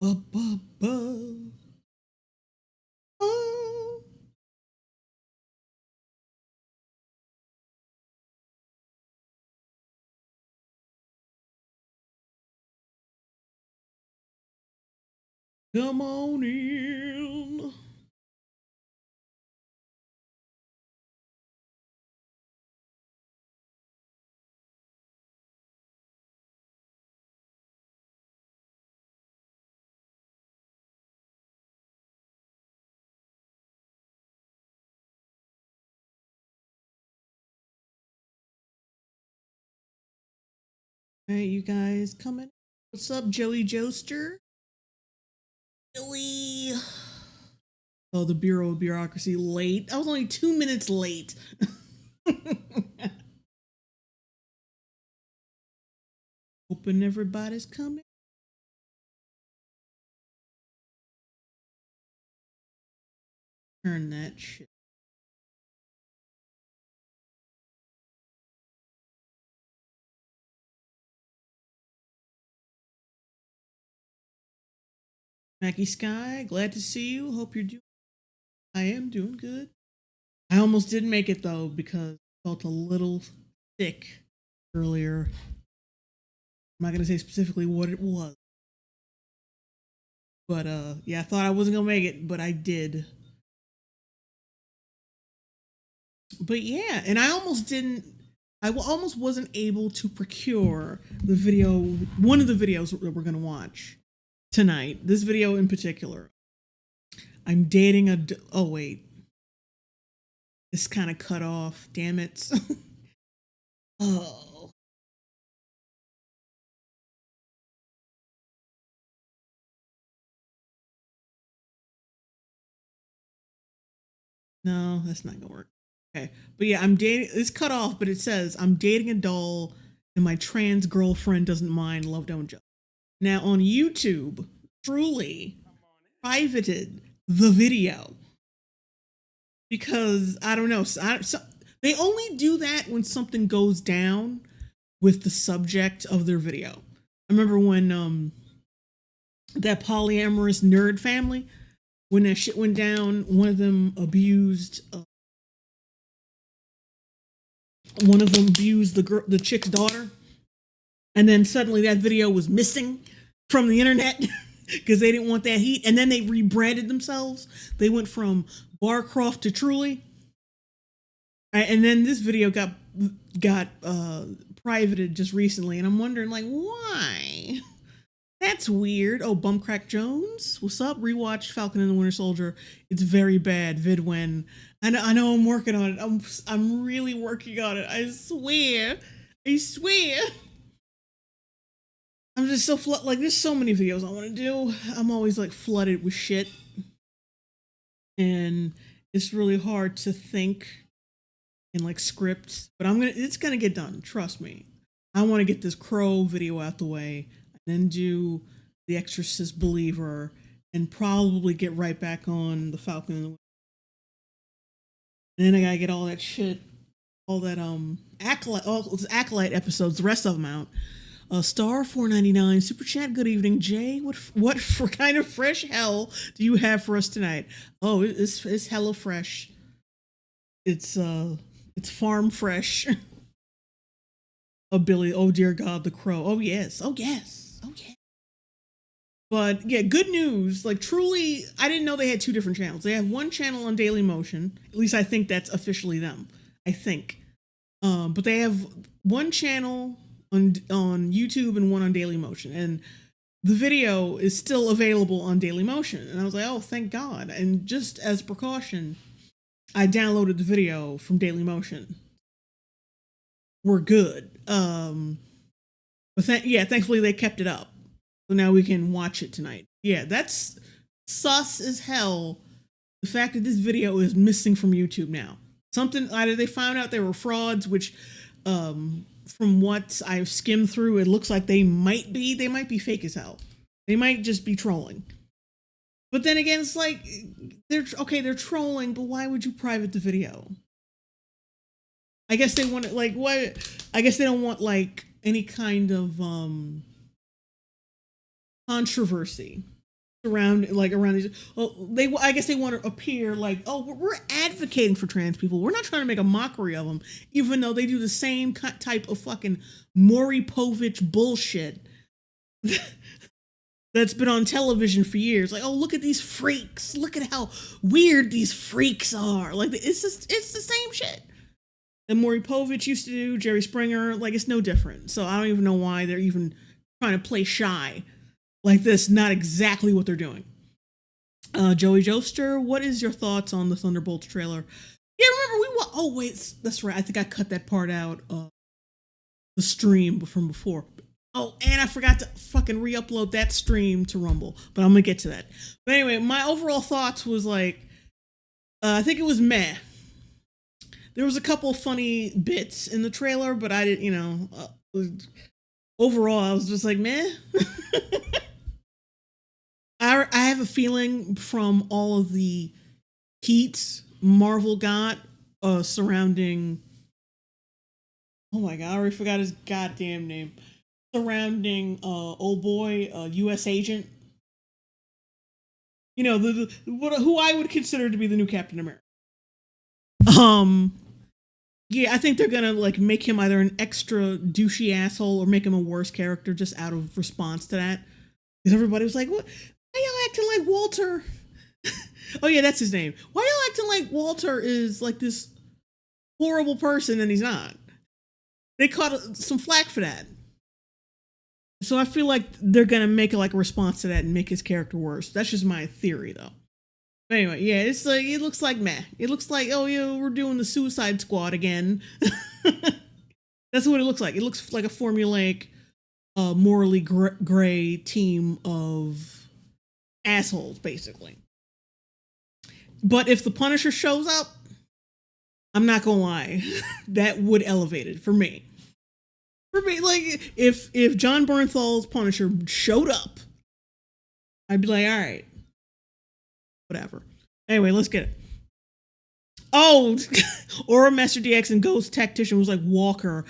Ba, ba, ba. Oh. Come on in. Hey, you guys coming? What's up, Joey Joester? Joey. Oh, the Bureau of Bureaucracy late. I was only 2 minutes late. Hoping everybody's coming. Turn that shit. Mackie Sky, glad to see you. Hope you're doing. I am doing good. I almost didn't make it though because I felt a little sick earlier. I'm not gonna say specifically what it was, but yeah, I thought I wasn't gonna make it, but I did. But yeah, and I almost didn't. I almost wasn't able to procure the video, one of the videos that we're gonna watch tonight. This video in particular. I'm dating a. Oh wait, this kind of cut off. Damn it. Oh no, that's not gonna work. Okay, but yeah, I'm dating. It's cut off, but it says I'm dating a doll, and my trans girlfriend doesn't mind. Love don't judge. Now on YouTube, Truly privated the video because I don't know. They only do that when something goes down with the subject of their video. I remember when that polyamorous nerd family, when that shit went down, one of them abused the chick's daughter, and then suddenly that video was missing from the internet because they didn't want that heat, and then they rebranded themselves. They went from Barcroft to Truly, and then this video got privated just recently, and I'm wondering like why. That's weird. Oh, Bumcrack Jones, what's up? Rewatched Falcon and the Winter Soldier. It's very bad. Vidwin. I know I'm working on it. I'm really working on it. I swear. I swear. I'm just so like there's so many videos I want to do. I'm always like flooded with shit, and it's really hard to think in like scripts. But it's gonna get done. Trust me. I want to get this Crow video out the way, and then do the Exorcist Believer, and probably get right back on the Falcon and the Winter. And then I gotta get all that shit, all that acolyte, all those acolyte episodes, the rest of them out. Star 499 super chat. Good evening, Jay. What for kind of fresh hell do you have for us tonight? Oh, it's hella fresh. It's farm fresh. Oh Billy. Oh dear God, the Crow. Oh yes. Oh yes. Oh yeah. But yeah, good news. Like Truly, I didn't know they had two different channels. They have one channel on Daily Motion. At least I think that's officially them. I think. But they have one channel on YouTube and one on Daily Motion, and the video is still available on Daily Motion. And I was like, oh, thank God. And just as precaution, I downloaded the video from Daily Motion. We're good. But thankfully they kept it up, so now we can watch it tonight. Yeah, that's sus as hell. The fact that this video is missing from YouTube now. Something, either they found out they were frauds, which from what I've skimmed through, it looks like they might be fake as hell. They might just be trolling. But then again, it's like they're trolling, but why would you private the video? I guess they want it like what? I guess they don't want like any kind of controversy. around these. Well, I guess they want to appear like, oh, we're advocating for trans people. We're not trying to make a mockery of them, even though they do the same type of fucking Maury Povich bullshit that's been on television for years. Like, oh, look at these freaks. Look at how weird these freaks are. Like, it's the same shit that Maury Povich used to do, Jerry Springer. Like, it's no different. So I don't even know why they're even trying to play shy like this. Not exactly what they're doing. Joey Joester, what is your thoughts on the Thunderbolts trailer? Yeah, remember oh wait, that's right. I think I cut that part out of the stream from before. Oh, and I forgot to fucking re-upload that stream to Rumble, but I'm gonna get to that. But anyway, my overall thoughts was like, I think it was meh. There was a couple funny bits in the trailer, but I didn't, overall, I was just like, meh. I have a feeling from all of the heat Marvel got surrounding, oh my god, I already forgot his goddamn name, surrounding old boy, U.S. agent, who I would consider to be the new Captain America. Yeah, I think they're gonna like make him either an extra douchey asshole or make him a worse character just out of response to that. Because everybody was like, "What? Why y'all acting like Walter?" Oh yeah, that's his name. Why y'all acting like Walter is like this horrible person and he's not? They caught some flack for that. So I feel like they're gonna make like a response to that and make his character worse. That's just my theory, though. Anyway, yeah, it's like it looks like meh. It looks like, oh yeah, we're doing the Suicide Squad again. That's what it looks like. It looks like a formulaic, morally gray team of assholes, basically. But if the Punisher shows up, I'm not gonna lie, that would elevate it for me. For me, like if John Bernthal's Punisher showed up, I'd be like, all right. Whatever. Anyway, let's get it. Oh, Aura Master DX and Ghost Tactician was like Walker.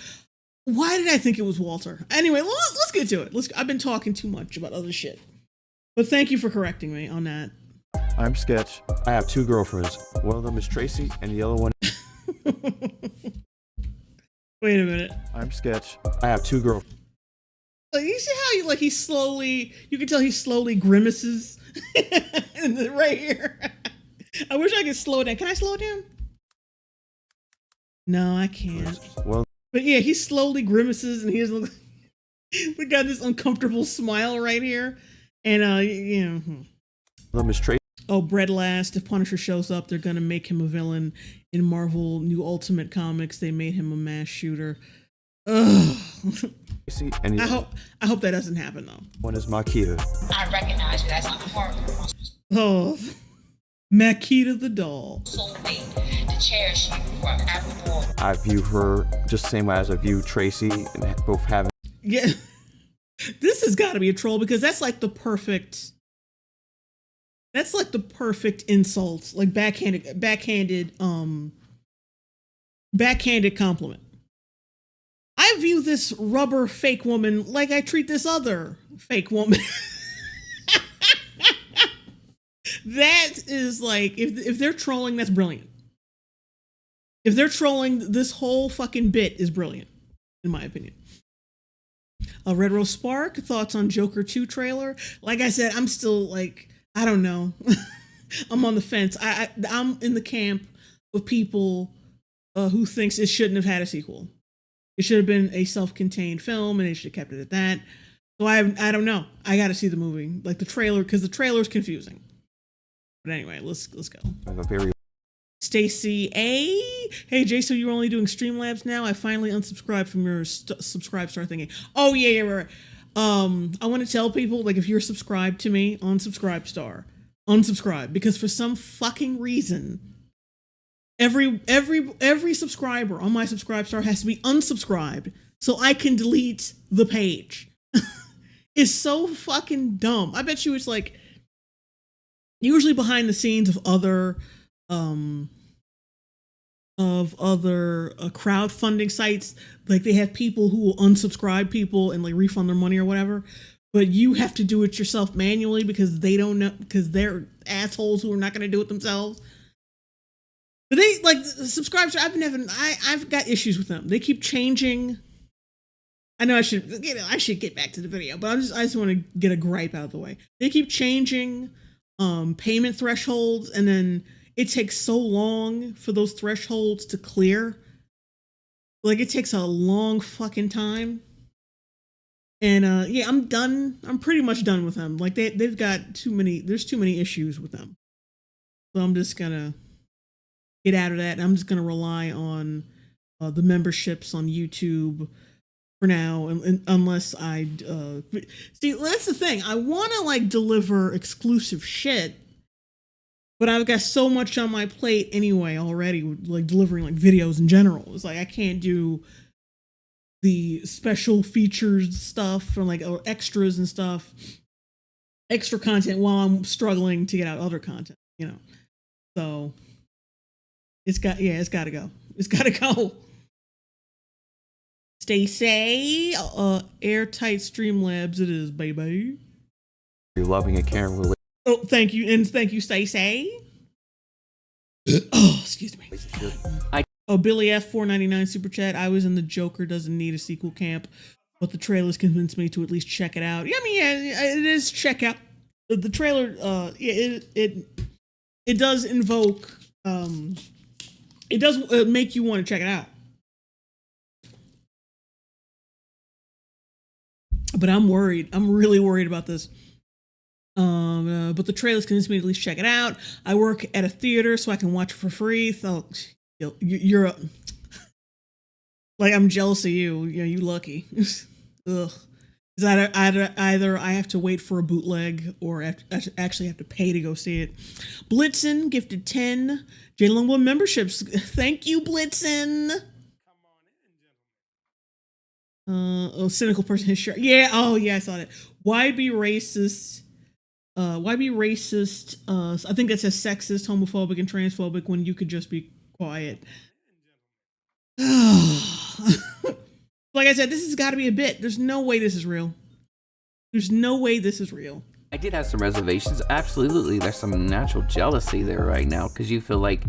Why did I think it was Walter? Anyway, let's get to it. I've been talking too much about other shit. But thank you for correcting me on that. I'm Sketch. I have 2 girlfriends. One of them is Tracy, and the other one... Wait a minute. I'm Sketch. I have 2 girlfriends. Like, you see how he slowly, you can tell he slowly grimaces right here. I wish I could slow it down. Can I slow it down? No, I can't. Well, but yeah, he slowly grimaces and he has we got this uncomfortable smile right here. And Miss Tracy. Oh, Bread Last. If Punisher shows up, they're gonna make him a villain. In Marvel New Ultimate Comics, they made him a mass shooter. Ugh. And I hope that doesn't happen though. One is Makita. I recognize you as a horrible. Oh, Makita the doll. Soulmate to cherish you forevermore. I view her just the same way as I view Tracy, and both having. Yeah, this has got to be a troll because that's like the perfect. That's like the perfect insult, like backhanded compliment. I view this rubber fake woman like I treat this other fake woman. That is like, if they're trolling, that's brilliant. If they're trolling, this whole fucking bit is brilliant, in my opinion. Red Rose Spark, thoughts on Joker 2 trailer? Like I said, I'm still like, I don't know. I'm on the fence. I'm in the camp of people who thinks it shouldn't have had a sequel. It should have been a self-contained film, and they should have kept it at that. So I don't know. I got to see the movie, like the trailer, because the trailer is confusing. But anyway, let's go. Stacy A. Hey, Jason, you're only doing Streamlabs now. I finally unsubscribed from your subscribe star thingy. Oh yeah, right. I want to tell people, like, if you're subscribed to me on Subscribestar, unsubscribe, because for some fucking reason, every subscriber on my Subscribestar has to be unsubscribed so I can delete the page. It's so fucking dumb. I bet you it's like usually behind the scenes of other crowdfunding sites, like they have people who will unsubscribe people and like refund their money or whatever. but you have to do it yourself manually because they don't know, because they're assholes who are not going to do it themselves. But they like subscribers. I've got issues with them. They keep changing. I know I should get back to the video, but I just want to get a gripe out of the way. They keep changing payment thresholds, and then it takes so long for those thresholds to clear. Like, it takes a long fucking time. And yeah, I'm done. I'm pretty much done with them. Like, they've got there's too many issues with them. So I'm just gonna get out of that. And I'm just gonna rely on the memberships on YouTube for now, and unless I see, that's the thing. I want to like deliver exclusive shit, but I've got so much on my plate anyway already, like delivering like videos in general. It's like I can't do the special features stuff or like extras and stuff, extra content while I'm struggling to get out other content, you know. So it's got to go. It's got to go. Stay safe. Airtight Streamlabs it is, baby. You're loving a caring relationship. Oh, thank you. And thank you, Stay safe. Oh, excuse me. Billy F 499 super chat. I was in the Joker doesn't need a sequel camp, but the trailers convinced me to at least check it out. Yeah, I mean, yeah, it is check out the trailer. Yeah, it does invoke. It does make you want to check it out. But I'm worried. I'm really worried about this. But the trailers convinced me to at least check it out. I work at a theater, so I can watch it for free. So you're like, I'm jealous of you. You know, you lucky. Ugh. Is either I have to wait for a bootleg, or I actually have to pay to go see it. Blitzen gifted 10 J Longwood memberships. Thank you, Blitzen. Cynical person his shirt. Yeah, oh yeah, I saw that. Why be racist? Why be racist? I think that says sexist, homophobic, and transphobic when you could just be quiet. Like I said, this has got to be a bit. There's no way this is real. There's no way this is real. I did have some reservations. Absolutely, there's some natural jealousy there right now because you feel like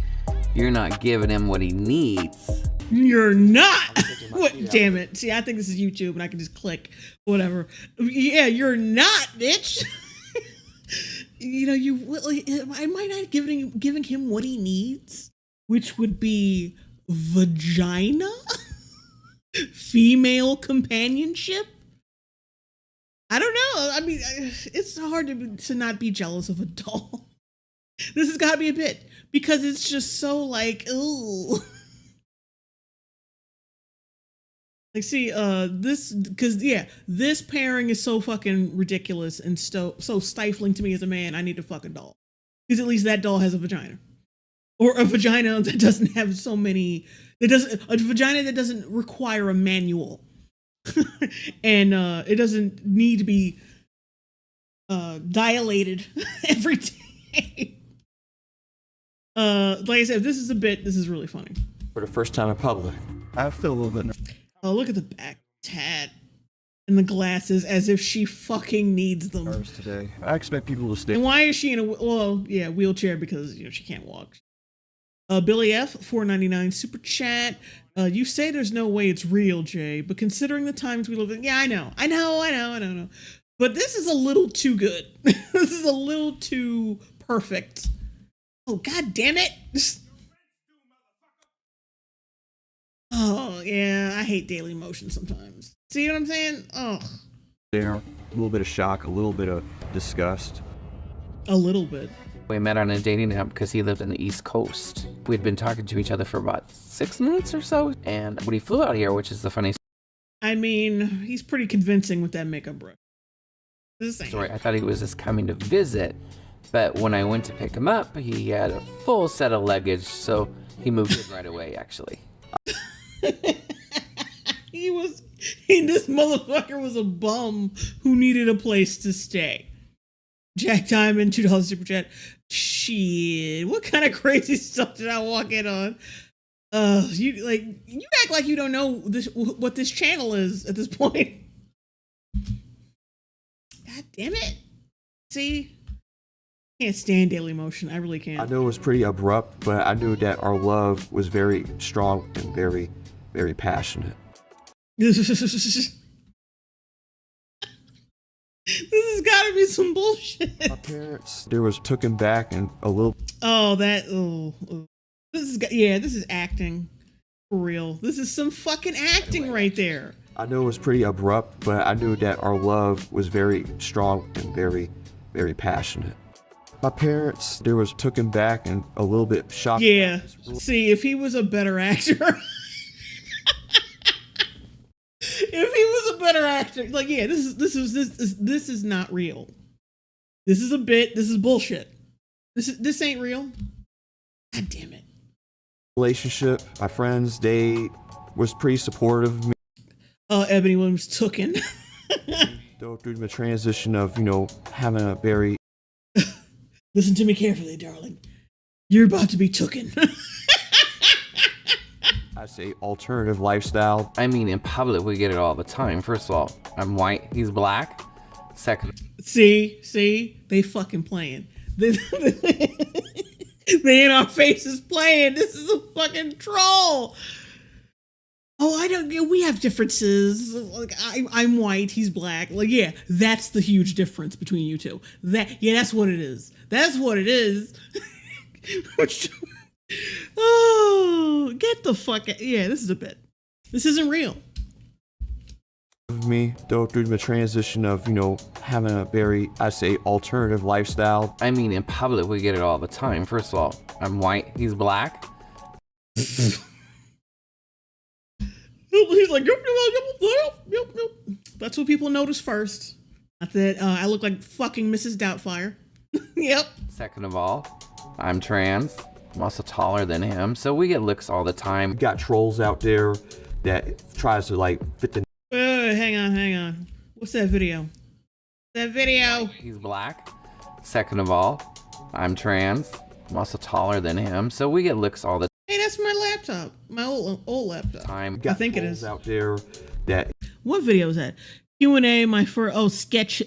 you're not giving him what he needs. You're not. What? Damn it. See, I think this is YouTube and I can just click whatever. Yeah, you're not, bitch. You know, am I not giving him what he needs? Which would be vagina? Female companionship? I don't know. I mean, it's hard to not be jealous of a doll. This has got to be a bit, because it's just so like, ooh. Like, see, this pairing is so fucking ridiculous and so stifling to me as a man. I need a fucking doll, because at least that doll has a vagina, or a vagina that doesn't have so many. A vagina that doesn't require a manual, and it doesn't need to be dilated every day. Like I said, if this is a bit, this is really funny. For the first time in public, I feel a little bit nervous. Oh, look at the back tat and the glasses, as if she fucking needs them. Today, I expect people to stay. And why is she in a wheelchair? Because she can't walk. Billy F 499 super chat. You say there's no way it's real, Jay, but considering the times we live in, yeah, I know. But this is a little too good. This is a little too perfect. Oh, god damn it. Oh, yeah, I hate Daily Motion sometimes. See what I'm saying? Oh. There, a little bit of shock, a little bit of disgust. A little bit. We met on a dating app because he lived on the East Coast. We'd been talking to each other for about 6 months or so, and when he flew out here, which is the funniest I mean, he's pretty convincing with that makeup brush. story, I thought he was just coming to visit, but when I went to pick him up, he had a full set of luggage, so he moved in right away, actually. This motherfucker was a bum who needed a place to stay. Jack Diamond, $2 super chat. Shit, what kind of crazy stuff did I walk in on? You act like you don't know what this channel is at this point. God damn it. See? Can't stand Daily Motion. I really can't. I know it was pretty abrupt, but I knew that our love was very strong and very, very passionate. This has gotta be some bullshit. My parents, there was took him back and a little. Oh, that. Oh. This is acting. For real. This is some fucking acting right there. I know it was pretty abrupt, but I knew that our love was very strong and very, very passionate. My parents, there was took him back and a little bit shocked. Yeah. See, if he was a better actor. If he was a better actor, like, yeah, this is not real. This is a bit. This is bullshit. This ain't real. God damn it. Relationship, my friends, they was pretty supportive of me. Ebony Williams tooken. Go through the transition of, you know, having a very. Listen to me carefully, darling. You're about to be tooken. I say alternative lifestyle. I mean, in public, we get it all the time. First of all, I'm white, he's black. Second, see, they fucking playing. They in our faces playing. This is a fucking troll. Oh, we have differences. Like, I'm white, he's black. Like, yeah, that's the huge difference between you two. That's what it is. That's what it is. Oh, get the fuck out. Yeah, this is a bit. This isn't real. Me go through the transition of, you know, having a very, I say, alternative lifestyle. I mean, in public, we get it all the time. First of all, I'm white, he's black. He's like, yep. That's what people notice first. Not that I look like fucking Mrs. Doubtfire. Yep. Second of all, I'm trans. I'm also taller than him, so we get looks all the time. You got trolls out there that tries to like fit the. Hang on. What's that video? He's black. Second of all, I'm trans. I'm also taller than him, so we get looks all the Hey, that's my laptop. My old laptop. time. I think it is. Out there that. What video is that? Q&A, Sketchapese.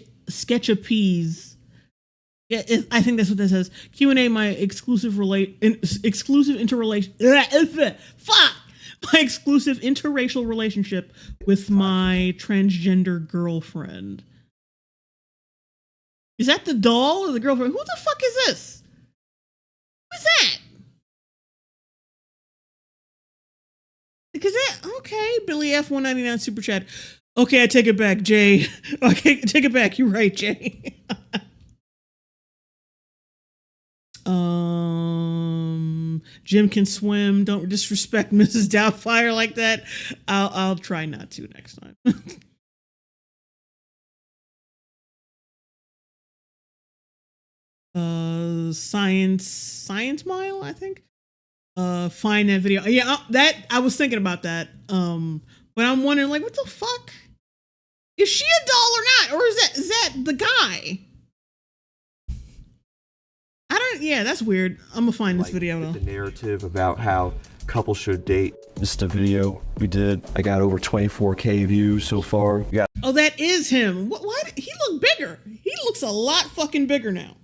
Yeah, I think that's what that says. Q&A, my exclusive interracial relationship with my transgender girlfriend. Is that the doll or the girlfriend? Who the fuck is this? Who's that? Because that, okay, Billy F 199 super chat. Okay, I take it back, Jay. Okay, take it back. You're right, Jay. Jim can swim. Don't disrespect Mrs. Doubtfire like that. I'll try not to next time. Science Mile, I think. Find that video. Yeah, that I was thinking about that. But I'm wondering, like, what the fuck? Is she a doll or not? Or is that the guy? Yeah, that's weird. I'm gonna find this video though. The narrative about how couples should date. This is a video we did. I got over 24K views so far. Oh, that is him. Why did he look bigger? He looks a lot fucking bigger now.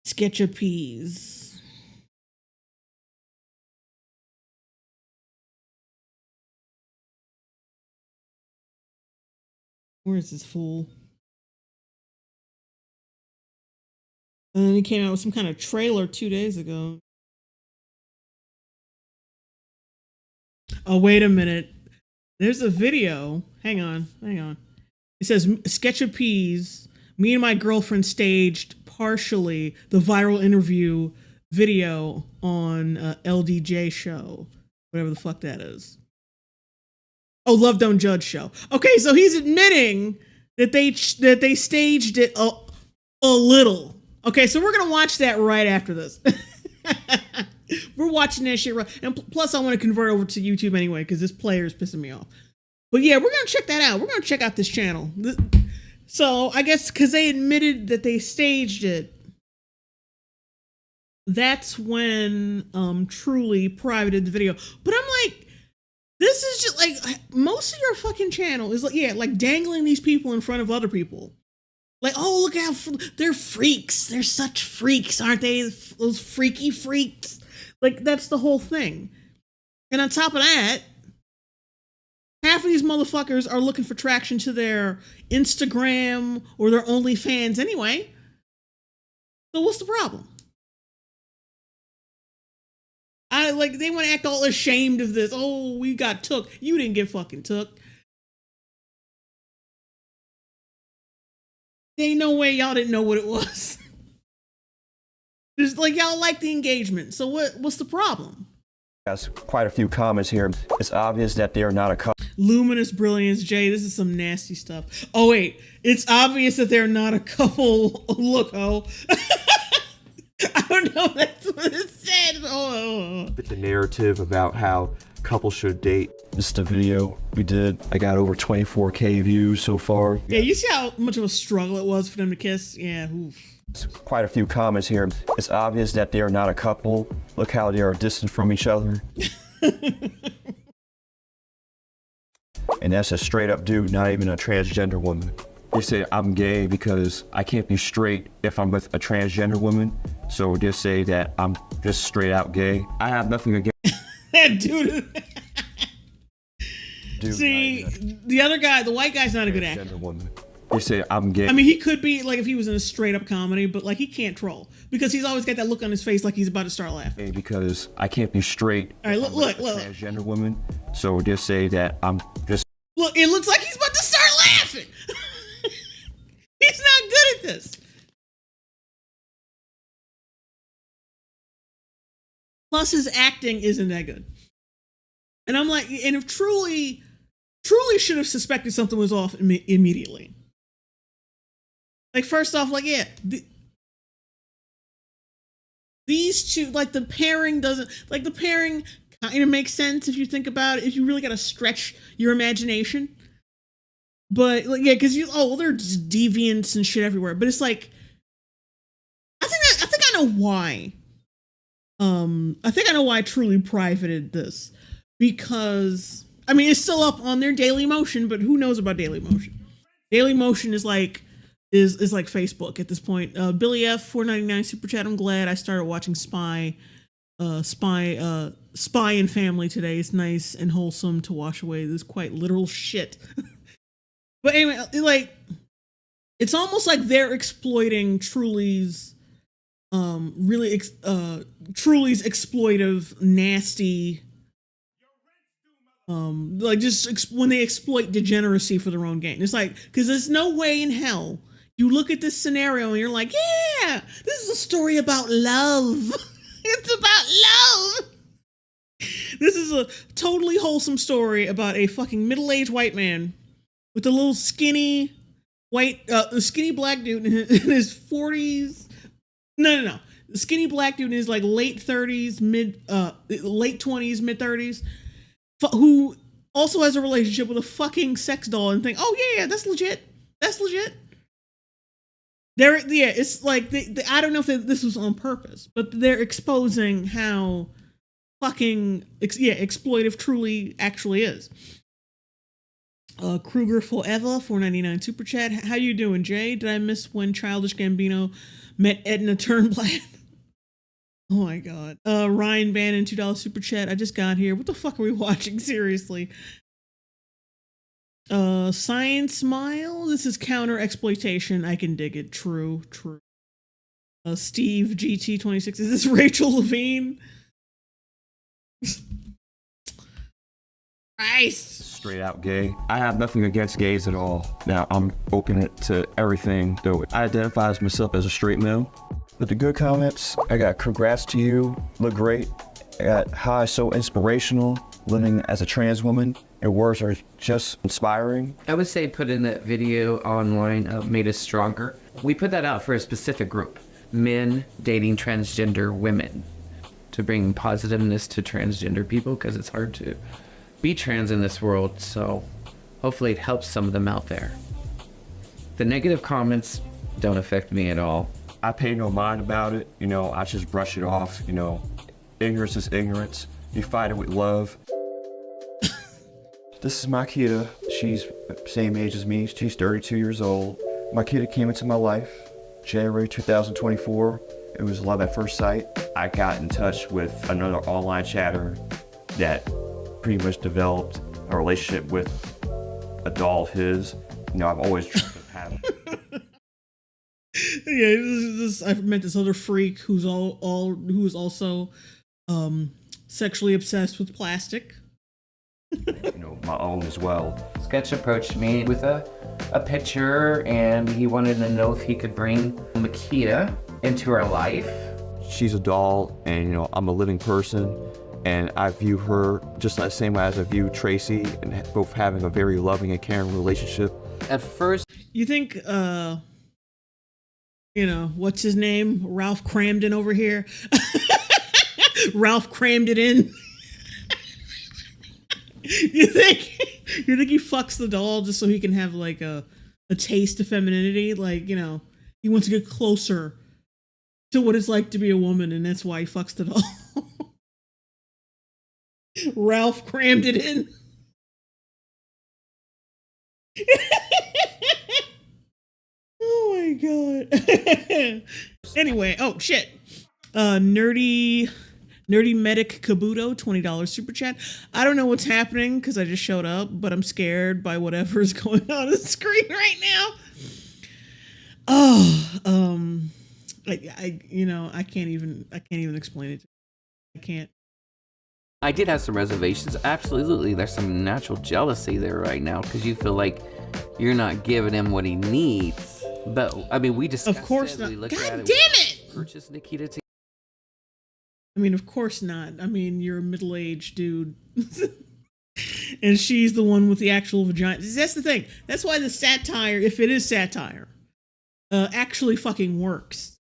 Sketchapese. Where is this fool? And then he came out with some kind of trailer 2 days ago. Oh, wait a minute. There's a video. Hang on. It says, Sketchapese, me and my girlfriend staged partially the viral interview video on LDJ show. Whatever the fuck that is. Oh, Love Don't Judge show. Okay, so he's admitting that they staged it a little. Okay, so we're gonna watch that right after this. We're watching that shit right, and plus I want to convert over to YouTube anyway because this player is pissing me off. But yeah, we're gonna check that out. We're gonna check out this channel. So I guess because they admitted that they staged it. that's when Truly privated the video. But I'm like, this is just like, most of your fucking channel is like, yeah, like dangling these people in front of other people. Like, oh, look how they're freaks. They're such freaks, aren't they? Those freaky freaks. Like, that's the whole thing. And on top of that, half of these motherfuckers are looking for traction to their Instagram or their OnlyFans anyway. So what's the problem? They want to act all ashamed of this. Oh, we got took. You didn't get fucking took. There ain't no way y'all didn't know what it was. Just like y'all like the engagement. So what's the problem? Has quite a few comments here. It's obvious that they are not a couple. Luminous brilliance, Jay. This is some nasty stuff. Oh wait, it's obvious that they're not a couple. Look, oh. I don't know. That's what it said. Oh. The narrative about how couples should date. This is the video we did. I got over 24K views so far. Yeah, you see how much of a struggle it was for them to kiss? Yeah. Oof. Quite a few comments here. It's obvious that they are not a couple. Look how they are distant from each other. And that's a straight up dude, not even a transgender woman. They say I'm gay because I can't be straight if I'm with a transgender woman. So just say that I'm just straight out gay. I have nothing against that dude. See, the other guy, the white guy's not a good actor. Woman. They say I'm gay. I mean, he could be like if he was in a straight up comedy, but like he can't troll because he's always got that look on his face like he's about to start laughing. Because I can't be straight. All right, look. Transgender woman. So just say that I'm just. Look, it looks like he's about to start laughing. He's not good at this. Plus, his acting isn't that good. And I'm like, and if Truly should have suspected something was off immediately. Like, first off, like, yeah, these two, like, the pairing kind of makes sense if you think about it, if you really got to stretch your imagination. But, like, yeah, because they're just deviants and shit everywhere. But it's like, I think I know why. I think I know why Truly privated this. Because, I mean, it's still up on their Daily Motion, but who knows about Daily Motion? Daily Motion is like Facebook at this point. Billy F, $4.99 super chat. I'm glad I started watching Spy and Family today. It's nice and wholesome to wash away this quite literal shit. But anyway, like, it's almost like they're exploiting Truly's Truly's exploitive, nasty, like just when they exploit degeneracy for their own gain. It's like, because there's no way in hell you look at this scenario and you're like, yeah, this is a story about love. It's about love. This is a totally wholesome story about a fucking middle-aged white man with a little skinny skinny black dude in his 40s. No. The skinny black dude in his like late 30s, late 20s, mid 30s, who also has a relationship with a fucking sex doll and think, oh yeah, that's legit. That's legit. It's like I don't know if this was on purpose, but they're exposing how fucking exploitive Truly actually is. Kruger Forever, $4.99 super chat. How you doing, Jay? Did I miss when Childish Gambino met Edna Turnblad? Oh my god. Ryan Bannon, $2 super chat. I just got here. What the fuck are we watching? Seriously. Science Smile. This is counter exploitation. I can dig it. True. Steve GT26. Is this Rachel Levine? Christ. Straight out gay. I have nothing against gays at all. Now, I'm open to everything, though. I identify as myself as a straight male. But the good comments, I got congrats to you, look great. I got hi, so inspirational, living as a trans woman. Your words are just inspiring. I would say putting that video online made us stronger. We put that out for a specific group, men dating transgender women, to bring positiveness to transgender people because it's hard to be trans in this world, so hopefully it helps some of them out there. The negative comments don't affect me at all. I pay no mind about it. You know, I just brush it off. You know, ignorance is ignorance. You fight it with love. This is Makita. She's same age as me. She's 32 years old. Makita came into my life January 2024. It was love at first sight. I got in touch with another online chatter that pretty much developed a relationship with a doll of his. You know, I've always dreamt of having. Yeah, I've met this other freak who's who is also sexually obsessed with plastic. You know, my own as well. Sketch approached me with a picture, and he wanted to know if he could bring Makita into our life. She's a doll, and you know, I'm a living person, and I view her just the same way as I view Tracy, and both having a very loving and caring relationship. At first, You think, you know, what's his name? Ralph Cramden over here. Ralph crammed it in. You think he fucks the doll just so he can have like a taste of femininity? Like, you know, he wants to get closer to what it's like to be a woman, and that's why he fucks the doll. Ralph crammed it in. Oh my god. Anyway, oh shit. Nerdy Medic Kabuto, $20 super chat. I don't know what's happening because I just showed up, but I'm scared by whatever is going on the screen right now. Oh, I you know, I can't even explain it. I can't. I did have some reservations. Absolutely, there's some natural jealousy there right now because you feel like you're not giving him what he needs. But I mean, we discussed Of course it, not. we God looked at damn it. it! Purchase Nikita together. I mean, of course not. I mean, you're a middle-aged dude. And she's the one with the actual vagina. That's the thing. That's why the satire, if it is satire, actually fucking works.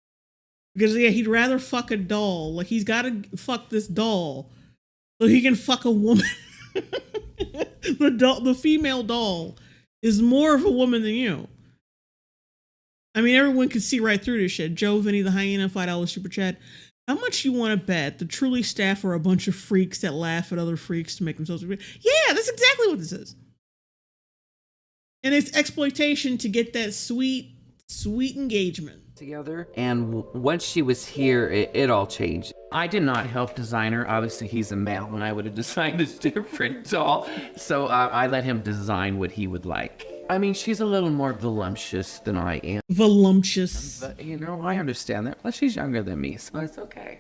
Because, yeah, he'd rather fuck a doll. Like, he's got to fuck this doll so he can fuck a woman. The female doll is more of a woman than you. I mean, everyone can see right through this shit. Joe, Vinny, the hyena, $5 super chat. How much you want to bet the Truly staff are a bunch of freaks that laugh at other freaks to make themselves? Yeah, that's exactly what this is. And it's exploitation to get that sweet engagement. Together, and once she was here, it all changed. I did not help design her. Obviously, he's a male, and I would have designed a different doll. So I let him design what he would like. I mean, she's a little more voluptuous than I am. Voluptuous. But, you know, I understand that. Plus, she's younger than me, so it's okay.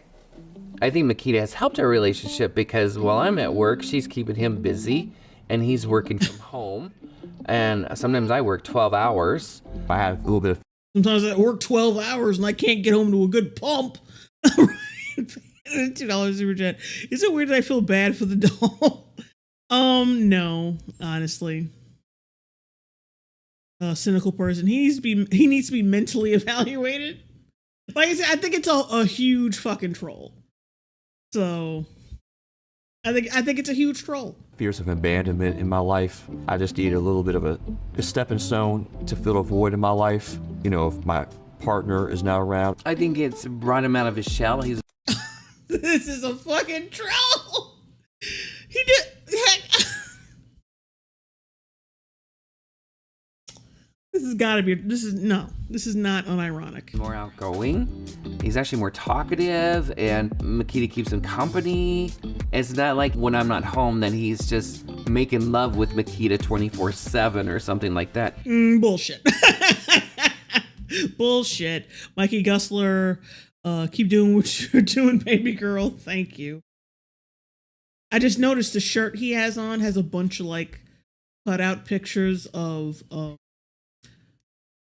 I think Makita has helped our relationship because while I'm at work, she's keeping him busy, and he's working from home. And sometimes I work 12 hours. I have a little bit of Sometimes I work 12 hours and I can't get home to a good pump. $2 super chat. Is it weird that I feel bad for the doll? No, honestly. Cynical person. He needs to be mentally evaluated. Like I said, I think it's a huge fucking troll. So I think it's a huge troll. fears of abandonment in my life. I just need a little bit of a stepping stone to fill a void in my life. You know, if my partner is not around. I think it's brought him out of his shell. He's This is a fucking troll. He did. This has got to be. This is not unironic. more outgoing. He's actually more talkative, and Makita keeps him company. It's not like when I'm not home, then he's just making love with Makita 24/7 or something like that. Bullshit. Bullshit. Mikey Gusler, keep doing what you're doing, baby girl. Thank you. I just noticed the shirt he has on has a bunch of like cut out pictures of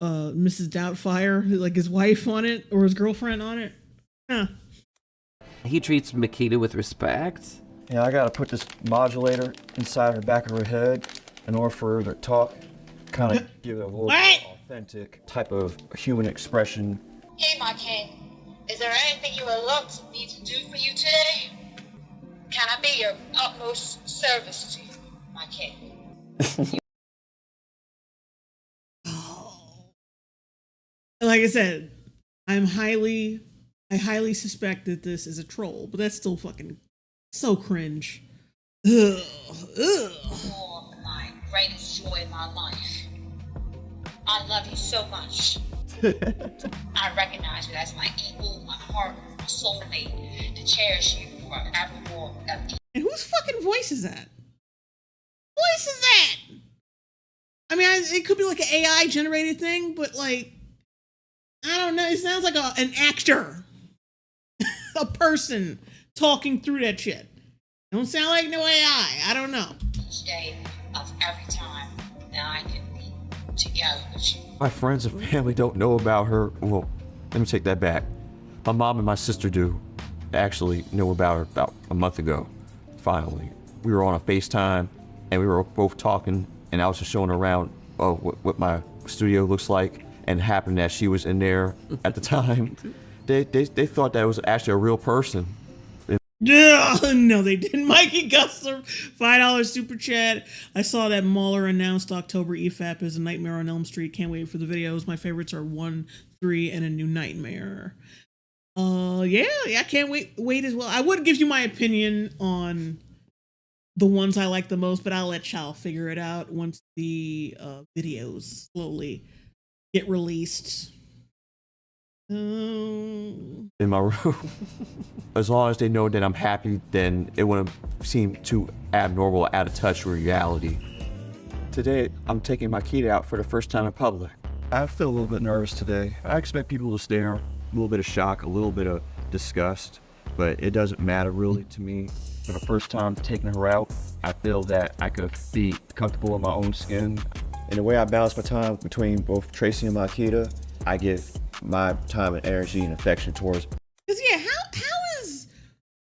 Mrs. Doubtfire, like his wife on it or his girlfriend on it. Huh. He treats Makita with respect. Yeah, I gotta put this modulator inside her back of her head in order for her to talk. Kind of give it a little What? authentic type of human expression. Hey, my king. Is there anything you would love me to do for you today? Can I be your utmost service to you, my king? Like I said, I highly suspect that this is a troll, but that's still fucking so cringe. Ugh. For my greatest joy in my life. I love you so much. I recognize you as my equal, my heart, my soulmate, to cherish you forevermore. And whose fucking voice is that? Voice is that? I mean, it could be like an AI generated thing, but like, I don't know. It sounds like an actor, a person talking through that shit. Don't sound like no AI. I don't know. Each day of every time that I can be together with you. My friends and family don't know about her. Well, let me take that back. My mom and my sister do actually know about her about a month ago. Finally, we were on a FaceTime and we were both talking, and I was just showing her around what my studio looks like, and it happened that she was in there at the time. They thought that was actually a real person. Yeah, no, they didn't. Mikey Gusler, $5 super chat. I saw that Mahler announced October EFAP as a Nightmare on Elm Street. Can't wait for the videos. My favorites are 1, 3, and A New Nightmare. Yeah, I can't wait as well. I would give you my opinion on the ones I like the most, but I'll let y'all figure it out once the videos slowly get released. In my room. As long as they know that I'm happy, then it wouldn't seem too abnormal, out of touch with reality. Today, I'm taking my kid out for the first time in public. I feel a little bit nervous today. I expect people to stare, a little bit of shock, a little bit of disgust, but it doesn't matter really to me. For the first time taking her out, I feel that I could be comfortable in my own skin. In the way I balance my time between both Tracy and Makita, I give my time and energy and affection towards. Because yeah, how is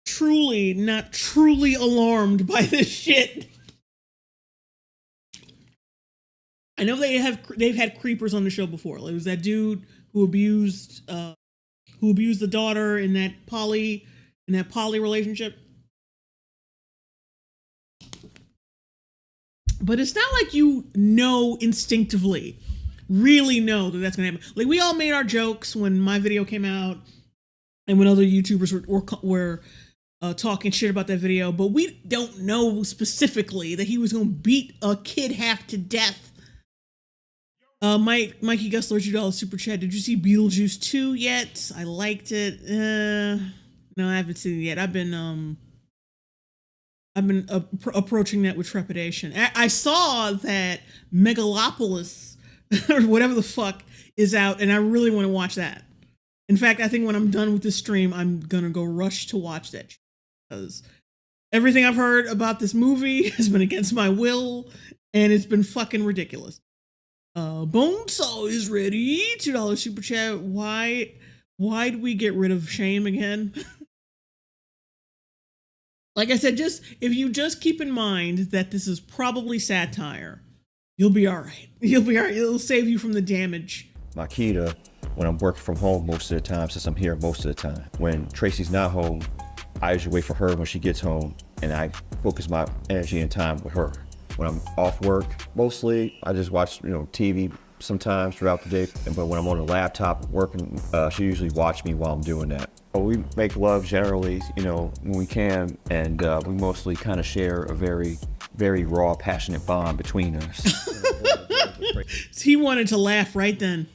truly not truly alarmed by this shit? I know they've had creepers on the show before. Like, it was that dude who abused the daughter in that poly relationship. But it's not like you know instinctively, really know that that's gonna happen. Like, we all made our jokes when my video came out and when other YouTubers were talking shit about that video, but we don't know specifically that he was gonna beat a kid half to death. Mikey Gusler, $2 super chat. Did you see Beetlejuice 2 yet? I liked it. No, I haven't seen it yet. I've been approaching that with trepidation. I saw that Megalopolis or whatever the fuck is out, and I really want to watch that. In fact, I think when I'm done with this stream, I'm gonna go rush to watch that, because everything I've heard about this movie has been against my will, and it's been fucking ridiculous. Bonesaw is ready. $2 super chat. Why'd we get rid of shame again? Like I said, if you just keep in mind that this is probably satire, you'll be all right. You'll be all right. It'll save you from the damage. Makita, when I'm working from home most of the time, since I'm here most of the time. When Tracy's not home, I usually wait for her when she gets home, and I focus my energy and time with her. When I'm off work, mostly I just watch TV sometimes throughout the day. But when I'm on the laptop working, she usually watch me while I'm doing that. We make love generally, when we can, and we mostly kind of share a very, very raw, passionate bond between us. He wanted to laugh right then.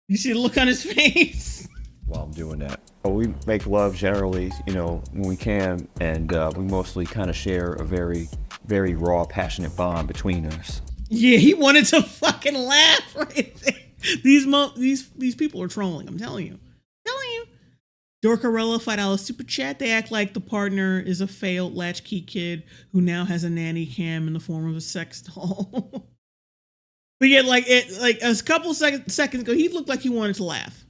You see the look on his face? While I'm doing that. We make love generally, when we can, and we mostly kind of share a very, very raw, passionate bond between us. Yeah, he wanted to fucking laugh right there. These people are trolling, I'm telling you. Dorcarella, $5 super chat. They act like the partner is a failed latchkey kid who now has a nanny cam in the form of a sex doll. But yet, like a couple seconds ago, he looked like he wanted to laugh.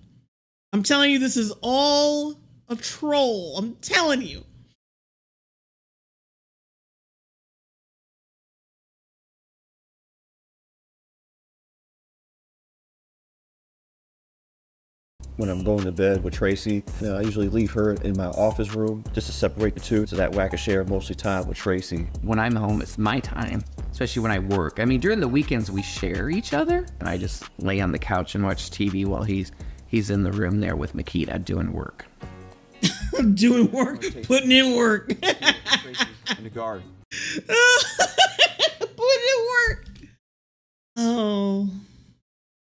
I'm telling you, this is all a troll. I'm telling you. When I'm going to bed with Tracy, I usually leave her in my office room just to separate the two, so that way I can share mostly time with Tracy. When I'm home, it's my time, especially when I work. I mean, during the weekends, we share each other, and I just lay on the couch and watch TV while he's He's in the room there with Makita doing work. Doing work, putting in work. In the garden. Putting in work. Oh.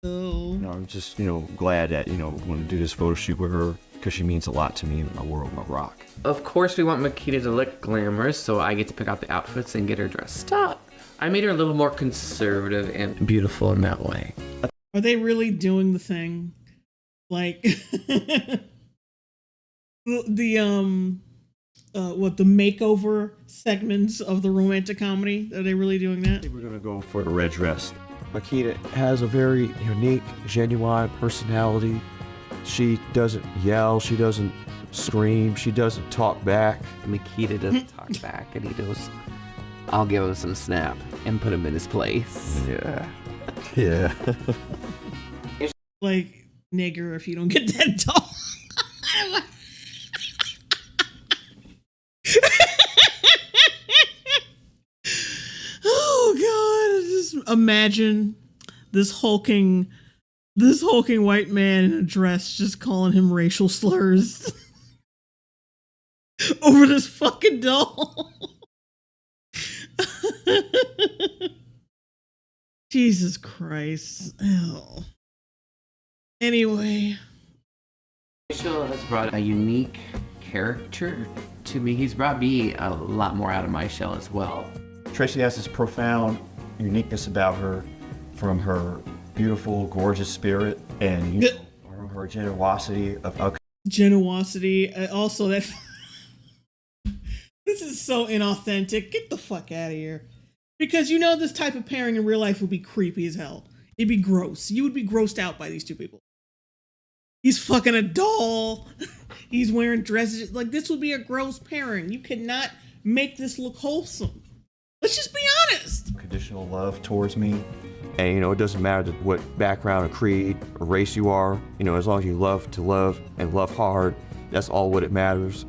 Oh. I'm just, glad that, want to do this photo shoot with her because she means a lot to me in my world, my rock. Of course, we want Makita to look glamorous, so I get to pick out the outfits and get her dressed up. I made her a little more conservative and beautiful in that way. Are they really doing the thing? Like the makeover segments of the romantic comedy? Are they really doing that? I think we're gonna go for the red dress. Makita has a very unique, genuine personality. She doesn't yell, she doesn't scream, she doesn't talk back. Makita doesn't talk back, and he goes, I'll give him some snap and put him in his place. Yeah. Yeah. Like, nigger, if you don't get that doll. Oh God! Just imagine this hulking white man in a dress just calling him racial slurs over this fucking doll. Jesus Christ. Oh. Anyway. Rachel has brought a unique character to me. He's brought me a lot more out of my shell as well. Tracy has this profound uniqueness about her from her beautiful, gorgeous spirit and from her generosity of Generosity. Also, that this is so inauthentic. Get the fuck out of here. Because this type of pairing in real life would be creepy as hell. It'd be gross. You would be grossed out by these two people. He's fucking a doll. He's wearing dresses. Like, this would be a gross pairing. You cannot make this look wholesome. Let's just be honest. Conditional love towards me. And, it doesn't matter what background or creed or race you are. As long as you love to love and love hard, that's all what it matters.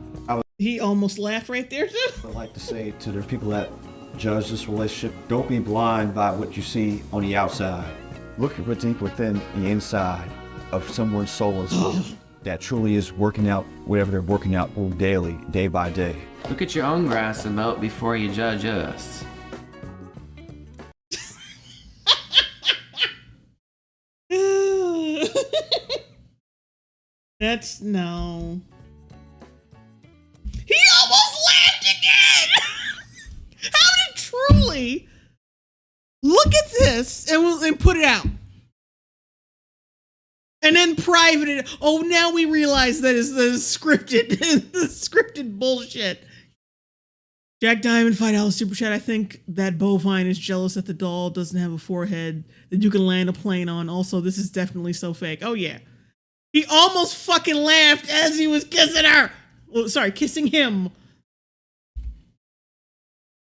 He almost laughed right there, too. I would like to say to the people that judge this relationship, don't be blind by what you see on the outside. Look at what's deep within the inside of someone's soul and soul that truly is working out whatever they're working out daily, day by day. Look at your own grass and moat before you judge us. That's no. He almost laughed again. How did truly look at this and put it out, and then private it? Oh, now we realize that is the scripted, the scripted bullshit. Jack Diamond, $5 super chat. I think that bovine is jealous that the doll doesn't have a forehead that you can land a plane on. Also, this is definitely so fake. Oh yeah. He almost fucking laughed as he was kissing her. Well, sorry, kissing him.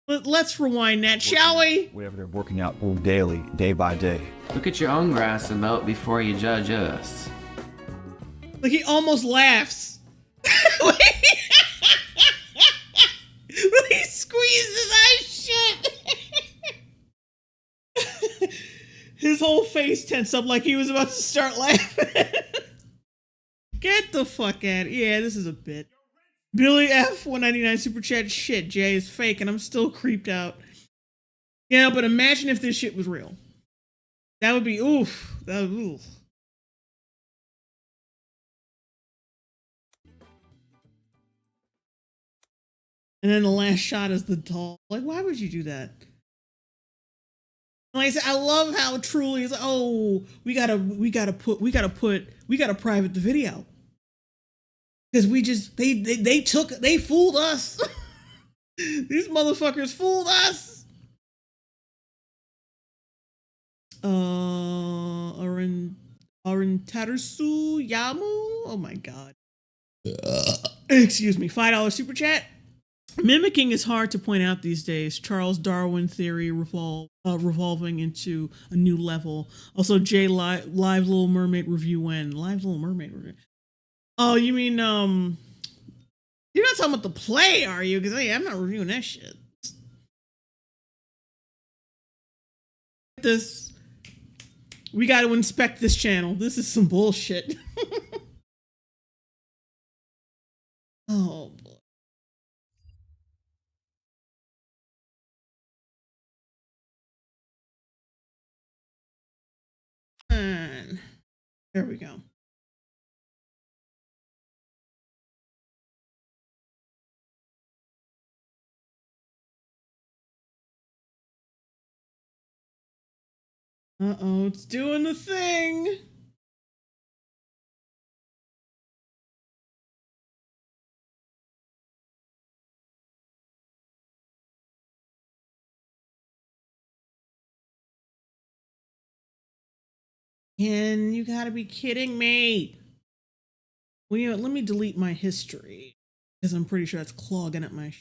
Let's rewind that, shall we? Whatever they're working out daily, day by day. Look at your own grass and moat before you judge us. Like, he almost laughs. He squeezed his eyes shut. His whole face tensed up like he was about to start laughing. Get the fuck out. Yeah, this is a bit. Billy F. 199 super chat. Shit, Jay is fake and I'm still creeped out. Yeah, but imagine if this shit was real. That would be oof. That would oof. And then the last shot is the doll. Like, why would you do that? Like I said, I love how truly is. Oh, we gotta private the video because they fooled us. These motherfuckers fooled us. Tattersu Yamu. Oh my god. Excuse me. $5 super chat. Mimicking is hard to point out these days. Charles Darwin theory revolving into a new level. Also, Jay live Little Mermaid review when? Live Little Mermaid review. Oh, you mean you're not talking about the play, are you? Because hey, I'm not reviewing that shit. We got to inspect this channel. This is some bullshit. Oh boy. And there we go. Uh-oh, it's doing the thing. And you gotta be kidding me. Well, you know, let me delete my history because I'm pretty sure that's clogging up my.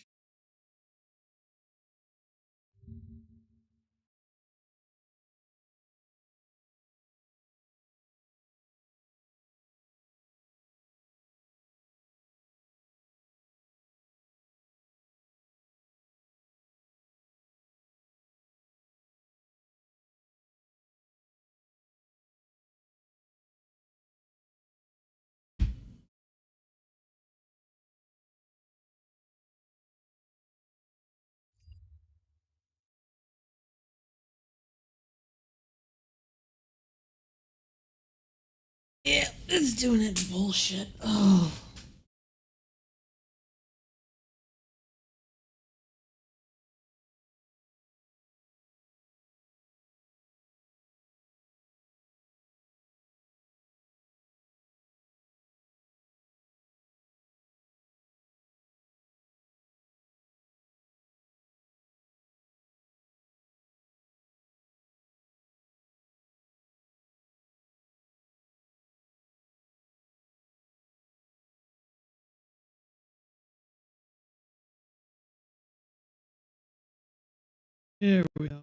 Yeah, it's doing that bullshit. Oh. There we go.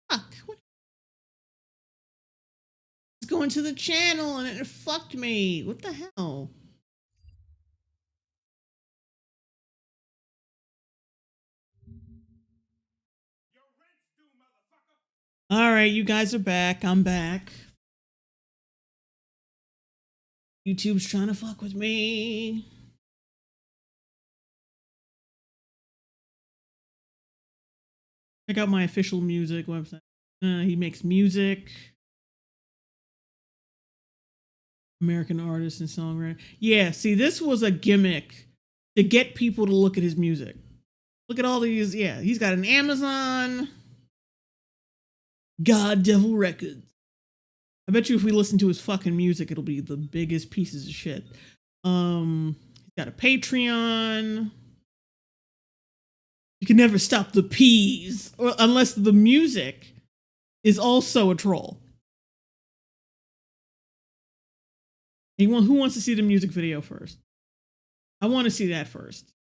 Fuck. What? It's going to the channel and it fucked me. What the hell? All right, you guys are back. I'm back. YouTube's trying to fuck with me. Check out my official music website. He makes music. American artist and songwriter. Yeah, see, this was a gimmick to get people to look at his music. Look at all these. Yeah, he's got an Amazon. God Devil Records. I bet you if we listen to his fucking music, it'll be the biggest pieces of shit. He's got a Patreon. You can never stop the peas, or unless the music is also a troll. Who wants to see the music video first? I want to see that first.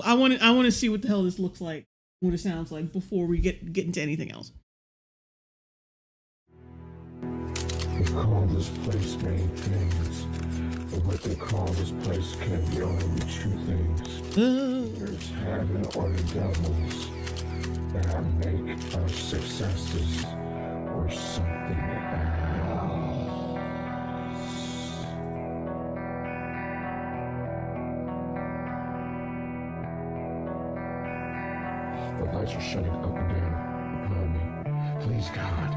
I want to see what the hell this looks like, what it sounds like before we get into anything else. They call this place many things, but what they call this place can be only two things. There's heaven or the devils that make our successes or something else. The lights are shining up and down upon me. Please, God,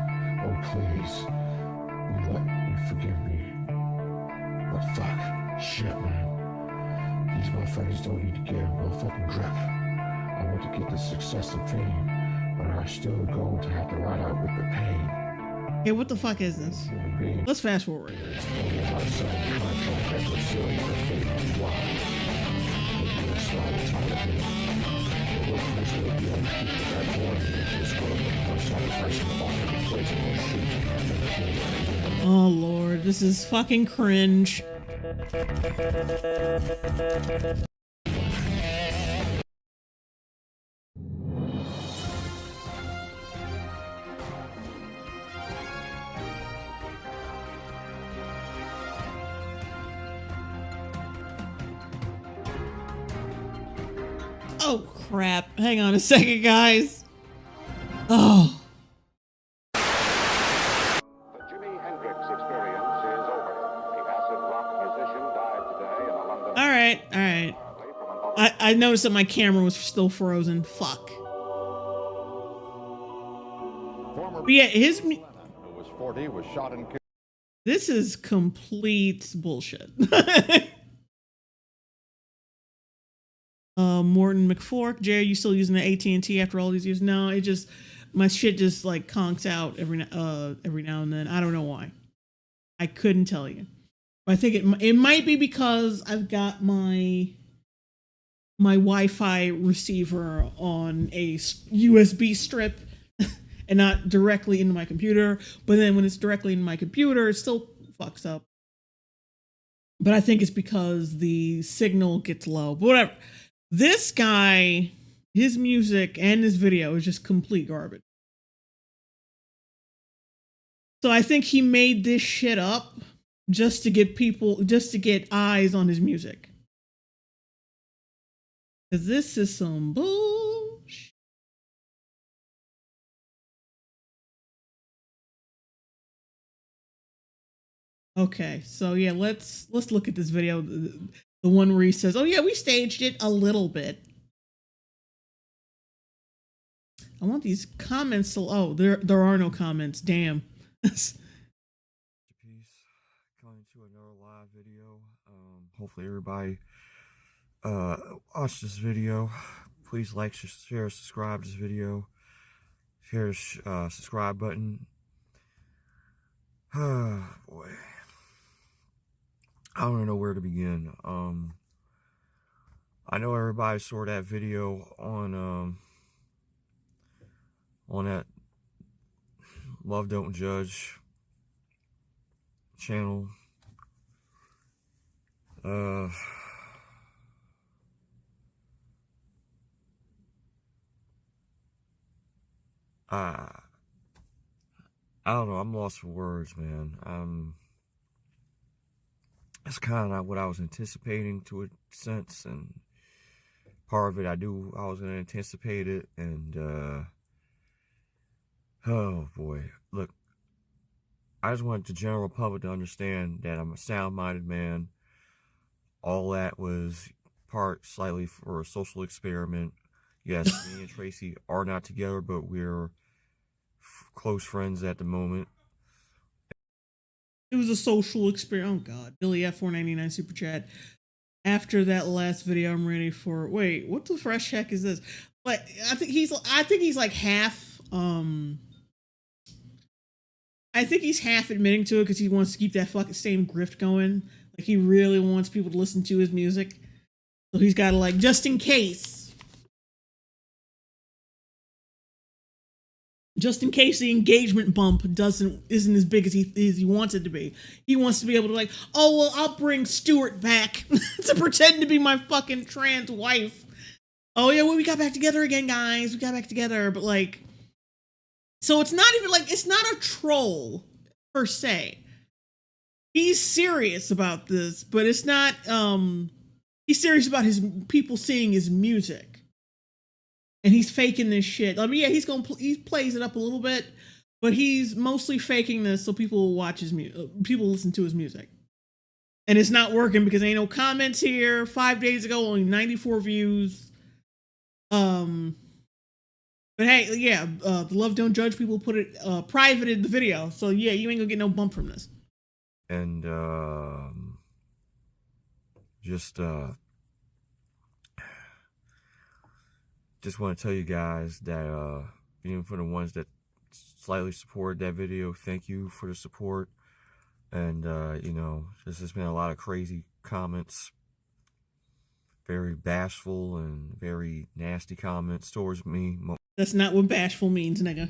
oh please. Forgive me. But fuck, shit, man. These motherfuckers don't need to get no fucking grip. I want to get the success and fame, but I still going to have to ride out with the pain. Hey, what the fuck is this? Let's fast forward. Oh Lord, this is fucking cringe. Oh crap. Hang on a second, guys. Oh. The Jimi Hendrix experience is over. The acid rock musician died today in the London... All right. I noticed that my camera was still frozen. Fuck. But yeah, his... who was 40 was shot and killed. This is complete bullshit. Morton McFork, Jerry, you still using the AT&T after all these years? No, it just, my shit just like conks out every now and then. I don't know why. I couldn't tell you. But I think it might be because I've got my Wi-Fi receiver on a USB strip and not directly into my computer. But then when it's directly into my computer, it still fucks up. But I think it's because the signal gets low. But whatever. This guy, his music and his video is just complete garbage. So I think he made this shit up just to get eyes on his music. Because this is some bullshit. Okay, so yeah, let's look at this video. The one where he says, "Oh yeah, we staged it a little bit." I want these comments to. Oh, there are no comments. Damn. Peace. Coming to another live video. Hopefully everybody watch this video. Please like, share, subscribe to this video. Share the subscribe button. Oh boy. I don't even know where to begin. I know everybody saw that video on that Love Don't Judge channel. I don't know. I'm lost for words, man. That's kind of what I was anticipating to a sense, and part of it I was going to anticipate it, and oh boy, look, I just wanted the general public to understand that I'm a sound-minded man. All that was part slightly for a social experiment. Yes, me and Tracy are not together, but we're close friends at the moment. It was a social experience. Oh God, Billy F499 super chat. After that last video, I'm ready for. Wait, what the fresh heck is this? Like, I think he's like half. I think he's half admitting to it because he wants to keep that fucking same grift going. Like, he really wants people to listen to his music, so he's got to, like, just in case the engagement bump isn't as big as he wants it to be. He wants to be able to, like, oh well, I'll bring Stuart back to pretend to be my fucking trans wife. Oh yeah, well, we got back together again, guys. We got back together, but like, so it's not even like, it's not a troll per se. He's serious about this, but it's not. He's serious about his people seeing his music. And he's faking this shit. I mean, yeah, he plays it up a little bit, but he's mostly faking this so people will watch his music, people listen to his music. And it's not working because ain't no comments here. 5 days ago, only 94 views. But hey, yeah, the Love Don't Judge people put it privated the video, so yeah, you ain't gonna get no bump from this. And just want to tell you guys that even for the ones that slightly supported that video, thank you for the support. And you know, there's just been a lot of crazy comments, very bashful and very nasty comments towards me. That's not what bashful means, nigga.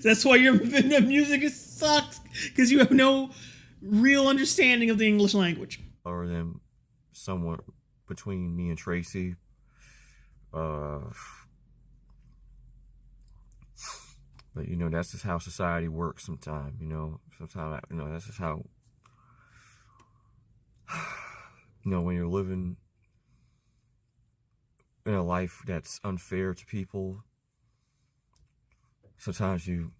That's why your music sucks, because you have no real understanding of the English language. Other than somewhat between me and Tracy. But you know, that's just how society works sometimes, you know. Sometimes, you know, that's just how, you know, when you're living in a life that's unfair to people, sometimes you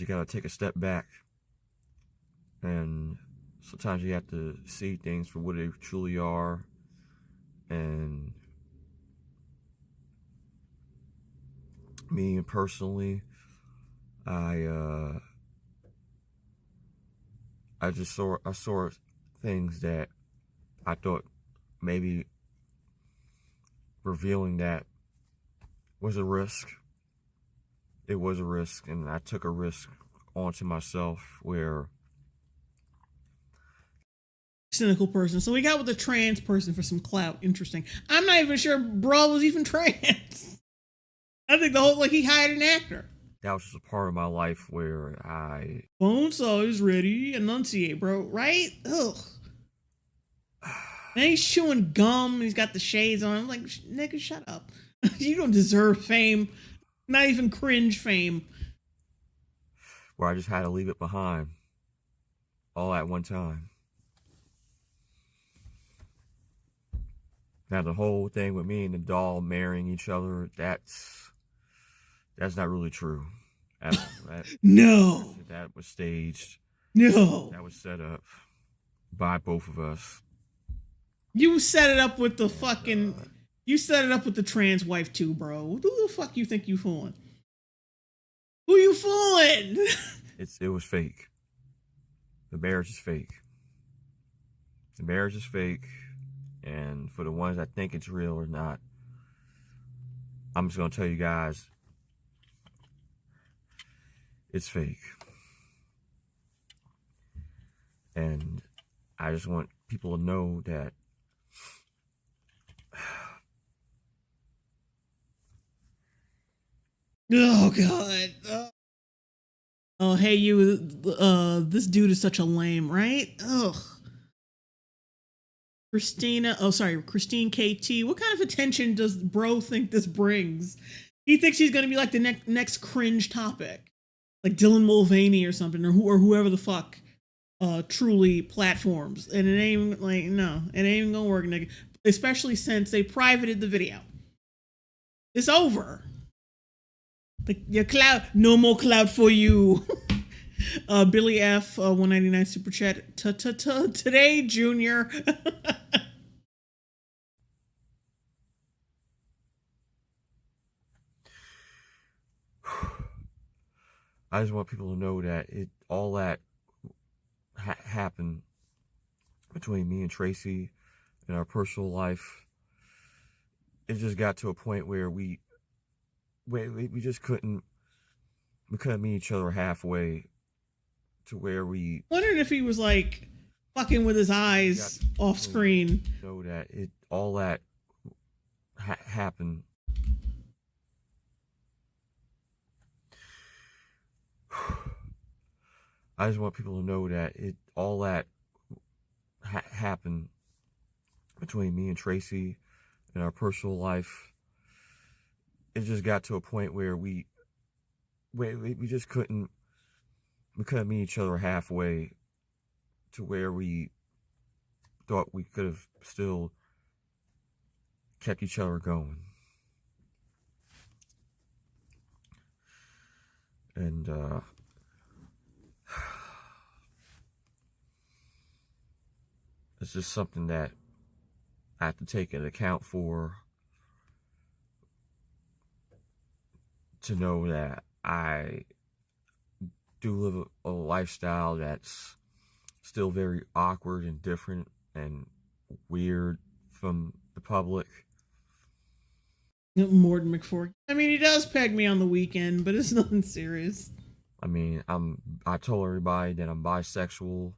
gotta take a step back, and sometimes you have to see things for what they truly are. And me personally, I saw things that I thought maybe revealing that was a risk. It was a risk, and I took a risk onto myself where... Cynical person. So we got with the trans person for some clout. Interesting. I'm not even sure bro was even trans. I think the whole, like, he hired an actor. That was just a part of my life where I... Bonesaw is ready. Enunciate, bro. Right? Ugh. And he's chewing gum. And he's got the shades on. I'm like, nigga, shut up. You don't deserve fame. Not even cringe fame. Where I just had to leave it behind. All at one time. Now the whole thing with me and the doll marrying each other, that's not really true. No. That was staged. No. That was set up by both of us. You set it up with the fucking... You set it up with the trans wife too, bro. Who the fuck you think you fooling? Who you fooling? It was fake. The marriage is fake. The marriage is fake. And for the ones that think it's real or not, I'm just going to tell you guys, it's fake. And I just want people to know that oh, God. Oh, hey, you, this dude is such a lame, right? Ugh. Christine KT. What kind of attention does bro think this brings? He thinks he's going to be like the next cringe topic. Like Dylan Mulvaney or something, or whoever the fuck truly platforms. And it ain't like, no, it ain't even going to work, nigga. Especially since they privated the video. It's over. Your cloud, no more cloud for you. Billy F, 199 super chat. Today, Junior. I just want people to know that all that happened between me and Tracy in our personal life. It just got to a point where we just couldn't meet each other halfway, to where we... Wondering if he was like fucking with his eyes off screen. Know that all that happened. I just want people to know that all that happened between me and Tracy in our personal life. It just got to a point where we just couldn't meet each other halfway, to where we thought we could have still kept each other going. And it's just something that I have to take into account for, to know that I do live a lifestyle that's still very awkward and different and weird from the public. Morton McFord. I mean, he does peg me on the weekend, but it's nothing serious. I mean, I told everybody that I'm bisexual,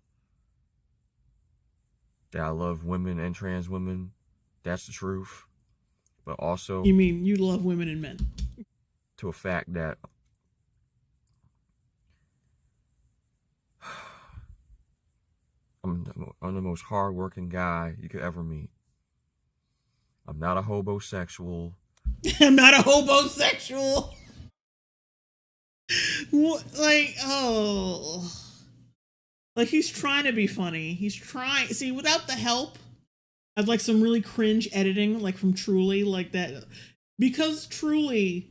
that I love women and trans women. That's the truth. But also... You mean you love women and men? To a fact that I'm the most hardworking guy you could ever meet. I'm not a hobosexual. I'm not a hobosexual. What, like, oh. Like, he's trying to be funny. He's trying. See, without the help of like some really cringe editing, like from Truly, like that, because Truly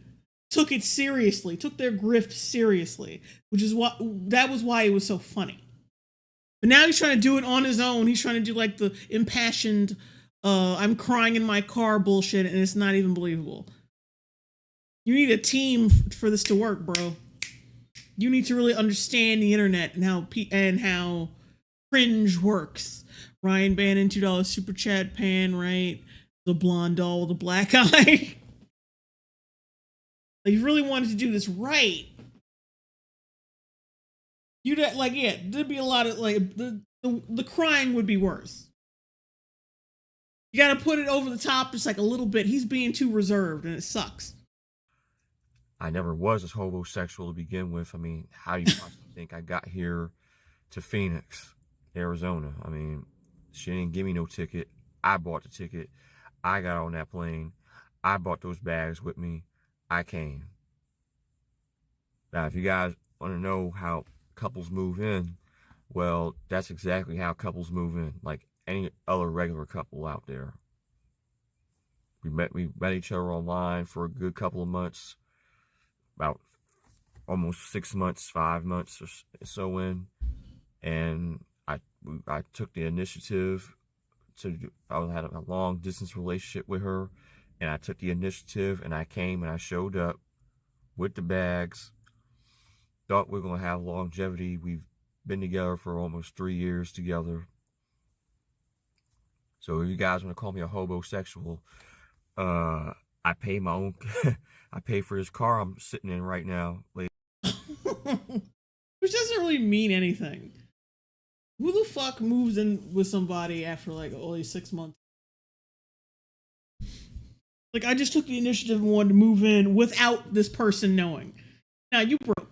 took it seriously, took their grift seriously, which is what that was why it was so funny. But now he's trying to do it on his own. He's trying to do like the impassioned, I'm crying in my car bullshit, and it's not even believable. You need a team for this to work, bro. You need to really understand the internet and how cringe works. Ryan Bannon, $2 super chat, Pan, right? The blonde doll with the black eye. Like, you really wanted to do this right. You'd like, yeah, there'd be a lot of like the crying would be worse. You gotta put it over the top just like a little bit. He's being too reserved and it sucks. I never was a homosexual to begin with. I mean, how do you possibly think I got here to Phoenix, Arizona? I mean, she didn't give me no ticket. I bought the ticket. I got on that plane. I bought those bags with me. I came. Now, if you guys want to know how couples move in, well, that's exactly how couples move in, like any other regular couple out there. We met each other online for a good couple of months. About almost 6 months, 5 months or so in, and I took the initiative I had a long distance relationship with her, and I took the initiative and I came and I showed up with the bags. Thought we were gonna have longevity. We've been together for almost 3 years together. So if you guys want to call me a homosexual, I pay my own. I pay for this car I'm sitting in right now. Which doesn't really mean anything. Who the fuck moves in with somebody after like only 6 months? Like, I just took the initiative and wanted to move in without this person knowing. Now you broke.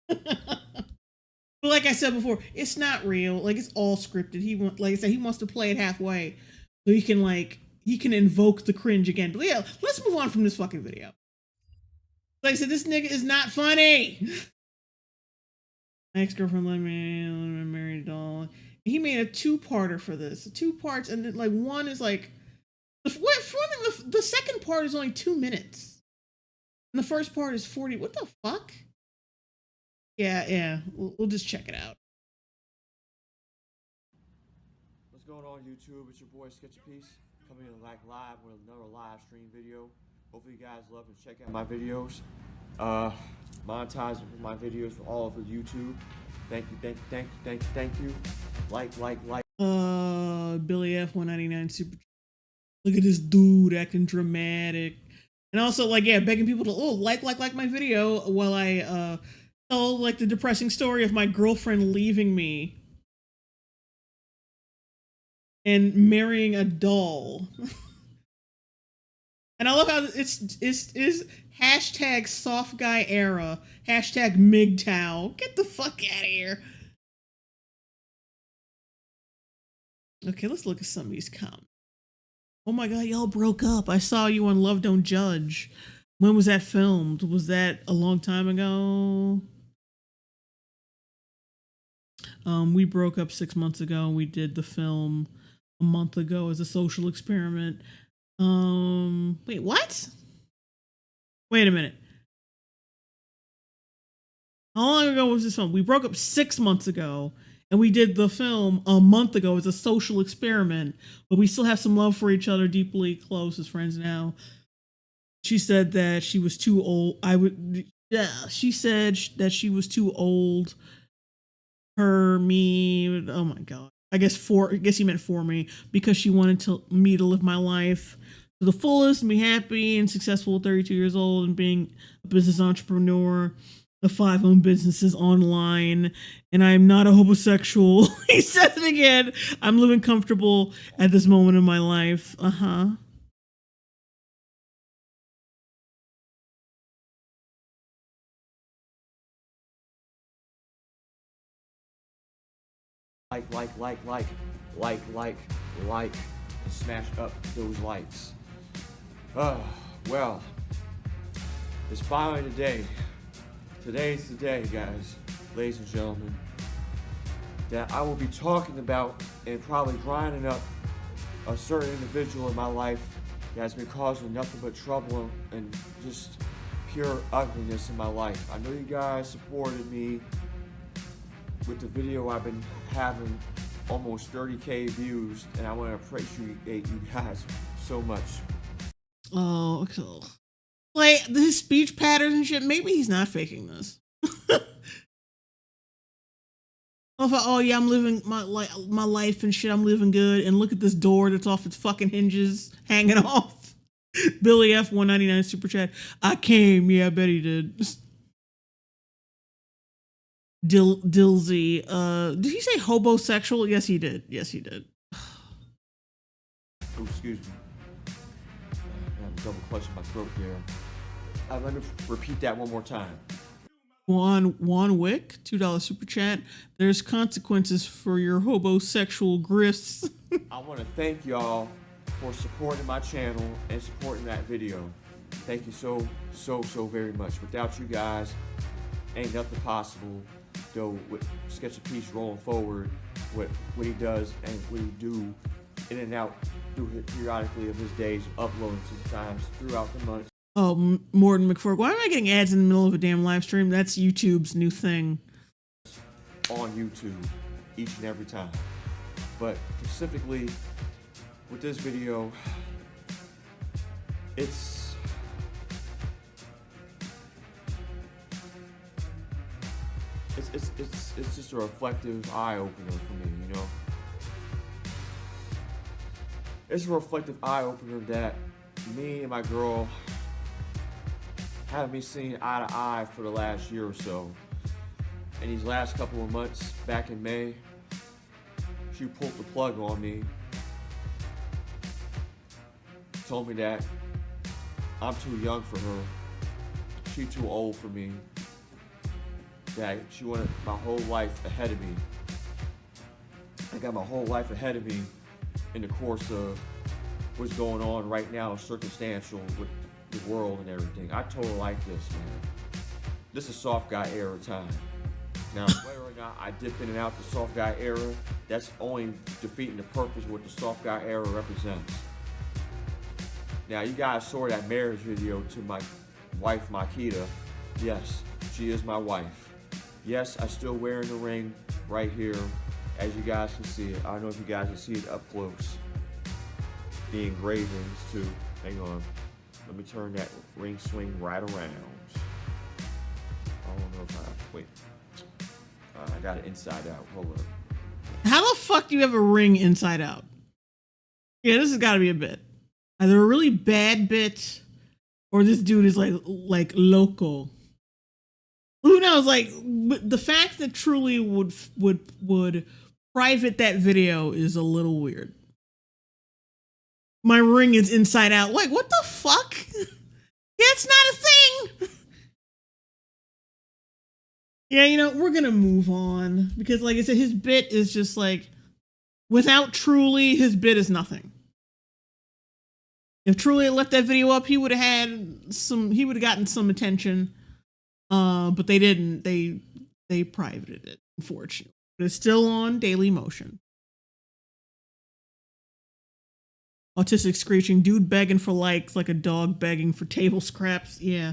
But like I said before, it's not real. Like, it's all scripted. Like I said, he wants to play it halfway so he can invoke the cringe again. But yeah, let's move on from this fucking video. Like I said, this nigga is not funny. My ex-girlfriend let me marry a doll. He made a two-parter for this. 2 parts, and then like one is like the second part is only 2 minutes. And the first part is 40. What the fuck? Yeah. We'll just check it out. What's going on, YouTube? It's your boy Skepticism coming in like live with another live stream video. Hopefully you guys love and check out my videos. Monetize my videos for all of YouTube. Thank you. Like. Billy F 199 super. Look at this dude acting dramatic. And also, like, yeah, begging people to like my video while I tell like the depressing story of my girlfriend leaving me and marrying a doll. And I love how it's hashtag soft guy era, hashtag MGTOW. Get the fuck out of here. Okay, let's look at some of these comments. Oh my god, y'all broke up. I saw you on Love Don't Judge. When was that filmed? Was that a long time ago? We broke up 6 months ago. We did the film a month ago as a social experiment. Wait, what? Wait a minute. How long ago was this film? We broke up 6 months ago, and we did the film a month ago as a social experiment, but we still have some love for each other, deeply close as friends now. She said that she was too old. She said that she was too old. Me. Oh my god. I guess he meant for me, because she wanted me to live my life to the fullest and be happy and successful at 32 years old and being a business entrepreneur of 5 own businesses online. And I'm not a homosexual. He says it again. I'm living comfortable at this moment in my life. Like, smash up those likes. Well, it's finally the day. Today's the day, guys, ladies and gentlemen. that I will be talking about and probably grinding up a certain individual in my life that has been causing nothing but trouble and just pure ugliness in my life. I know you guys supported me with the video. I've been having almost 30K views, and I want to appreciate you guys so much. Oh, okay. Like his speech patterns and shit. Maybe he's not faking this. Oh yeah, I'm living my life and shit. I'm living good. And look at this door that's off its fucking hinges, hanging off. Billy F 199 super chat. I came. Yeah, I bet he did. Dilsey. Did he say hobosexual? Yes, he did. Yes, he did. Oh, excuse me. I'm double clutching my throat there. Let me repeat that one more time. Juan Wick, $2 super chat. There's consequences for your hobosexual grifts. I want to thank y'all for supporting my channel and supporting that video. Thank you so very much. Without you guys, ain't nothing possible. Though with Skepticism rolling forward, what he does and what he do in and out periodically of his days, uploading sometimes throughout the month. Oh, Morton McFork. Why am I getting ads in the middle of a damn live stream? That's YouTube's new thing. On YouTube, each and every time. But specifically with this video, it's just a reflective eye opener for me, you know. It's a reflective eye opener that me and my girl have been seeing eye to eye for the last year or so. And these last couple of months, back in May, she pulled the plug on me. Told me that I'm too young for her. She too old for me. That she wanted my whole life ahead of me. I got my whole life ahead of me in the course of what's going on right now, circumstantial with the world and everything. I told her like this, man. This is soft guy era time. Now, whether or not I dip in and out the soft guy era, that's only defeating the purpose of what the soft guy era represents. Now, you guys saw that marriage video to my wife, Makita. Yes, she is my wife. Yes, I still wearing the ring right here, as you guys can see it. I don't know if you guys can see it up close. The engravings too. Hang on. Let me turn that ring swing right around. I don't know if wait. I got it inside out. Hold up. How the fuck do you have a ring inside out? Yeah, this has got to be a bit. Either a really bad bit, or this dude is like local. Who knows? Like the fact that Truly would private that video is a little weird. My ring is inside out. Like, what the fuck? It's not a thing. Yeah, you know, we're gonna move on because, like I said, his bit is just like, without Truly, his bit is nothing. If Truly had left that video up, he would have had some. He would have gotten some attention. But they didn't. They privated it, unfortunately. But it's still on Daily Motion. Autistic screeching, dude begging for likes like a dog begging for table scraps. Yeah.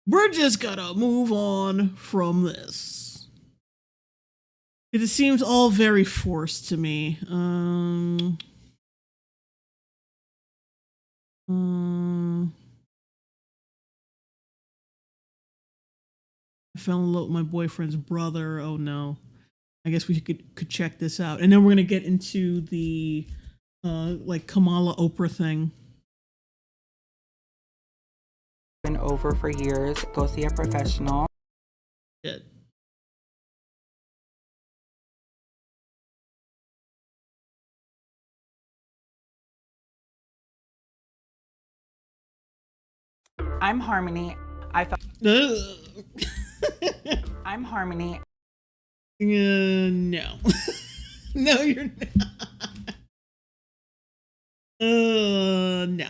We're just gonna move on from this. It seems all very forced to me. I fell in love with my boyfriend's brother. Oh no. I guess we could check this out. And then we're gonna get into the like Kamala Oprah thing. Been over for years. Go see a professional. Shit. I'm Harmony. I'm Harmony. No. No, you're not. No.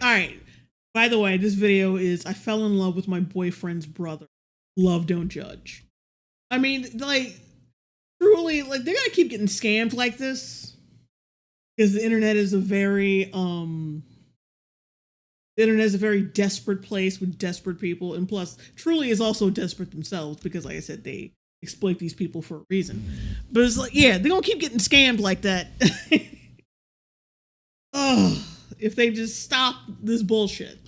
All right. By the way, this video is I fell in love with my boyfriend's brother. Love, don't judge. I mean, like, truly, like, they're gonna keep getting scammed like this because the internet is a very desperate place with desperate people, and plus Truly is also desperate themselves because, like I said, they exploit these people for a reason. But it's like, yeah, they're gonna keep getting scammed like that. Oh, if they just stop this bullshit.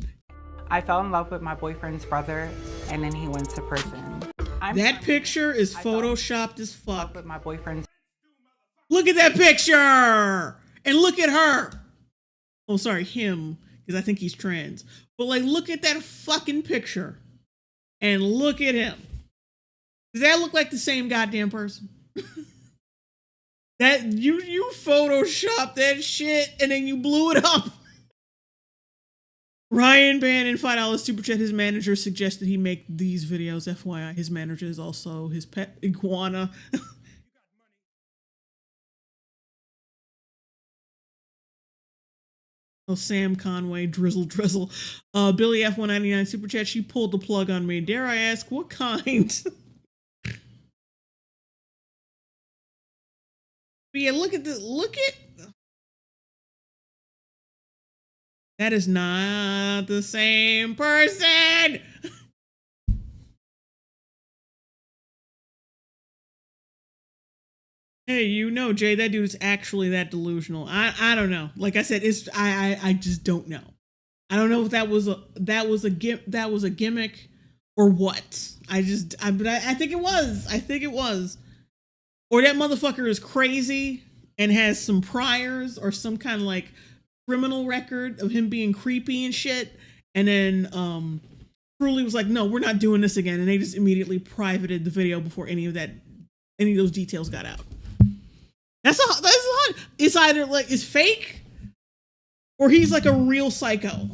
I fell in love with my boyfriend's brother, and then he went to prison. That picture is photoshopped as fuck. With my boyfriend's. Look at that picture! And look at her! Oh, sorry, him, because I think he's trans. But, like, look at that fucking picture. And look at him. Does that look like the same goddamn person? That you photoshopped that shit and then you blew it up. Ryan Bannon, $5 super chat. His manager suggested he make these videos. FYI, his manager is also his pet iguana. Oh, Sam Conway, Drizzle. Billy F199 super chat. She pulled the plug on me. Dare I ask what kind? But yeah, look at this. Look at. That is not the same person. Hey, you know, Jay, that dude is actually that delusional. I don't know. Like I said, I just don't know. I don't know if that was a gimmick or what. I think it was. I think it was. Or that motherfucker is crazy and has some priors or some kind of like criminal record of him being creepy and shit. And then Truly was like, no, we're not doing this again. And they just immediately privated the video before any of those details got out. It's either like it's fake or he's like a real psycho.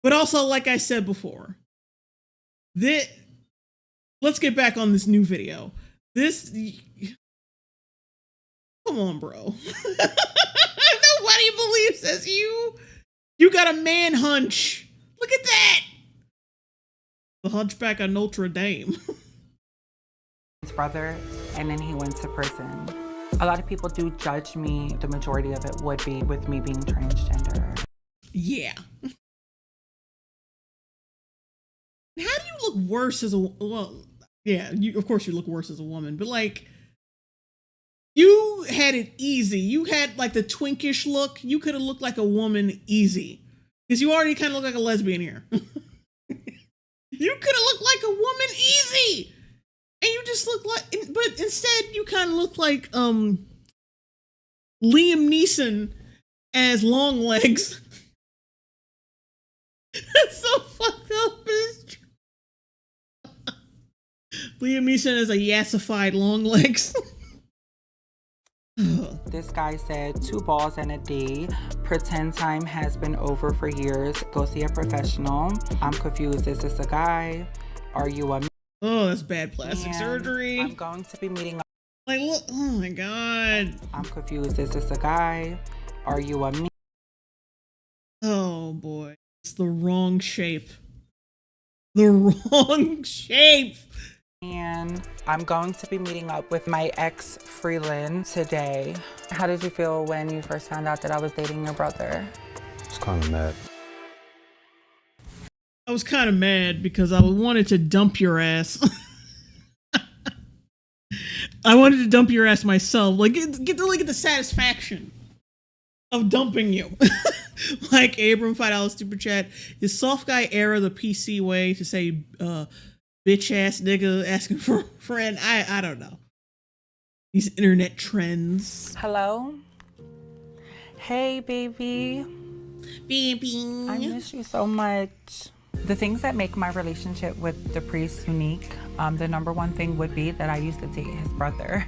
But also, like I said before, let's get back on this new video. Come on, bro. Nobody believes this. You got a man hunch. Look at that. The Hunchback of Notre Dame. His brother, and then he went to prison. A lot of people do judge me. The majority of it would be with me being transgender. Yeah. How do you look worse as yeah, of course you look worse as a woman, but like, you had it easy. You had like the twinkish look. You could have looked like a woman easy. Because you already kind of look like a lesbian here. You could have looked like a woman easy. And you just look like, but instead you kind of look like Liam Neeson as long legs. That's so fucked up. Liam Neeson as a yassified long legs. This guy said 2 balls and a D. Pretend time has been over for years. Go see a professional. I'm confused. Is this a guy? Are you a man? Oh, that's bad plastic surgery. I'm going to be meeting up. Like, look, oh my God. I'm confused. Is this a guy? Are you a man? Oh boy. It's the wrong shape. The wrong shape. And I'm going to be meeting up with my ex Freeland today. How did you feel when you first found out that I was dating your brother? I was kind of mad. I was kind of mad because I wanted to dump your ass. I wanted to dump your ass myself. Like, get the satisfaction of dumping you. Like Abram $5 super chat. Is soft guy era the PC way to say bitch ass nigga asking for a friend? I don't know. These internet trends. Hello? Hey, baby. Baby. I miss you so much. The things that make my relationship with the priest unique, the number one thing would be that I used to date his brother.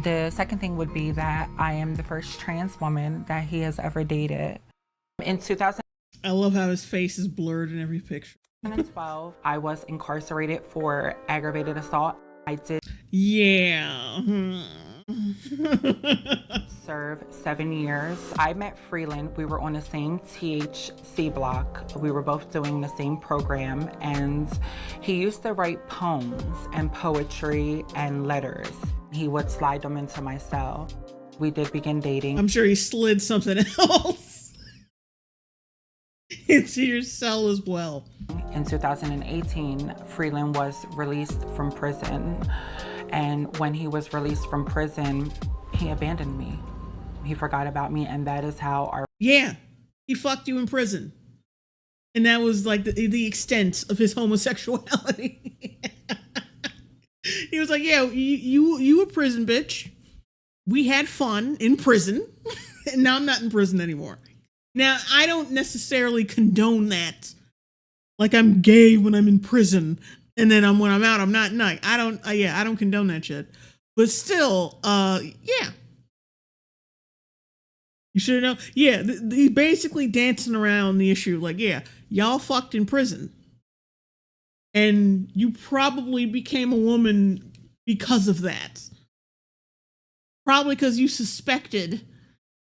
The second thing would be that I am the first trans woman that he has ever dated. In 2000, I love how his face is blurred in every picture. 2012, I was incarcerated for aggravated assault. I did serve 7 years. I met Freeland. We were on the same THC block. We were both doing the same program, and he used to write poems and poetry and letters. He would slide them into my cell. We did begin dating. I'm sure he slid something else into your cell as well. In 2018, Freeland was released from prison. And when he was released from prison, he abandoned me. He forgot about me, and that is how our... Yeah, he fucked you in prison. And that was like the extent of his homosexuality. He was like, yeah, you a prison bitch. We had fun in prison, and now I'm not in prison anymore. Now, I don't necessarily condone that. Like, I'm gay when I'm in prison, and then when I'm out, I'm not. No, I don't condone that shit. But still, yeah. You should know. Yeah, he's basically dancing around the issue. Like, yeah, y'all fucked in prison. And you probably became a woman because of that. Probably because you suspected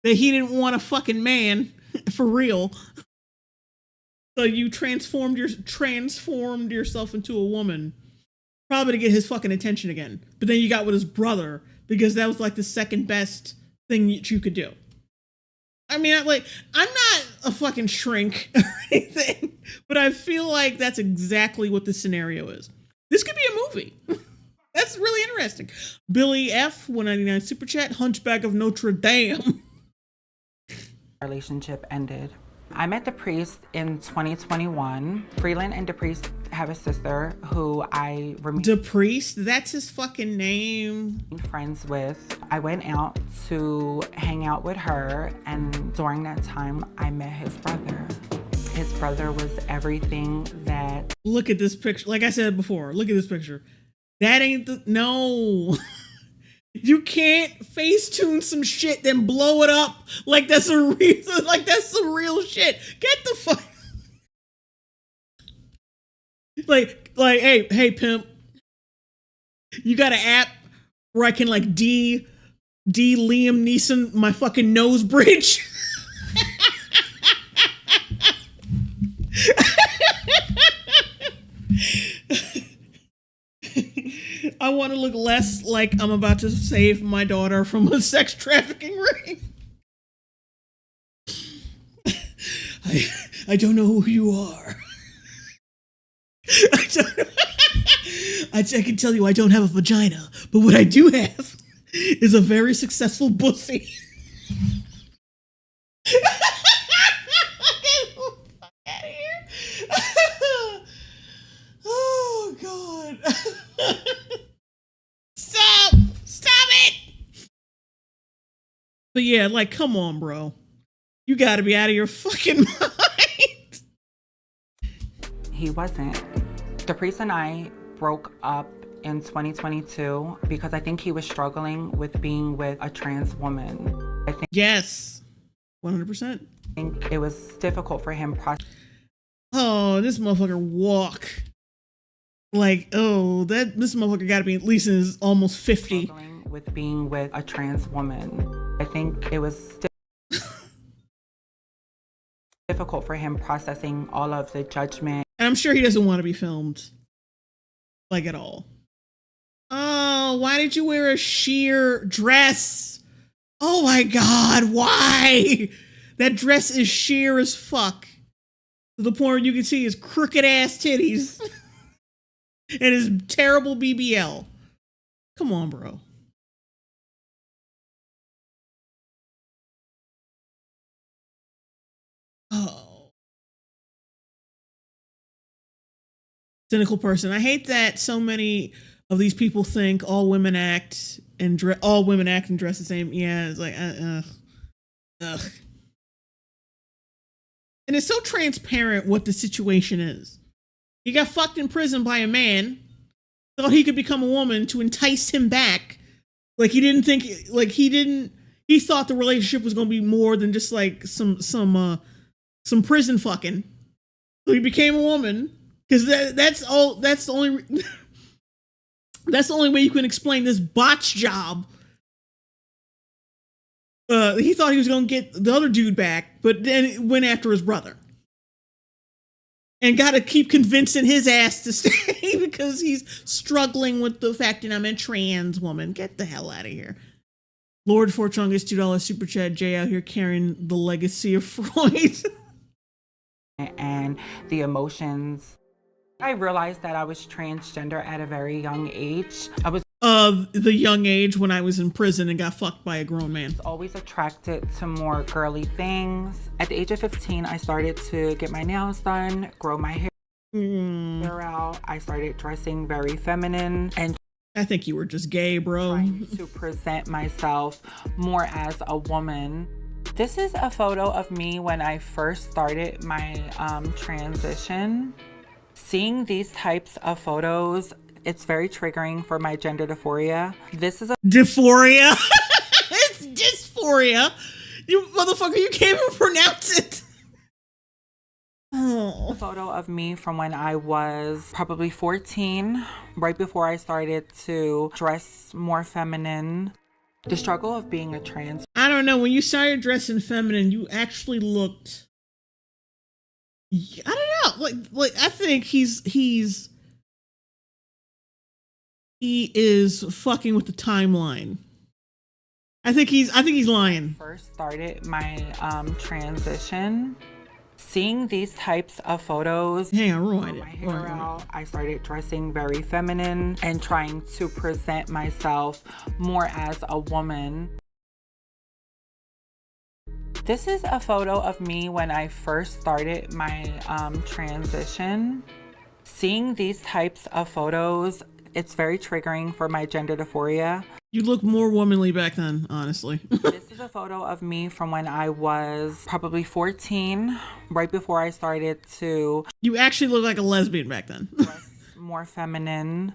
that he didn't want a fucking man for real. So you transformed yourself into a woman, probably to get his fucking attention again. But then you got with his brother because that was like the second best thing that you could do. I mean, I'm not a fucking shrink or anything, but I feel like that's exactly what the scenario is. This could be a movie. That's really interesting. Billy F, 199 Super Chat, Hunchback of Notre Dame. relationship ended. I met the priest in 2021. Freeland and the priest have a sister who I remain The priest? That's his fucking name. friends with. I went out to hang out with her, and during that time, I met his brother. His brother was everything that... Look at this picture. Like I said before, look at this picture. That ain't the... No. You can't Facetune some shit, then blow it up like that's a real, like that's some real shit. Get the fuck... Like, hey, pimp. You got an app where I can like D Liam Neeson my fucking nose bridge? I want to look less like I'm about to save my daughter from a sex trafficking ring. I don't know who you are. I can tell you I don't have a vagina, but what I do have is a very successful pussy. Get the fuck out of here. Oh, God. Stop it. But yeah, like, come on, bro. You gotta be out of your fucking mind. He wasn't. The priest and I broke up in 2022 because I think he was struggling with being with a trans woman. I Yes. 100%. think it was difficult for him Oh, this motherfucker walk. Like, oh, this motherfucker gotta be at least in his almost 50. struggling with being with a trans woman. I think it was difficult for him processing all of the judgment. And I'm sure he doesn't want to be filmed. Like, at all. Oh, why did you wear a sheer dress? Oh my God, why? That dress is sheer as fuck. To the point where you can see his crooked ass titties. And his terrible BBL. Come on, bro. Oh. Cynical person. I hate that so many of these people think all women act and dress the same. Yeah, it's like, ugh. And it's so transparent what the situation is. He got fucked in prison by a man, thought he could become a woman to entice him back. Like, he thought the relationship was going to be more than just like some prison fucking. So he became a woman because that's the only way you can explain this botch job. He thought he was going to get the other dude back, but then it went after his brother. And got to keep convincing his ass to stay because he's struggling with the fact that I'm a trans woman. Get the hell out of here. Lord Forchungus, $2 super chat. Jay out here carrying the legacy of Freud. And the emotions. I realized that I was transgender at a very young age. I was the young age when I was in prison and got fucked by a grown man. always attracted to more girly things. At the age of 15, I started to get my nails done, grow my hair out. I started dressing very feminine and I think you were just gay, bro. trying to present myself more as a woman. This is a photo of me when I first started my transition. Seeing these types of photos, it's very triggering for my gender dysphoria. This is a Dysphoria. It's dysphoria. You motherfucker, you can't even pronounce it. Oh. photo of me from when I was probably 14, right before I started to dress more feminine. The struggle of being a trans. I don't know. When you started dressing feminine, you actually looked. I don't know. Like I think he is fucking with the timeline. I think he's lying. First started my transition. Seeing these types of photos, Hang on, rewind my it. hair Rewind it. out, I started dressing very feminine and trying to present myself more as a woman. This is a photo of me when I first started my transition. Seeing these types of photos, it's very triggering for my gender dysphoria. You look more womanly back then, honestly. This is a photo of me from when I was probably 14, right before I started to You actually look like a lesbian back then. dress more feminine.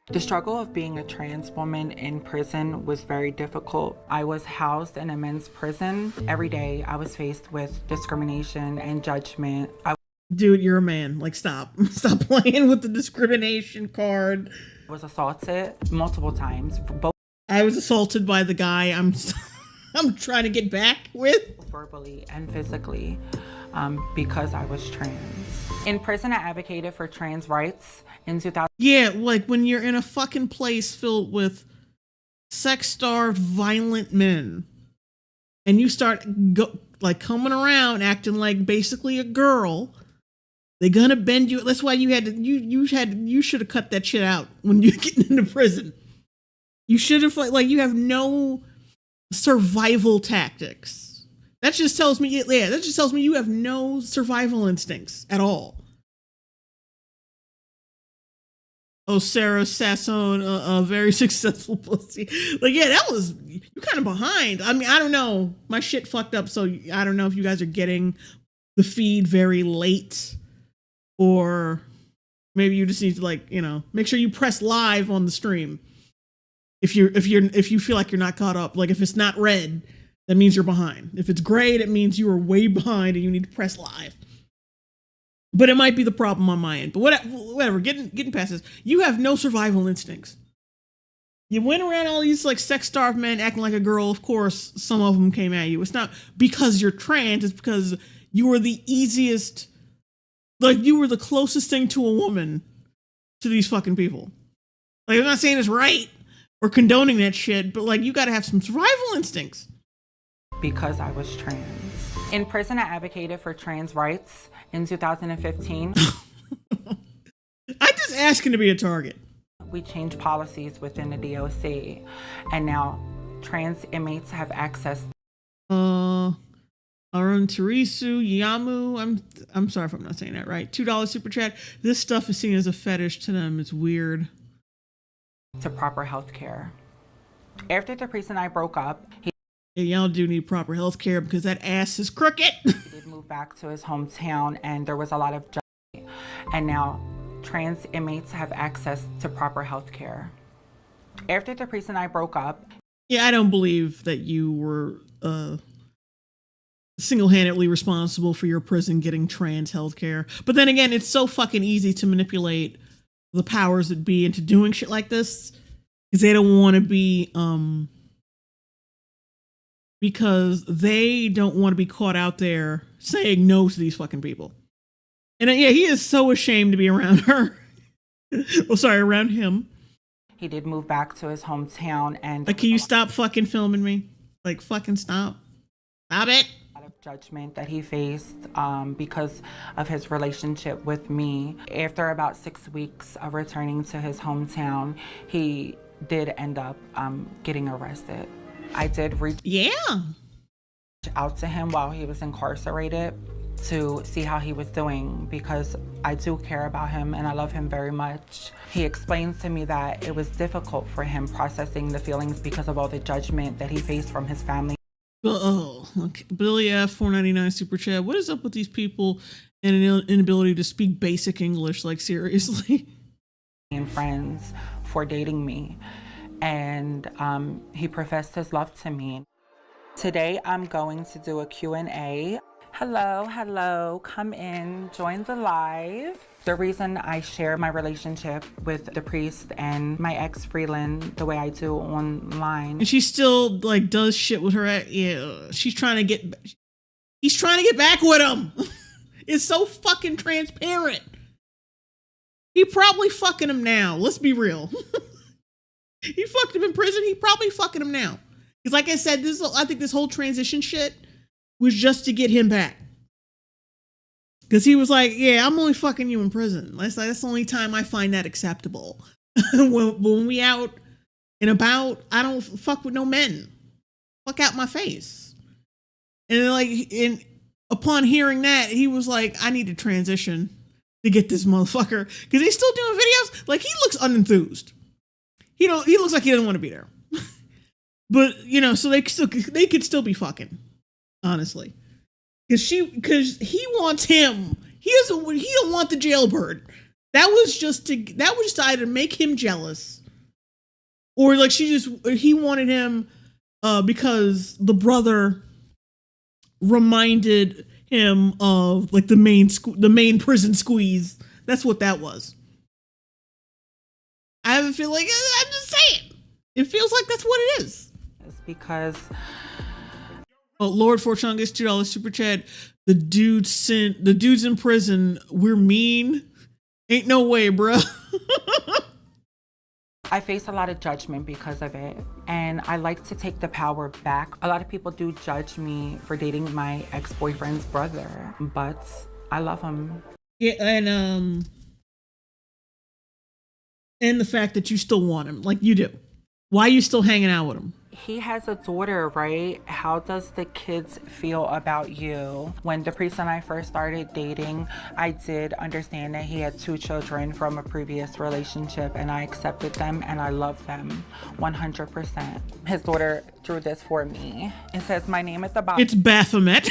The struggle of being a trans woman in prison was very difficult. I was housed in a men's prison. Every day I was faced with discrimination and judgment. I Dude, you're a man. Like, stop. Stop playing with the discrimination card. was assaulted multiple times, both I was assaulted by the guy I'm trying to get back with. verbally and physically, because I was trans. In prison, I advocated for trans rights in 2000. Yeah, like when you're in a fucking place filled with sex-starved, violent men, and you start coming around acting like basically a girl, they're gonna bend you. That's why you should have cut that shit out when you're getting into prison. You should have you have no survival tactics. That just tells me, you have no survival instincts at all. Oh, Sarah Sassone, a very successful pussy. Like, yeah, that was, you're kind of behind. I mean, I don't know. My shit fucked up, so I don't know if you guys are getting the feed very late, or maybe you just need to make sure you press live on the stream. If you feel like you're not caught up, like if it's not red, that means you're behind. If it's gray, that means you are way behind and you need to press live. But it might be the problem on my end. But whatever. Getting past this, you have no survival instincts. You went around all these sex-starved men acting like a girl. Of course, some of them came at you. It's not because you're trans. It's because you were the easiest. You were the closest thing to a woman to these fucking people. I'm not saying it's right or condoning that shit, but you gotta have some survival instincts. Because I was trans. In prison, I advocated for trans rights in 2015. I'm just asking to be a target. We changed policies within the DOC, and now trans inmates have access. Arun Terisu Yamu, I'm sorry if I'm not saying that right. $2 super chat. This stuff is seen as a fetish to them. It's weird. To proper health care. After the priest and I broke up, Y'all do need proper health care because that ass is crooked. he did move back to his hometown, and there was a lot of judgment. And now trans inmates have access to proper health care. After the priest and I broke up. Yeah, I don't believe that you were single-handedly responsible for your prison getting trans health care. But then again, it's so fucking easy to manipulate the powers that be into doing shit like this because they don't want to be because they don't want to be caught out there saying no to these fucking people. And yeah, he is so ashamed to be around her. Oh, sorry, around him. He did move back to his hometown, and Like, can you stop fucking filming me? Like, fucking stop. Stop it. a lot of judgment that he faced because of his relationship with me. After about 6 weeks of returning to his hometown, he did end up getting arrested. I did reach out to him while he was incarcerated to see how he was doing, because I do care about him and I love him very much. He explains to me that it was difficult for him processing the feelings because of all the judgment that he faced from his family. Oh, okay. Billy F. 499 super chat. What is up with these people and an inability to speak basic English? Like, seriously. And friends for dating me, and he professed his love to me. Today I'm going to do a Q&A. Hello, come in, join the live. The reason I share my relationship with the priest and my ex Freeland the way I do online. And she still, like, does shit with her. Yeah, he's trying to get back with him. It's so fucking transparent. He probably fucking him now. Let's be real. He fucked him in prison. He probably fucking him now. Because like I said, I think this whole transition shit was just to get him back. Because he was like, yeah, I'm only fucking you in prison. That's the only time I find that acceptable. when we out and about, I don't fuck with no men. Fuck out my face. And upon hearing that, he was like, I need to transition to get this motherfucker. Because he's still doing videos. Like, he looks unenthused. He looks like he doesn't want to be there. But, so they could still be fucking. Honestly. Because he wants him. He don't want the jailbird. That was just to either make him jealous, or like he wanted him because the brother reminded him of like the main prison squeeze. That's what that was. I have a feel like, I'm just saying, it feels like that's what it is. It's because Lord Forchungus, $2 super chat. The dude's in prison. We're mean. Ain't no way, bruh. I face a lot of judgment because of it, and I like to take the power back. A lot of people do judge me for dating my ex-boyfriend's brother, but I love him. Yeah, and the fact that you still want him, like you do. Why are you still hanging out with him? He has a daughter, right? How does the kids feel about you? When the priest and I first started dating, I did understand that he had 2 children from a previous relationship, and I accepted them and I love them 100%. His daughter drew this for me. It says my name at the bottom. It's Baphomet.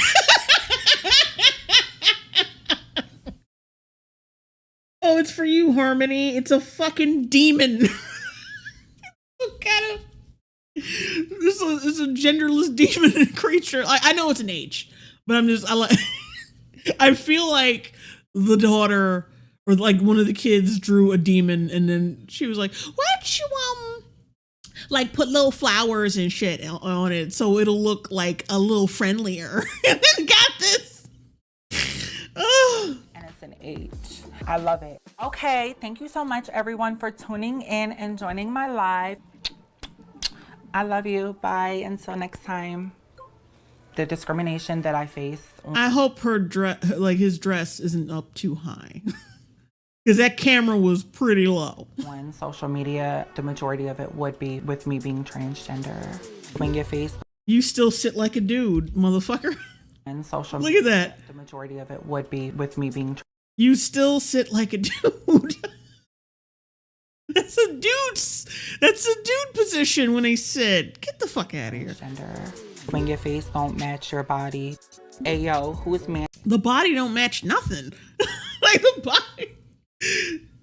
Oh, it's for you, Harmony. It's a fucking demon. It's a genderless demon creature. I know it's an H, but I feel like the daughter or like one of the kids drew a demon, and then she was like, "Why don't you like put little flowers and shit on it so it'll look like a little friendlier?" And then got this. Oh. And it's an H. I love it. Okay, thank you so much, everyone, for tuning in and joining my live. I love you. Bye. Until next time. The discrimination that I face. I hope his dress isn't up too high. Because that camera was pretty low. On social media, the majority of it would be with me being transgender. When your face. You still sit like a dude, motherfucker. And social Look at that. The majority of it would be with me being. You still sit like a dude. That's a dude position when they sit. Get the fuck out of here. When your face don't match your body. Hey yo, who's man? The body don't match nothing. Like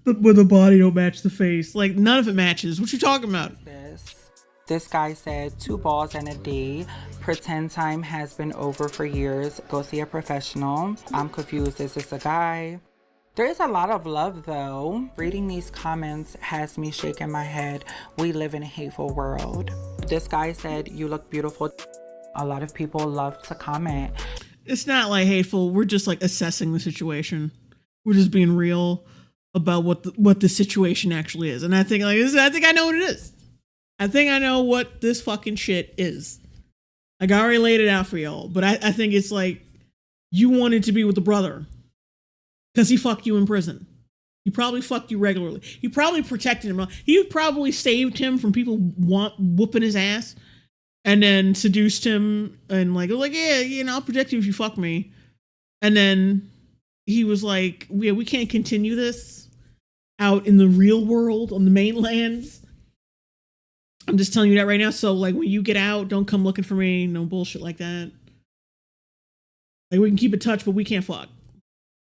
the body don't match the face. Like none of it matches. What you talking about? This guy said 2 balls and a D. Pretend time has been over for years. Go see a professional. I'm confused. Is this a guy? There is a lot of love, though. Reading these comments has me shaking my head. We live in a hateful world. This guy said, you look beautiful. A lot of people love to comment. It's not like hateful. We're just like assessing the situation. We're just being real. about what the situation actually is. And I think I think I know what it is. I think I know what this fucking shit is. Like, I already laid it out for y'all, but I think it's like, you wanted to be with the brother because he fucked you in prison. He probably fucked you regularly. He probably protected him. He probably saved him from people whooping his ass, and then seduced him and like, yeah, you know, I'll protect you if you fuck me. And then he was like, yeah, we can't continue this out in the real world on the mainland. I'm just telling you that right now. So like, when you get out, don't come looking for me. No bullshit like that. Like, we can keep in touch, but we can't fuck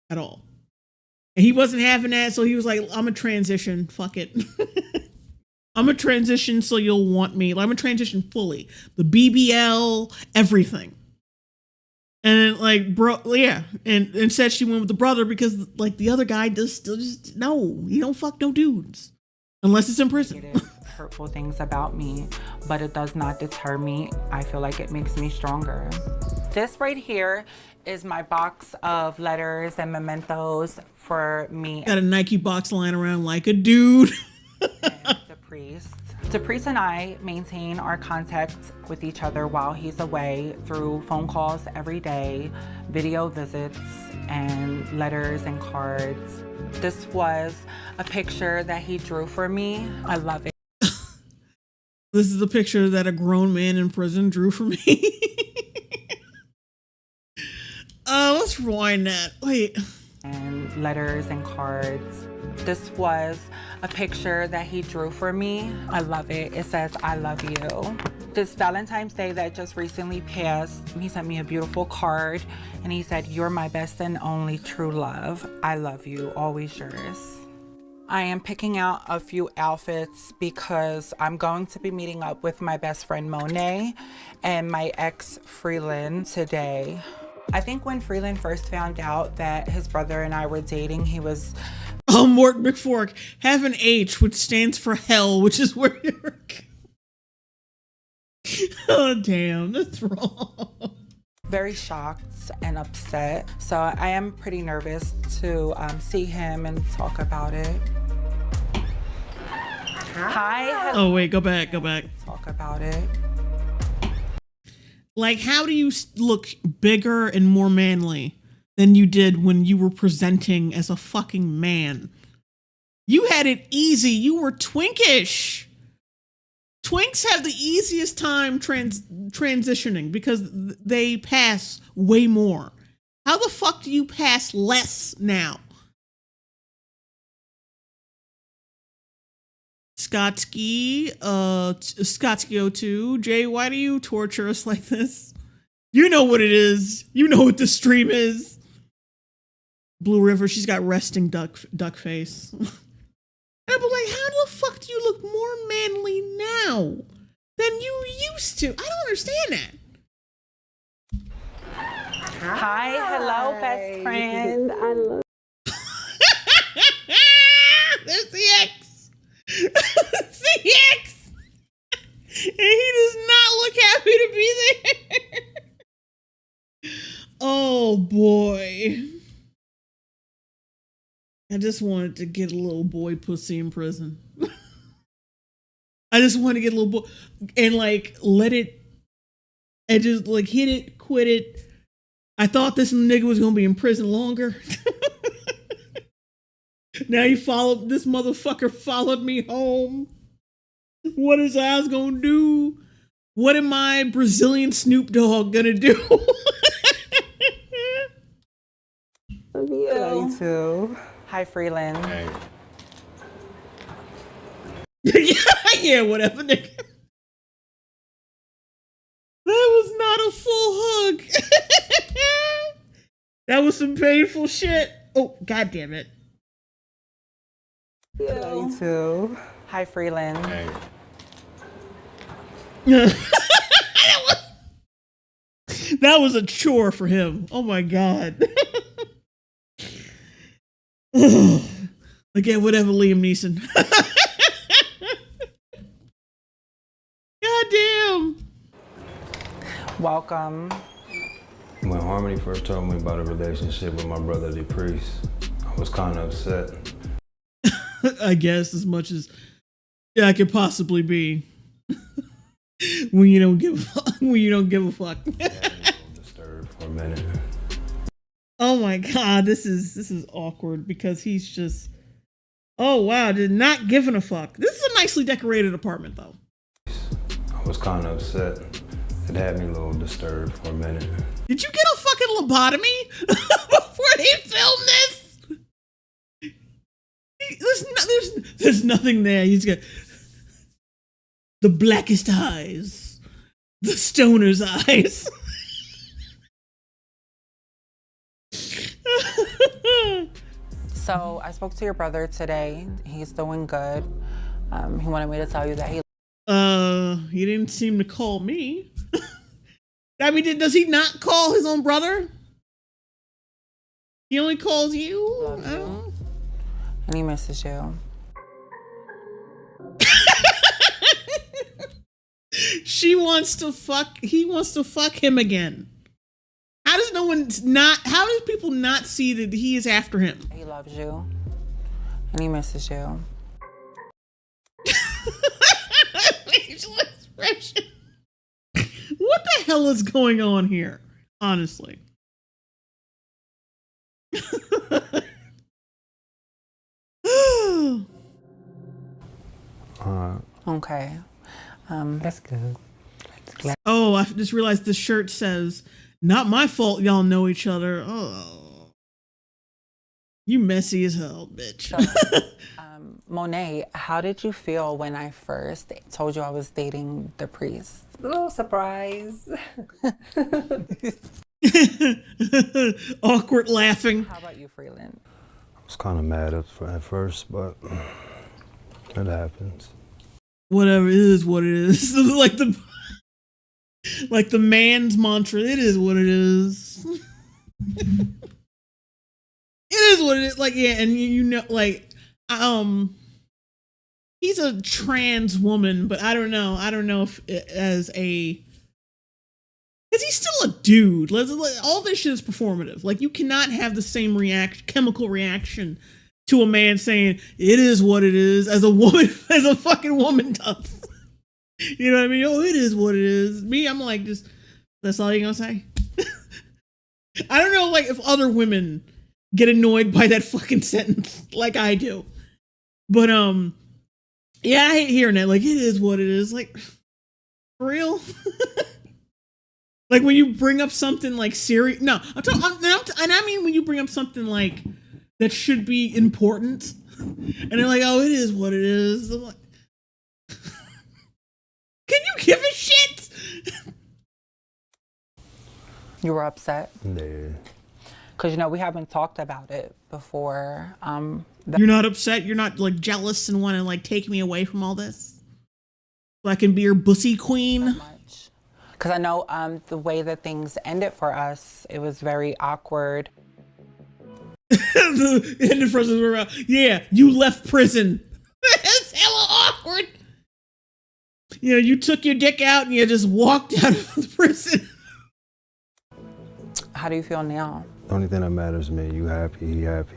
at all. And he wasn't having that, so he was like, I'm a transition. Fuck it. I'm a transition so you'll want me. Like, I'm a transition fully. The BBL, everything. And like, bro, yeah. And instead she went with the brother because like the other guy just no, you don't fuck no dudes. Unless it's in prison. Hurtful things about me, but it does not deter me. I feel like it makes me stronger. This right here is my box of letters and mementos for me. Got a Nike box lying around like a dude. And the priest. The priest and I maintain our contact with each other while he's away through phone calls every day, video visits, and letters and cards. This was a picture that he drew for me. I love it. This is a picture that a grown man in prison drew for me. Let's rewind that. Wait. And letters and cards. This was a picture that he drew for me. I love it. It says, I love you. This Valentine's Day that just recently passed, he sent me a beautiful card and he said, you're my best and only true love. I love you. Always yours. I am picking out a few outfits because I'm going to be meeting up with my best friend Monet and my ex Freeland today. I think when Freeland first found out that his brother and I were dating, he was... Oh, Mort McFork. Have an H, which stands for hell, which is where you're... Oh, damn, that's wrong. Very shocked and upset. So I am pretty nervous to see him and talk about it. Hi. Oh, wait, go back. Talk about it. Like, how do you look bigger and more manly than you did when you were presenting as a fucking man? You had it easy. You were twinkish. Twinks have the easiest time transitioning because they pass way more. How the fuck do you pass less now? Skotsky 02. Jay, why do you torture us like this? You know what it is. You know what the stream is. Blue River, she's got resting duck face. And I'm like, how the fuck do you look more manly now than you used to? I don't understand that. Hi, hello, best friend. I love. There's the X. The X. And he does not look happy to be there. Oh boy. I just wanted to get a little boy pussy in prison. I just wanted to get a little boy and like let it and just like hit it, quit it. I thought this nigga was gonna be in prison longer. Now this motherfucker followed me home. What is I was gonna do? What am I, Brazilian Snoop Dogg, gonna do? Love you too. Hi, Freeland. Hey. Yeah, whatever, nigga. That was not a full hug. That was some painful shit. Oh, God damn it. Love you too. Hi, Freeland. Hey. That was a chore for him. Oh my God. Again, whatever, Liam Neeson. God damn. Welcome. When Harmony first told me about a relationship with my brother, the priest, I was kind of upset. I guess as much as I could possibly be. When you don't give a fuck. When you don't give a fuck. Disturbed for a minute. Oh my god, this is awkward because he's just. Oh wow, did not giving a fuck. This is a nicely decorated apartment though. I was kind of upset. It had me a little disturbed for a minute. Did you get a fucking lobotomy before they filmed this? There's nothing there. He's got the blackest eyes, the stoner's eyes. So I spoke to your brother today. He's doing good. He wanted me to tell you that He didn't seem to call me. I mean, does he not call his own brother? He only calls you? loves you. And he misses you. He wants to fuck him again. How does people not see that he is after him? He loves you. And he misses you. Facial expression. What the hell is going on here? Honestly. Okay. That's good. That's glad. Oh, I just realized the shirt says, "Not my fault y'all know each other." Oh. You messy as hell, bitch. So, Monet, how did you feel when I first told you I was dating the priest? A little surprise. Awkward laughing. How about you, Freeland? I was kind of mad at first, but it happens. Whatever, it is what it is. like the man's mantra. It is what it is. It is what it is. Like, yeah, and you know, like, he's a trans woman, but I don't know if as a, because he's still a dude. All this shit is performative. Like, you cannot have the same chemical reaction to a man saying it is what it is as a woman, as a fucking woman does. You know what I mean? Oh, it is what it is. Me, I'm like, just, that's all you're gonna say? I don't know, like, if other women get annoyed by that fucking sentence like I do. But, yeah, I hate hearing that. Like, it is what it is. Like, for real? Like, when you bring up something like serious. No, and I mean when you bring up something like that should be important. And they're like, oh, it is what it is. I'm like, can you give a shit? You were upset? Yeah. Because, you know, we haven't talked about it before. You're not upset? You're not, like, jealous and want to, like, take me away from all this? So I can be your bussy queen? Because I know the way that things ended for us, it was very awkward. The ended for us was, yeah, you left prison. That's hella awkward. You know, you took your dick out and you just walked out of the prison. How do you feel now? The only thing that matters to me, you happy, he happy.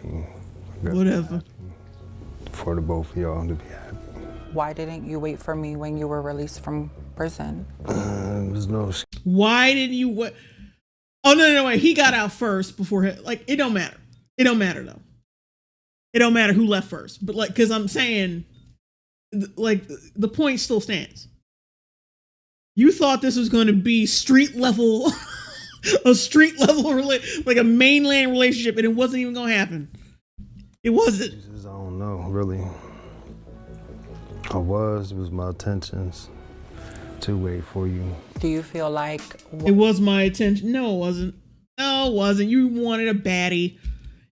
Whatever. For the both of y'all to be happy. Why didn't you wait for me when you were released from prison? There's no. Why didn't you wait? Oh, no, wait. He got out first before him. Like, it don't matter. It don't matter, though. It don't matter who left first. But, like, because I'm saying, like, the point still stands. You thought this was going to be street level, like a mainland relationship, and it wasn't even going to happen. It wasn't. I don't know, really. It was my intentions to wait for you. Do you feel like... It was my intention. No, it wasn't. No, it wasn't. You wanted a baddie.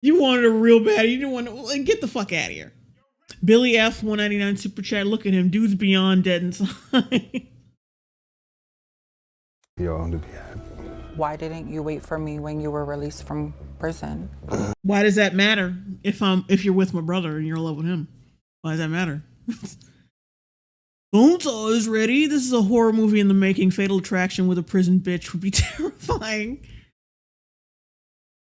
You wanted a real baddie. You didn't want to... Like, get the fuck out of here. Billy F. 199 Super Chat. Look at him. Dude's beyond dead inside. Y'all to be happy. Why didn't you wait for me when you were released from prison? Why does that matter if you're with my brother and you're in love with him? Why does that matter? Bonesaw is ready. This is a horror movie in the making. Fatal Attraction with a prison bitch would be terrifying.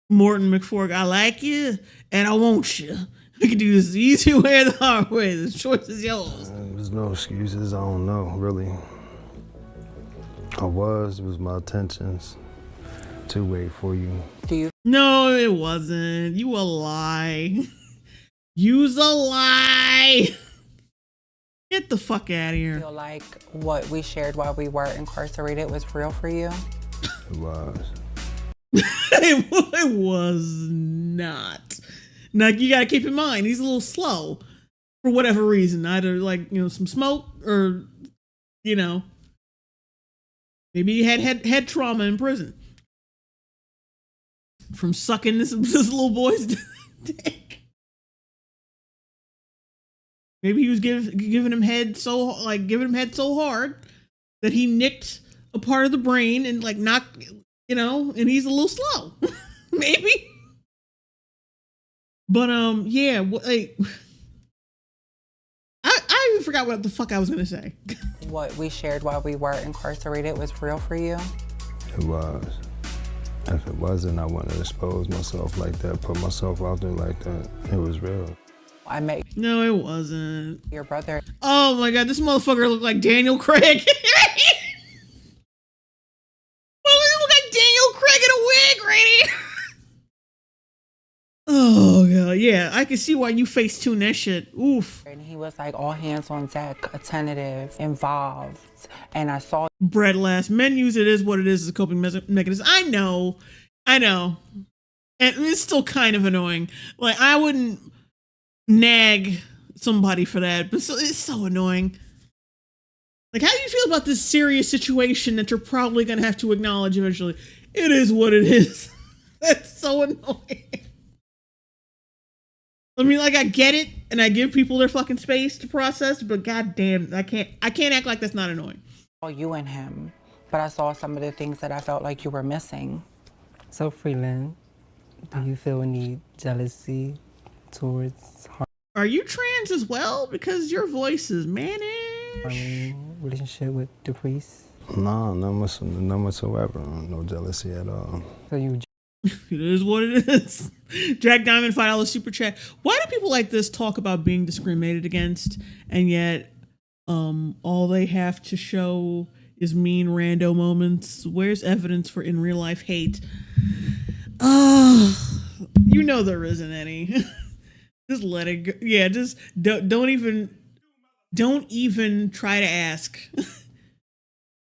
Morton McFork, I like you and I want you. We can do this the easy way or the hard way. The choice is yours. There's no excuses. I don't know, really. It was my intentions to wait for you. Do you No, it wasn't. You a lie. You's a lie. Get the fuck out of here. feel like what we shared while we were incarcerated was real for you? It was. It was not. Now you gotta keep in mind he's a little slow for whatever reason. Either like some smoke or maybe he had head trauma in prison from sucking this little boy's dick. Maybe he was giving him head so hard that he nicked a part of the brain and like knocked, and he's a little slow. Maybe. But yeah, like I even forgot what the fuck I was gonna say. What we shared while we were incarcerated was real for you? It was. If it wasn't, I wouldn't expose myself like that, put myself out there like that. It was real. I met No, it wasn't. your brother. Oh my god, this motherfucker looked like Daniel Craig. Well, he looked like Daniel Craig in a wig right here. Oh god, yeah, I can see why you face tune that shit. Oof. And he was like all hands on deck, attentive, involved. And I saw Bread last. Men use it as what it is as a coping mechanism. I know. And it's still kind of annoying. Like, I wouldn't nag somebody for that, but it's so annoying. Like, how do you feel about this serious situation that you're probably going to have to acknowledge eventually? It is what it is. That's so annoying. I mean, like, I get it, and I give people their fucking space to process, but goddamn, I can't act like that's not annoying. you and him, but I saw some of the things that I felt like you were missing. So, Freeland, do you feel any jealousy towards Are you trans as well? Because your voice is mannish. harmony relationship with the priest? No, none whatsoever. No jealousy at all. So you It is what it is. Jack Diamond, $5 super chat. Why do people like this talk about being discriminated against, and yet all they have to show is mean rando moments? Where's evidence for in real life hate? There isn't any. Just let it go. Yeah, just don't even try to ask. Because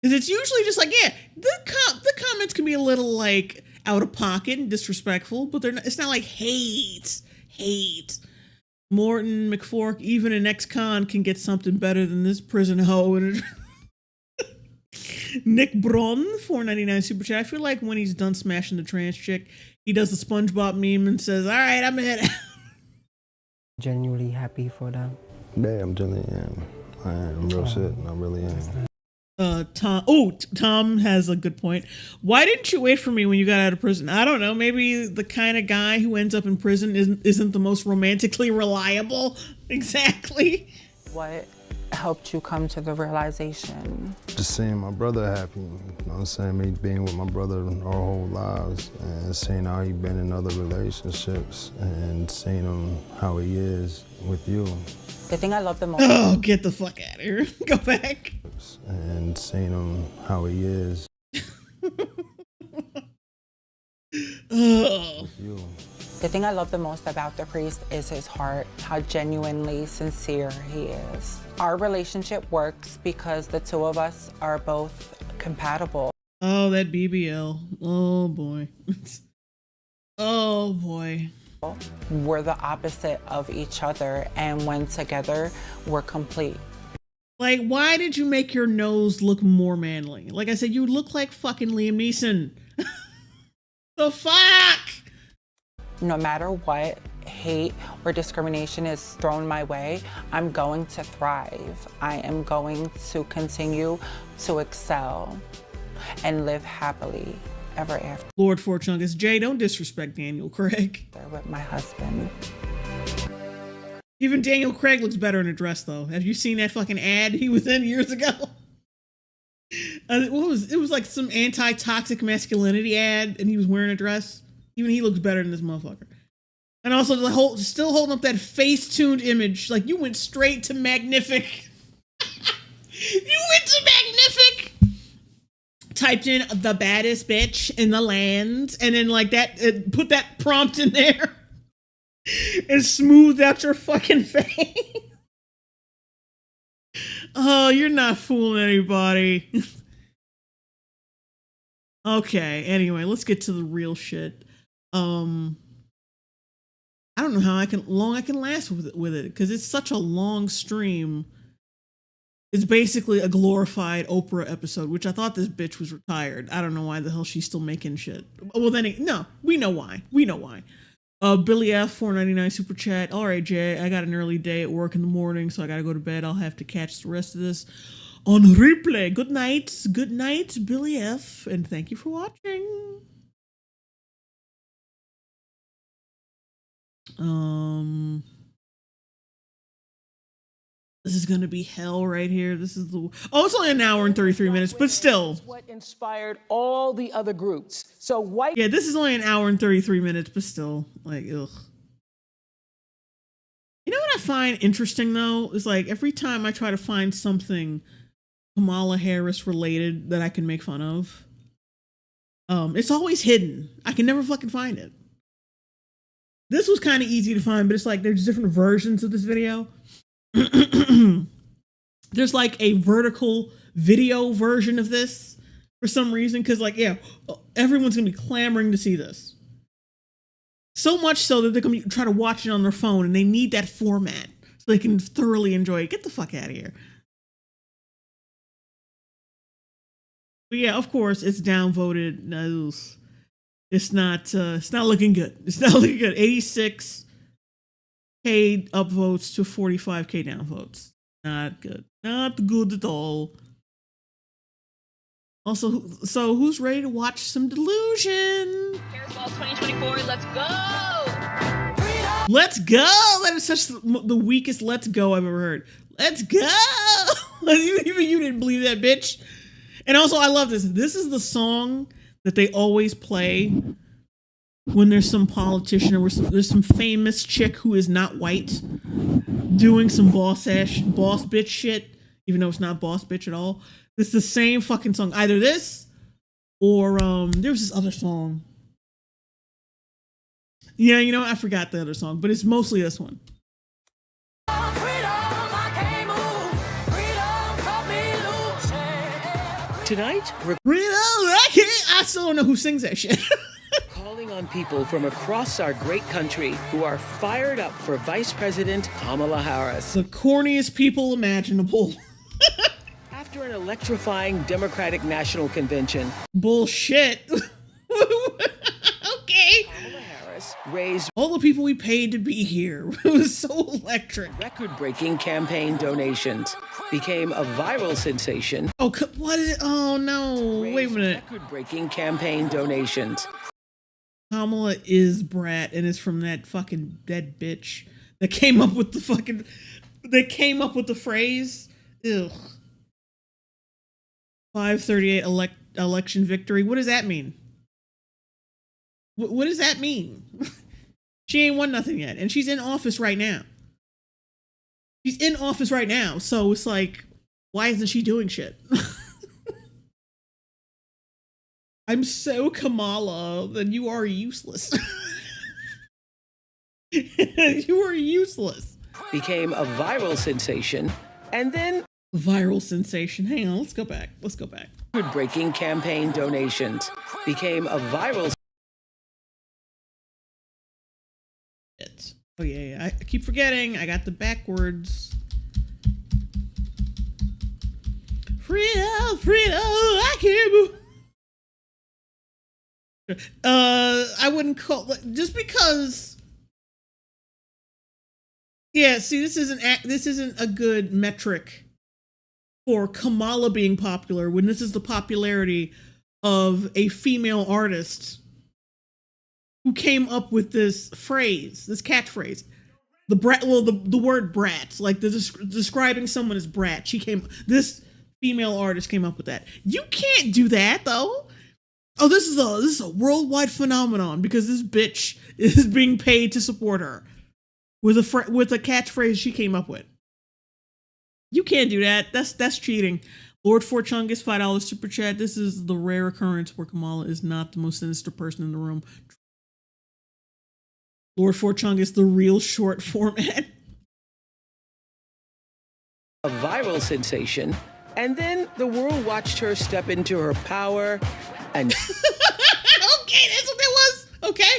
it's usually just like, yeah, the comments can be a little like out of pocket and disrespectful, but it's not like hate. Morton McFork, even an ex-con can get something better than this prison hoe. And Nick Bron, $4.99 super chat. I feel like when he's done smashing the trans chick, he does the SpongeBob meme and says, "All right, I'm ahead." genuinely happy for them? Yeah, I'm genuinely am. I am real shit. I really am. Tom has a good point. Why didn't you wait for me when you got out of prison? I don't know. Maybe the kind of guy who ends up in prison isn't the most romantically reliable. Exactly. What helped you come to the realization? Just seeing my brother happy. You know what I'm saying? Me being with my brother our whole lives and seeing how he been in other relationships and seeing him how he is with you. The thing I love the most. Oh, get the fuck out of here. Go back. And seeing him how he is. Oh. With you. The thing I love the most about the priest is his heart, how genuinely sincere he is. Our relationship works because the two of us are both compatible. Oh, that BBL. Oh boy. Oh boy. We're the opposite of each other, and when together, we're complete. Like, why did you make your nose look more manly? Like I said, you look like fucking Liam Neeson. The fuck? No matter what hate or discrimination is thrown my way, I'm going to thrive. I am going to continue to excel and live happily ever after. Lord Forchungus, Jay, don't disrespect Daniel Craig. With my husband. Even Daniel Craig looks better in a dress, though. Have you seen that fucking ad he was in years ago? It was like some anti-toxic masculinity ad, and he was wearing a dress. Even he looks better than this motherfucker. And also still holding up that face-tuned image. Like, you went straight to Magnific. You went to Magnific. Typed in the baddest bitch in the land. And then like that, put that prompt in there. And smoothed out your fucking face. Oh, you're not fooling anybody. Okay, anyway, let's get to the real shit. I don't know how long I can last with it because it's such a long stream. It's basically a glorified Oprah episode, which I thought this bitch was retired. I don't know why the hell she's still making shit. Well, then, no, we know why. We know why. Billy F, $4.99 super chat. All right, Jay, I got an early day at work in the morning, so I gotta go to bed. I'll have to catch the rest of this on replay. Good night, Billy F, and thank you for watching. This is gonna be hell right here. This is the it's only an hour and 33 minutes, but still. What inspired all the other groups. So white. Yeah, this is only an hour and 33 minutes, but still, like, ugh. You know what I find interesting though is like every time I try to find something Kamala Harris related that I can make fun of, it's always hidden. I can never fucking find it. This was kind of easy to find, but it's like there's different versions of this video. There's like a vertical video version of this for some reason, because like, yeah, everyone's gonna be clamoring to see this. So much so that they're gonna try to watch it on their phone, and they need that format so they can thoroughly enjoy it. Get the fuck out of here. But yeah, of course, it's downvoted. No, it's not looking good. It's not looking good. 86K upvotes to 45K downvotes. Not good. Not good at all. Also, so who's ready to watch some Delusion? Ball 2024, let's go! Let's go! That is such the weakest let's go I've ever heard. Let's go! Even you didn't believe that, bitch. And also, I love this. This is the song that they always play when there's some politician or there's some famous chick who is not white doing some boss bitch shit, even though it's not boss bitch at all. It's the same fucking song. Either this or there was this other song. Yeah, you know, I forgot the other song, but it's mostly this one. Tonight, I still don't know who sings that shit. calling on people from across our great country who are fired up for Vice President Kamala Harris. The corniest people imaginable. After an electrifying Democratic National Convention. Bullshit. Okay. Kamala Harris raised all the people we paid to be here. It was so electric. Record-breaking campaign donations. Became a viral sensation. Oh, what is it? Oh, no. Wait a minute. Record-breaking campaign donations. Kamala is brat and is from that fucking dead bitch that came up with the fucking, that came up with the phrase. Ugh. 538 election victory. What does that mean? What does that mean? She ain't won nothing yet. And she's in office right now. She's in office right now. So it's like, why isn't she doing shit? I'm so Kamala, then you are useless. You are useless. Became a viral sensation. And then viral sensation. Hang on, let's go back. Let's go back. Breaking campaign donations became a viral. Oh yeah, I keep forgetting. I got the backwards. Freedom, freedom, I can't move. I wouldn't call just because. Yeah, see, this isn't a good metric for Kamala being popular when this is the popularity of a female artist who came up with this phrase, this catchphrase. The brat, well, the word brat, like describing someone as brat. This female artist came up with that. You can't do that though. Oh, this is a worldwide phenomenon because this bitch is being paid to support her with a catchphrase she came up with. You can't do that. That's cheating. Lord Forchungus, $5 super chat. This is the rare occurrence where Kamala is not the most sinister person in the room. Lord Forchungus, the real short format. A viral sensation, and then the world watched her step into her power and Okay, that's what that was. Okay.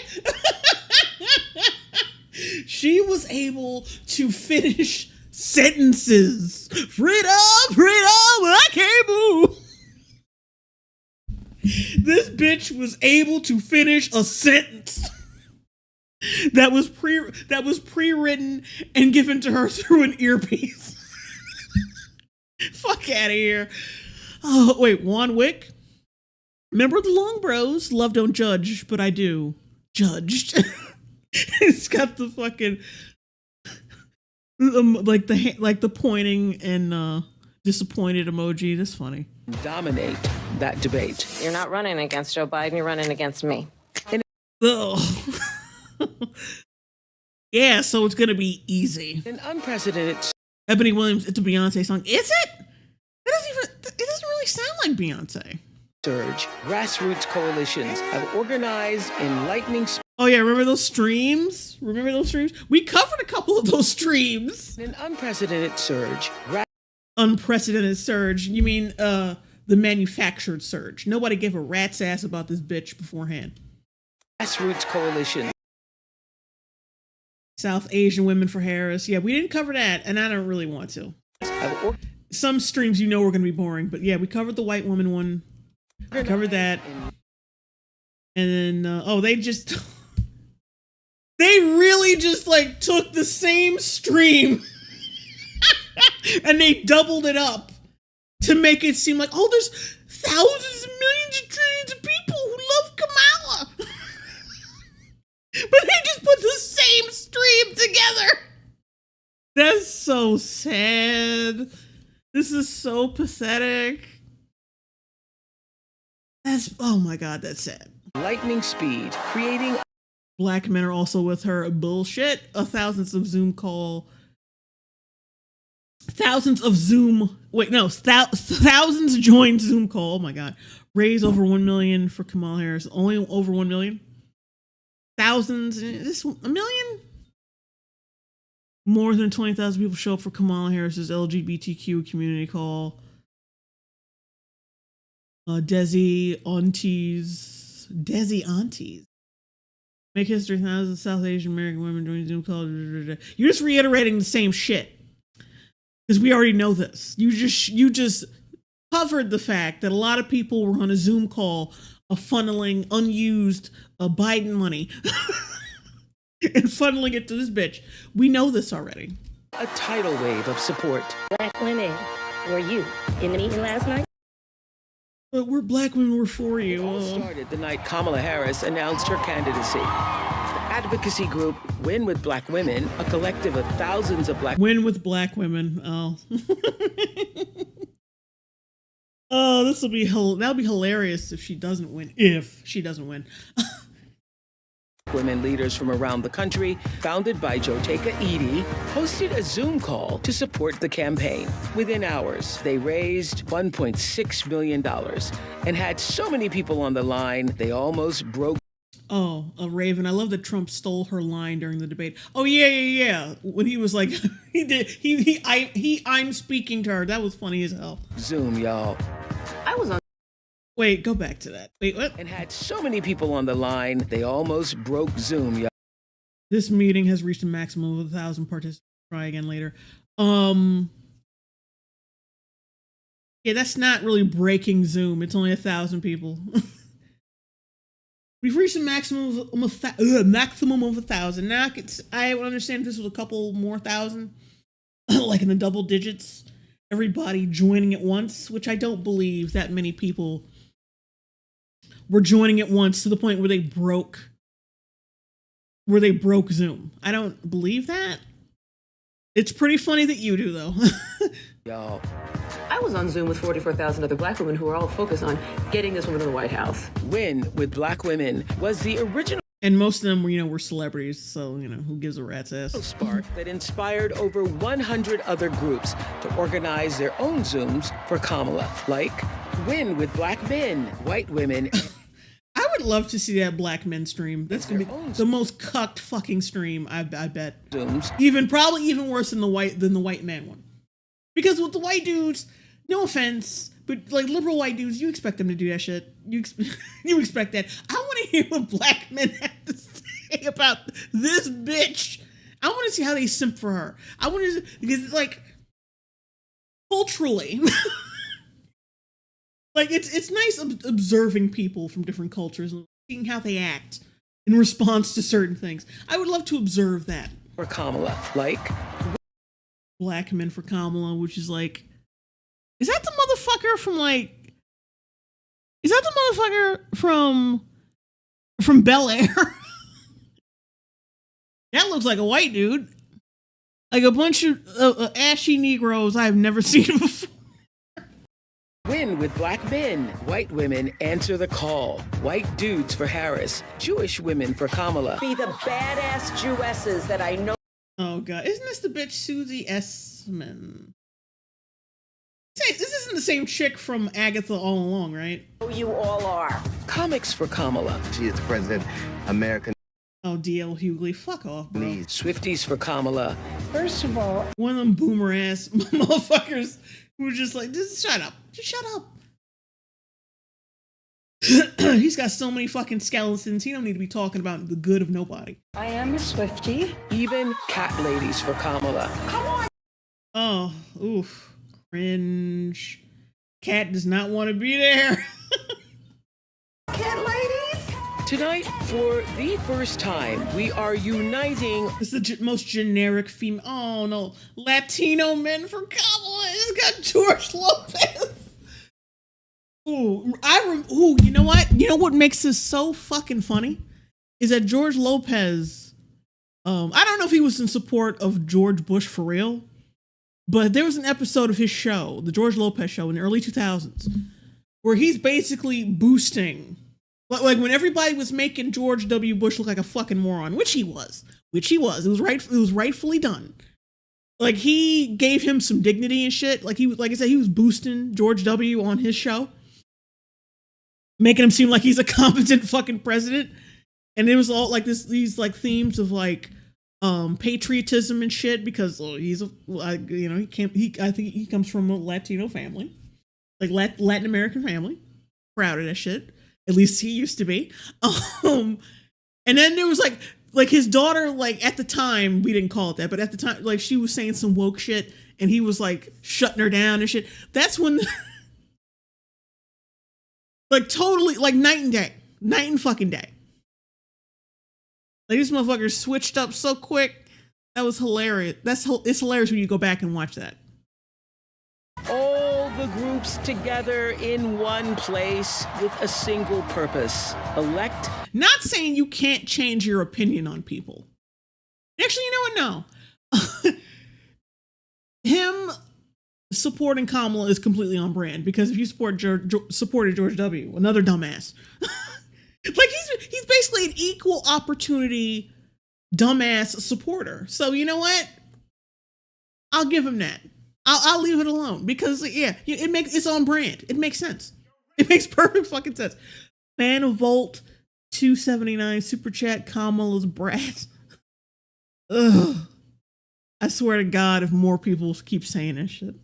She was able to finish sentences. Freedom, freedom, I can't move. This bitch was able to finish a sentence that was pre-written and given to her through an earpiece. Fuck out of here. Oh, wait, Juan Wick? Remember the Long Bros? Love don't judge, but I do. Judged. It's got the fucking like the pointing and disappointed emoji. That's funny. dominate that debate. You're not running against Joe Biden, you're running against me. Oh. Yeah, so it's gonna be easy. An unprecedented Ebony Williams, it's a Beyonce song. Is it? It doesn't really sound like Beyonce. surge. Grassroots coalitions have organized enlightening. Oh yeah, remember those streams? We covered a couple of those streams. An unprecedented surge. Unprecedented surge? You mean the manufactured surge? Nobody gave a rat's ass about this bitch beforehand. Grassroots coalition. South Asian Women for Harris. Yeah, we didn't cover that, and I don't really want to. Some streams were going to be boring, but yeah, we covered the white woman one. We covered that. And then, they really just like took the same stream and they doubled it up to make it seem like, there's thousands and millions and trillions of people who love Kamala. But they just put the same stream together. That's so sad. This is so pathetic. Oh my God, that's sad. Lightning speed, creating. Black men are also with her. Bullshit. Thousands joined Zoom call. Oh my God. Raise over 1 million for Kamala Harris. Only over 1 million? Thousands? A million? More than 20,000 people show up for Kamala Harris's LGBTQ community call. Desi aunties. Make history. Thousands of South Asian American women joining Zoom call. You're just reiterating the same shit. Because we already know this. You just covered the fact that a lot of people were on a Zoom call funneling unused Biden money and funneling it to this bitch. We know this already. A tidal wave of support. Black women, were you in the meeting last night? But we're black women, we're for you. Started the night Kamala Harris announced her candidacy. The advocacy group Win with Black Women, a collective of thousands of black. Win with Black Women. Oh. Oh, that'll be hilarious if she doesn't win. Women leaders from around the country, founded by Joteka Edie, hosted a Zoom call to support the campaign. Within hours, they raised $1.6 million and had so many people on the line, they almost broke. Oh, Raven. I love that Trump stole her line during the debate. Oh, yeah. When he was like, I'm speaking to her. That was funny as hell. Zoom, y'all. I was on. Wait, go back to that. Wait, what? And had so many people on the line, they almost broke Zoom, y'all. This meeting has reached a maximum of 1,000 participants. Try again later. Yeah, that's not really breaking Zoom. It's only 1,000 people. We've reached a maximum of 1,000. Now I would understand if this was a couple more thousand, like in the double digits. Everybody joining at once, which I don't believe that many people were joining at once to the point where they broke Zoom. I don't believe that. It's pretty funny that you do, though. Y'all. was on Zoom with 44,000 other black women who were all focused on getting this woman to the White House. Win with Black Women was the original And most of them were, were celebrities, so, who gives a rat's ass? spark that inspired over 100 other groups to organize their own Zooms for Kamala, like Win with Black Men, White Women. I would love to see that Black Men stream. That's gonna be the most cucked fucking stream, I bet. Zooms. Probably even worse than the white man one. Because with the white dudes, no offense, but like liberal white dudes, you expect them to do that shit. You expect that. I want to hear what black men have to say about this bitch. I want to see how they simp for her. I want to, because like culturally, like it's nice observing people from different cultures and seeing how they act in response to certain things. I would love to observe that. For Kamala, like Black Men for Kamala, which is like, is that the motherfucker from Bel Air? That looks like a white dude. Like a bunch of ashy Negroes I've never seen before. Win with Black Men, White Women answer the call. White dudes for Harris, Jewish women for Kamala. Be the badass Jewesses that I know. Oh god, isn't this the bitch Susie Essman? This isn't the same chick from Agatha All Along, right? You all are. Comics for Kamala. She is the president, American. Oh, D.L. Hughley, fuck off, bro. Swifties for Kamala. First of all, one of them boomer ass motherfuckers who were just like, just shut up. Just shut up. He's got so many fucking skeletons. He don't need to be talking about the good of nobody. I am a Swiftie. Even cat ladies for Kamala. Come on. Oh, oof. Cringe. Cat does not want to be there. Cat ladies. Tonight, for the first time, we are uniting. It's the most generic female. Oh no, Latino men for Kamala. It's got George Lopez. Ooh, you know what? You know what makes this so fucking funny is that George Lopez. I don't know if he was in support of George Bush for real, but there was an episode of his show, the George Lopez show in the early 2000s, where he's basically boosting. Like when everybody was making George W. Bush look like a fucking moron, which he was. It was rightfully done. Like he gave him some dignity and shit. Like I said, he was boosting George W. on his show, making him seem like he's a competent fucking president. And it was all like these like themes of like patriotism and shit because he's I think he comes from a Latino family, like Latin American family, proud of that shit. At least he used to be. And then there was like his daughter, like at the time, we didn't call it that, but at the time, like she was saying some woke shit and he was like shutting her down and shit. That's when, like totally, like night and fucking day. Like this motherfucker switched up so quick. That was hilarious. It's hilarious when you go back and watch that. All the groups together in one place with a single purpose. Elect. Not saying you can't change your opinion on people. Actually, you know what? No. Him supporting Kamala is completely on brand because if you supported George W., another dumbass. Like he's basically an equal opportunity dumbass supporter. So you know what? I'll give him that. I'll leave it alone because it's on brand. It makes sense. It makes perfect fucking sense. Fan of Volt 279 super chat Kamala's brat. Ugh. I swear to God, if more people keep saying that shit.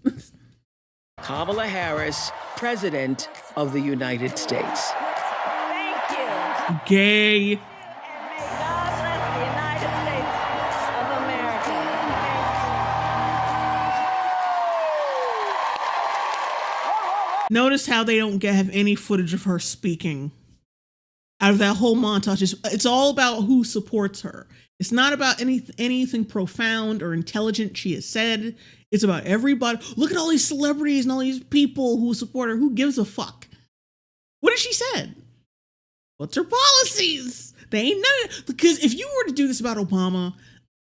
Kamala Harris, President of the United States. Thank you. Gay. And may God bless the United States of America. Notice how they don't have any footage of her speaking out of that whole montage. It's all about who supports her. It's not about anything profound or intelligent she has said. It's about everybody. Look at all these celebrities and all these people who support her. Who gives a fuck? What has she said? What's her policies? They ain't none. Because if you were to do this about Obama,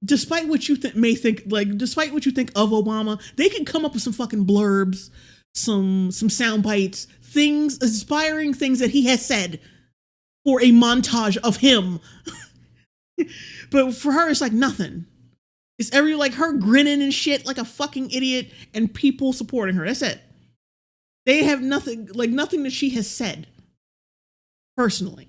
despite what you despite what you think of Obama, they can come up with some fucking blurbs some sound bites, things, inspiring things that he has said for a montage of him. But for her, it's like nothing. It's like her grinning and shit like a fucking idiot and people supporting her. That's it. They have nothing that she has said personally.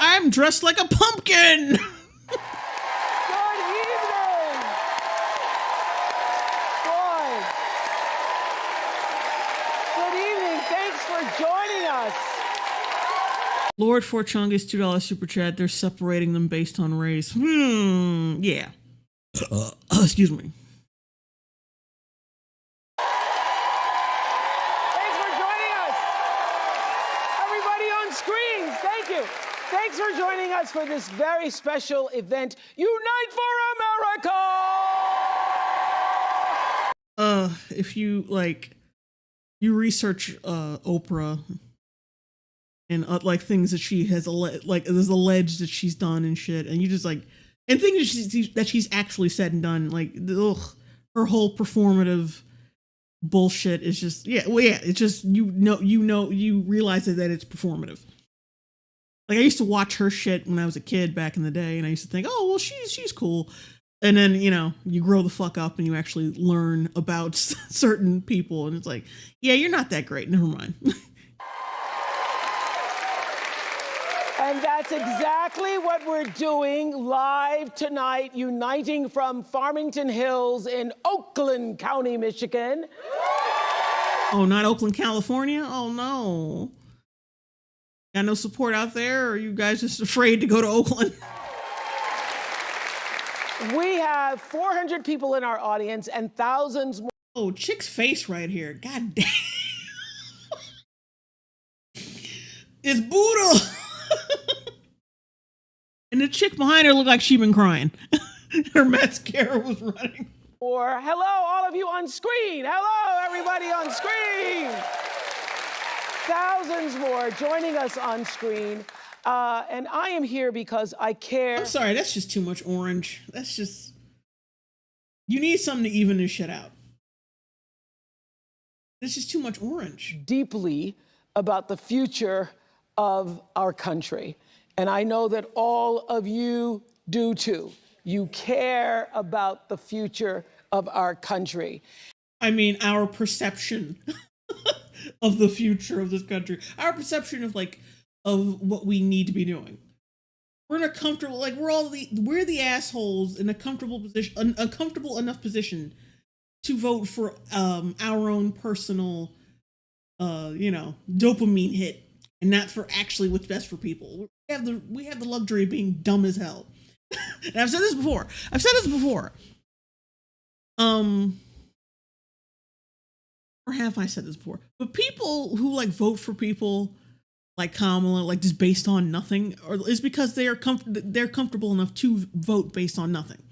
I'm dressed like a pumpkin. Good evening. Boy. Good evening. Thanks for joining us. Lord Forchungus $2 super chat. They're separating them based on race. Yeah. Excuse me. Thanks for joining us. Everybody on screens, thank you. Thanks for joining us for this very special event, Unite for America! If you you research Oprah and like things that she has is alleged that she's done and shit, and you just and things that she's actually said and done, her whole performative bullshit is just it's just you realize that it's performative. Like, I used to watch her shit when I was a kid back in the day, and I used to think, oh, well, she's cool. And then, you grow the fuck up and you actually learn about certain people, and it's like, yeah, you're not that great. Never mind. And that's exactly what we're doing live tonight, uniting from Farmington Hills in Oakland County, Michigan. Oh, not Oakland, California? Oh, no. Got no support out there, or are you guys just afraid to go to Oakland? We have 400 people in our audience and thousands more. Oh, chick's face right here. God damn. It's Buddha. And the chick behind her looked like she'd been crying. Her mascara was running. Or hello, all of you on screen. Hello, everybody on screen. Thousands more joining us on screen. And I am here because I care. I'm sorry, that's just too much orange. That's just... You need something to even this shit out. This is too much orange. Deeply about the future of our country. And I know that all of you do too. You care about the future of our country. I mean, our perception of the future of this country. Our perception of of what we need to be doing. We're in a comfortable, we're the assholes in a comfortable position, a comfortable enough position to vote for our own personal, dopamine hit, and not for actually what's best for people. We have the luxury of being dumb as hell. And I've said this before. Or have I said this before? But people who vote for people like Kamala, just based on nothing, is because they're comfortable enough to vote based on nothing.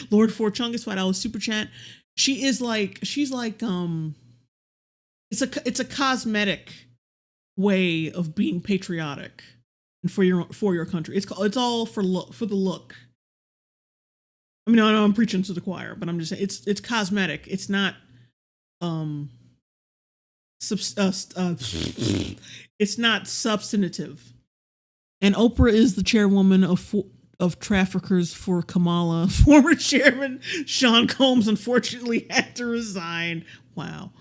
Lord Forchungus $5 super chat. It's a cosmetic way of being patriotic and for your country. It's all for the look. I mean, I know I'm preaching to the choir, but I'm just saying it's cosmetic. It's not it's not substantive. And Oprah is the chairwoman of traffickers for Kamala. Former chairman Sean Combs unfortunately had to resign. Wow.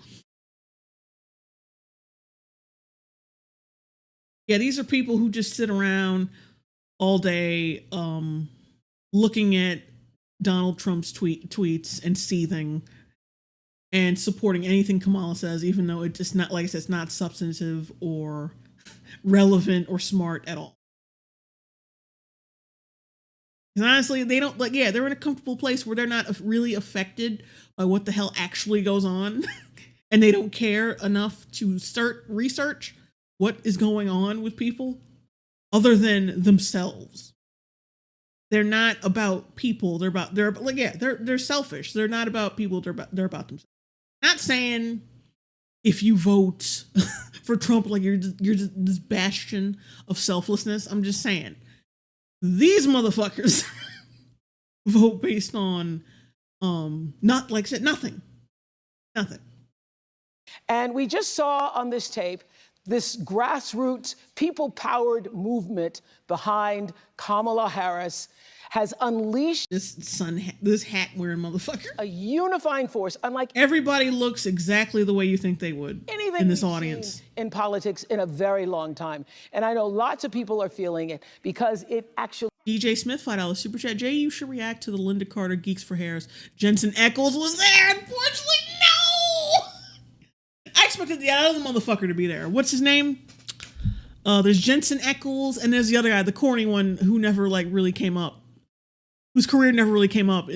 Yeah, these are people who just sit around all day looking at Donald Trump's tweets and seething and supporting anything Kamala says, even though it's just not, like I said, it's not substantive or relevant or smart at all. Because honestly, they don't they're in a comfortable place where they're not really affected by what the hell actually goes on. And they don't care enough to research what is going on with people other than themselves. They're not about people. They're selfish. They're not about people. They're about themselves. Not saying if you vote for Trump, you're just this bastion of selflessness. I'm just saying These motherfuckers vote based on not like I said, nothing. And we just saw on this tape this grassroots, people-powered movement behind Kamala Harris has unleashed this hat-wearing motherfucker. A unifying force, unlike everybody looks exactly the way you think they would anything in this we've audience. seen in politics in a very long time. And I know lots of people are feeling it because it actually... DJ Smith, $5 super chat. Jay, you should react to the Linda Carter Geeks for Harris. Jensen Ackles was there. Unfortunately, no! I expected the other motherfucker to be there. What's his name? There's Jensen Ackles, and there's the other guy, the corny one, who never like really came up. Whose career never really came up,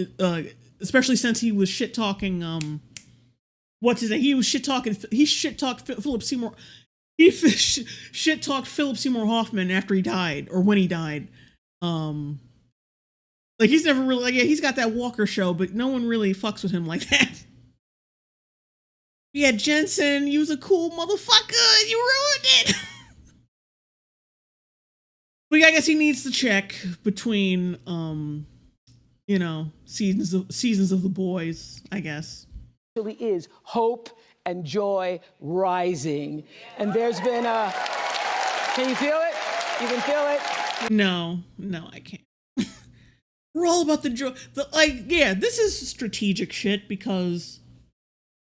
especially since he was shit talking. What's his name? He was shit talking. He shit talked Philip Seymour. He shit talked Philip Seymour Hoffman after he died or when he died. Like he's never really like he's got that Walker show, but no one really fucks with him like that. Yeah, Jensen, you was a cool motherfucker. You ruined it. But yeah, I guess he needs to check between seasons of the boys, I guess. Really is hope and joy rising. And there's been a... Can you feel it? You can feel it? No, I can't. We're all about the joy. This is strategic shit because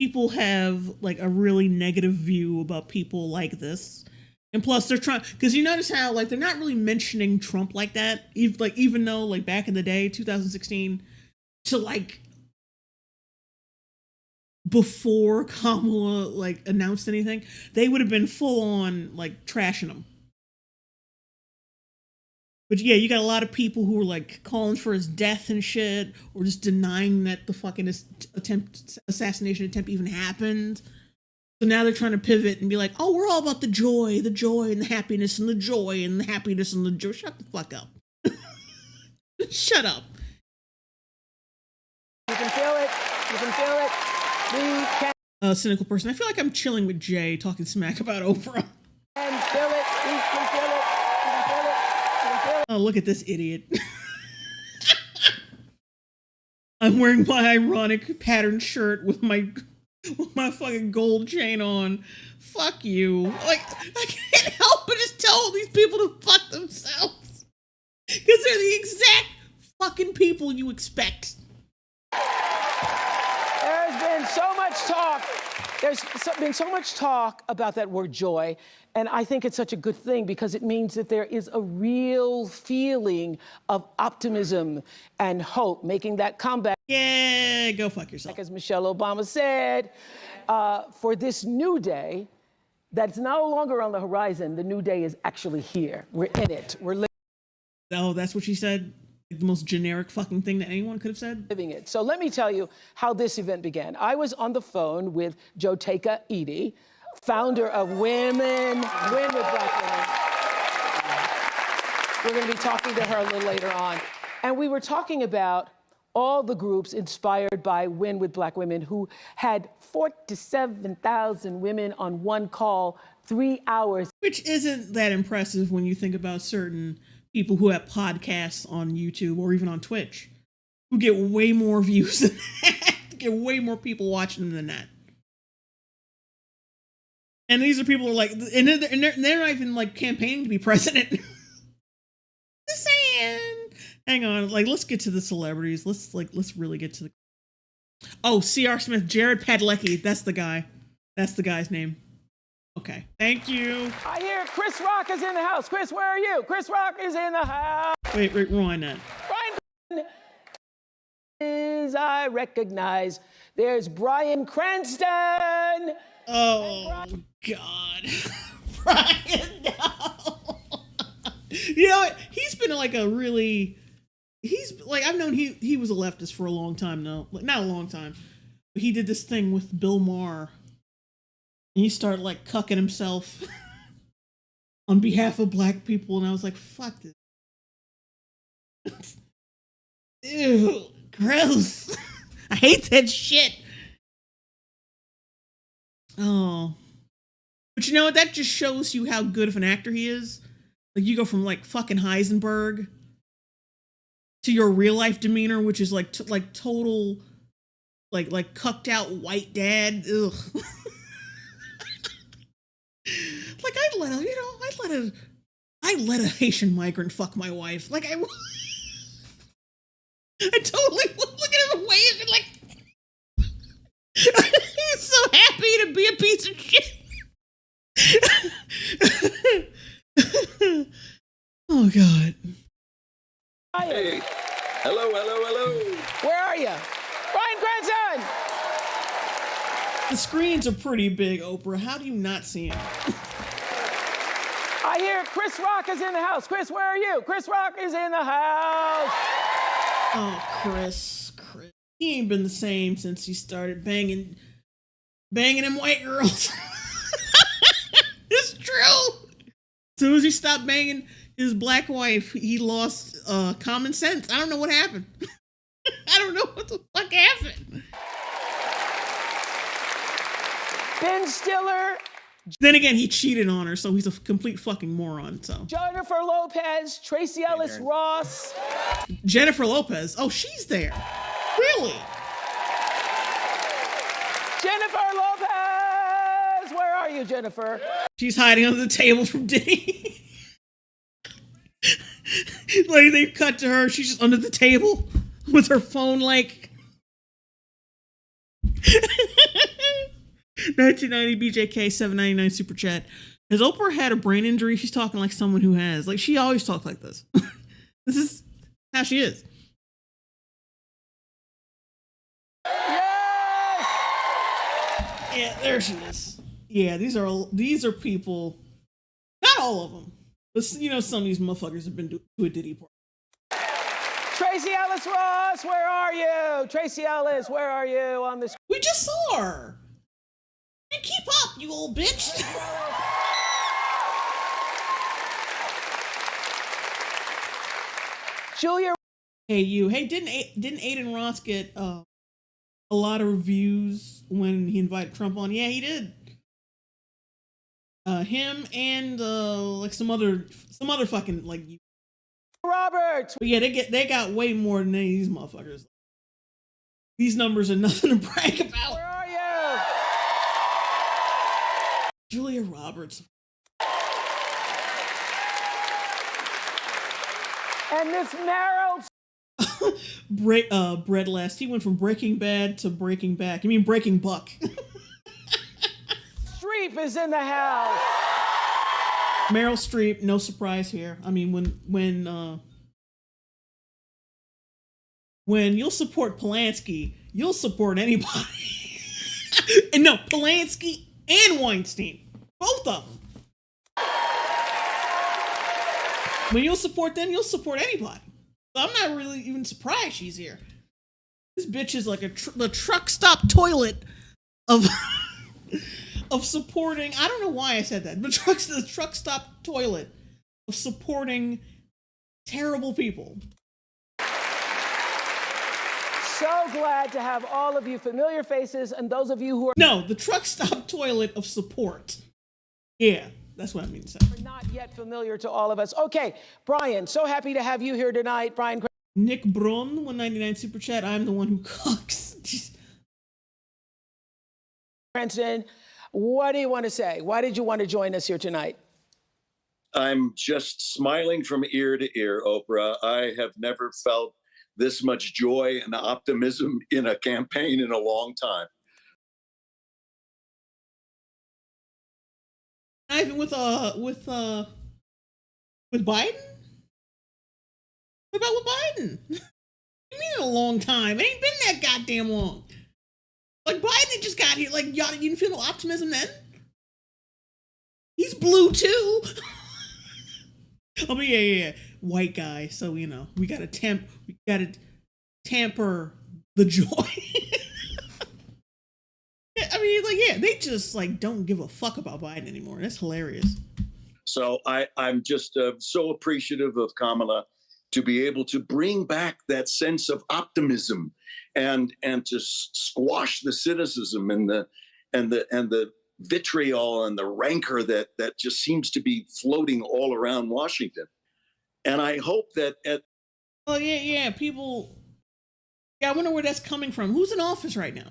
people have like a really negative view about people like this. And plus they're trying, because you notice how like they're not really mentioning Trump like that, even though like back in the day, 2016, to like before Kamala like announced anything, they would have been full on like trashing him. But yeah, you got a lot of people who were like calling for his death and shit, or just denying that the fucking assassination attempt even happened. So now they're trying to pivot and be like, oh, we're all about the joy and the happiness and the joy and the happiness and the joy. Shut the fuck up. Shut up. You can feel it. You can feel it. We can. Cynical person. I feel like I'm chilling with Jay talking smack about Oprah. And feel it. We can feel it. You can feel it. You can feel it. Oh, look at this idiot. I'm wearing my ironic patterned shirt with my fucking gold chain on. Fuck you. Like, I can't help but just tell these people to fuck themselves. Because they're the exact fucking people you expect. There's been so much talk. Been so much talk about that word joy. And I think it's such a good thing because it means that there is a real feeling of optimism and hope, making that comeback. Yeah, go fuck yourself. Like as Michelle Obama said, for this new day that's no longer on the horizon, the new day is actually here. We're in it. We're living. Oh, that's what she said? The most generic fucking thing that anyone could have said? Living it. So let me tell you how this event began. I was on the phone with Jotaika Edie, founder of Win with Black Women. We're going to be talking to her a little later on. And we were talking about all the groups inspired by Win with Black Women who had 47,000 women on one call, 3 hours. Which isn't that impressive when you think about certain people who have podcasts on YouTube or even on Twitch who get way more views than that, get way more people watching them than that. And these are people who are like, and they're not even like campaigning to be president. Just saying. Hang on, like let's get to the celebrities. Let's really get to the. Oh, C.R. Smith, Jared Padalecki. That's the guy. That's the guy's name. Okay, thank you. I hear Chris Rock is in the house. Chris, where are you? Chris Rock is in the house. Wait, rewind that. Is I recognize. There's Bryan Cranston. Oh God, Bryan, no. You know what? He's been like a really. He's like I've known he was a leftist for a long time now. Like not a long time, but he did this thing with Bill Maher. And he started like cucking himself on behalf of black people, and I was like, "Fuck this! Ew, gross! I hate that shit." Oh, but you know what? That just shows you how good of an actor he is. Like you go from like fucking Heisenberg to your real life demeanor, which is like total like cucked out white dad. Ugh. Like I'd let a Haitian migrant fuck my wife. Like I totally would look at him away and like he's so happy to be a piece of shit. Oh God. Hey. Hello. Where are you? Brian Cranston! The screens are pretty big, Oprah. How do you not see him? I hear Chris Rock is in the house. Chris, where are you? Chris Rock is in the house. Oh, Chris. He ain't been the same since he started banging them white girls. It's true. As soon as he stopped banging his black wife, he lost common sense. I don't know what happened. I don't know what the fuck happened. Ben Stiller. Then again, he cheated on her, so he's a complete fucking moron. So Jennifer Lopez, Tracy Ellis Ross. Jennifer Lopez. Oh, she's there. Really? Jennifer Lopez! Where are you, Jennifer? She's hiding under the table from Diddy. Like they cut to her, she's just under the table with her phone like 1990 BJK 799 super chat. Has Oprah had a brain injury? She's talking like someone who has. Like she always talks like this. This is how she is. Yes! Yeah, there she is. Yeah, these are people. Not all of them, but you know some of these motherfuckers have been to a Diddy party. Tracy Ellis Ross, where are you? Tracy Ellis, where are you on this? We just saw her. And keep up, you old bitch. Julia. Hey, you. Hey, didn't Aiden Ross get a lot of reviews when he invited Trump on? Yeah, he did. Him and like some other fucking like Roberts. But yeah, they got way more than any of these motherfuckers. These numbers are nothing to brag about. Where are you? Julia Roberts. And Miss Meryl. Bread Last. He went from Breaking Bad to Breaking Back. I mean Breaking Buck. Streep is in the house. Meryl Streep, no surprise here. I mean, when you'll support Polanski, you'll support anybody. And no, Polanski and Weinstein, both of them. When you'll support them, you'll support anybody. So I'm not really even surprised she's here. This bitch is like the truck stop toilet of of supporting. I don't know why I said that, but the truck stop toilet of supporting terrible people. So glad to have all of you familiar faces and those of you who are the truck stop toilet of support. Yeah, that's what I mean to say. Not yet familiar to all of us. Okay, Brian, so happy to have you here tonight. Brian Nick Brun, 199 super chat. I'm the one who cooks. Cranston, what do you want to say? Why did you want to join us here tonight? I'm just smiling from ear to ear, Oprah. I have never felt this much joy and optimism in a campaign in a long time. Even with Biden? What about with Biden? You mean a long time? It ain't been that goddamn long. Like Biden just got here. Like y'all, you didn't feel no optimism then? He's blue too. Oh yeah. White guy. So you know we gotta tamper the joy. I mean, like they just like don't give a fuck about Biden anymore. That's hilarious. So I'm just so appreciative of Kamala to be able to bring back that sense of optimism and to squash the cynicism and the vitriol and the rancor that just seems to be floating all around Washington. And I hope that Oh yeah. People. Yeah, I wonder where that's coming from. Who's in office right now?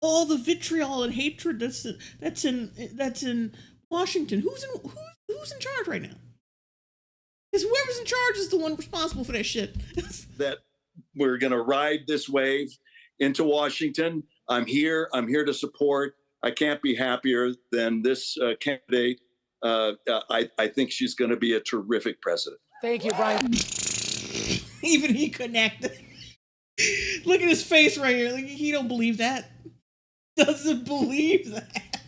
All the vitriol and hatred that's in Washington. Who's in charge right now? Because whoever's in charge is the one responsible for that shit. That we're going to ride this wave into Washington. I'm here to support. I can't be happier than this candidate. I think she's going to be a terrific president. Thank you, Brian. Even he couldn't act. Look at his face right here. Like, he don't believe that. Doesn't believe that.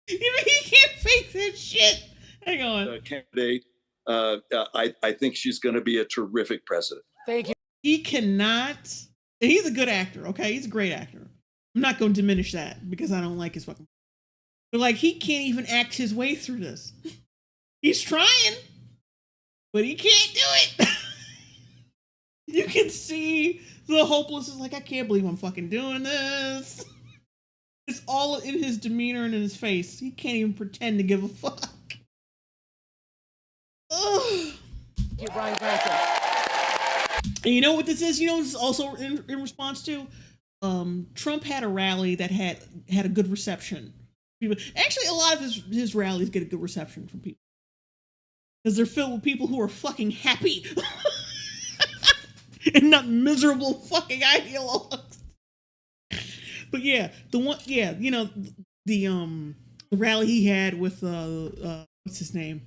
Even he can't fake that shit. Hang on. Candidate. I think she's going to be a terrific president. Thank you. He cannot. And he's a good actor, okay? He's a great actor. I'm not going to diminish that because I don't like his fucking. But like, he can't even act his way through this. He's trying, but he can't do it. You can see the hopeless is like, I can't believe I'm fucking doing this. It's all in his demeanor and in his face. He can't even pretend to give a fuck. Ugh. Thank you, Brian Johnson. And you know what this is? You know what this is also in response to? Trump had a rally that had a good reception. Actually, a lot of his rallies get a good reception from people. Because they're filled with people who are fucking happy. And not miserable fucking ideologues. But yeah, the rally he had with what's his name?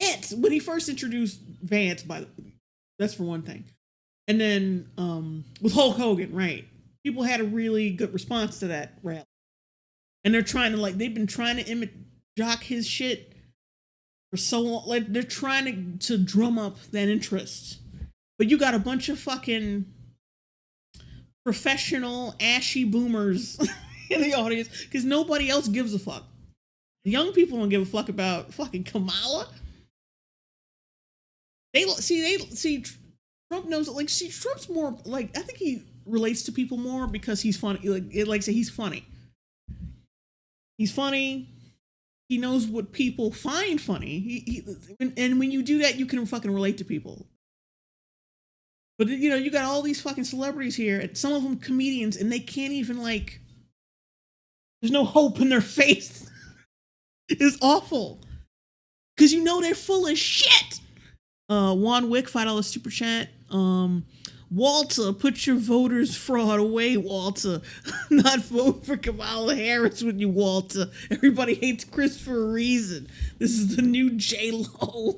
Vance, when he first introduced Vance, that's for one thing. And then with Hulk Hogan, right? People had a really good response to that rally. And they've been trying to jock his shit for so long. Like, they're trying to drum up that interest. But you got a bunch of fucking professional, ashy boomers in the audience because nobody else gives a fuck. The young people don't give a fuck about fucking Kamala. They see Trump knows it. Like, see, Trump's more like, I think he relates to people more because he's funny. He's funny. He's funny. He knows what people find funny. And when you do that, you can fucking relate to people. But you got all these fucking celebrities here, and some of them comedians, and they can't even there's no hope in their face. It's awful. Because they're full of shit. Juan Wick, $5 super chat. Walter, put your voters fraud away, Walter. Not vote for Kamala Harris with you, Walter. Everybody hates Chris for a reason. This is the new J-Lo.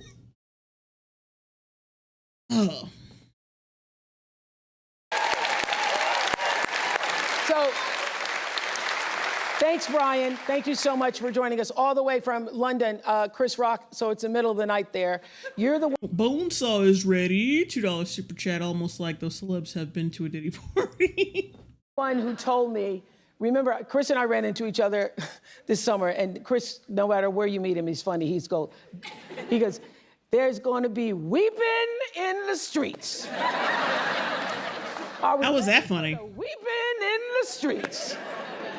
Oh. So, thanks, Brian. Thank you so much for joining us all the way from London. Chris Rock, so it's the middle of the night there. You're the one. Bonesaw is ready. $2 super chat, almost like those celebs have been to a Diddy party. One who told me, remember, Chris and I ran into each other this summer, and Chris, no matter where you meet him, he's funny. He goes, there's going to be weeping in the streets. How was that funny? Weeping in the streets.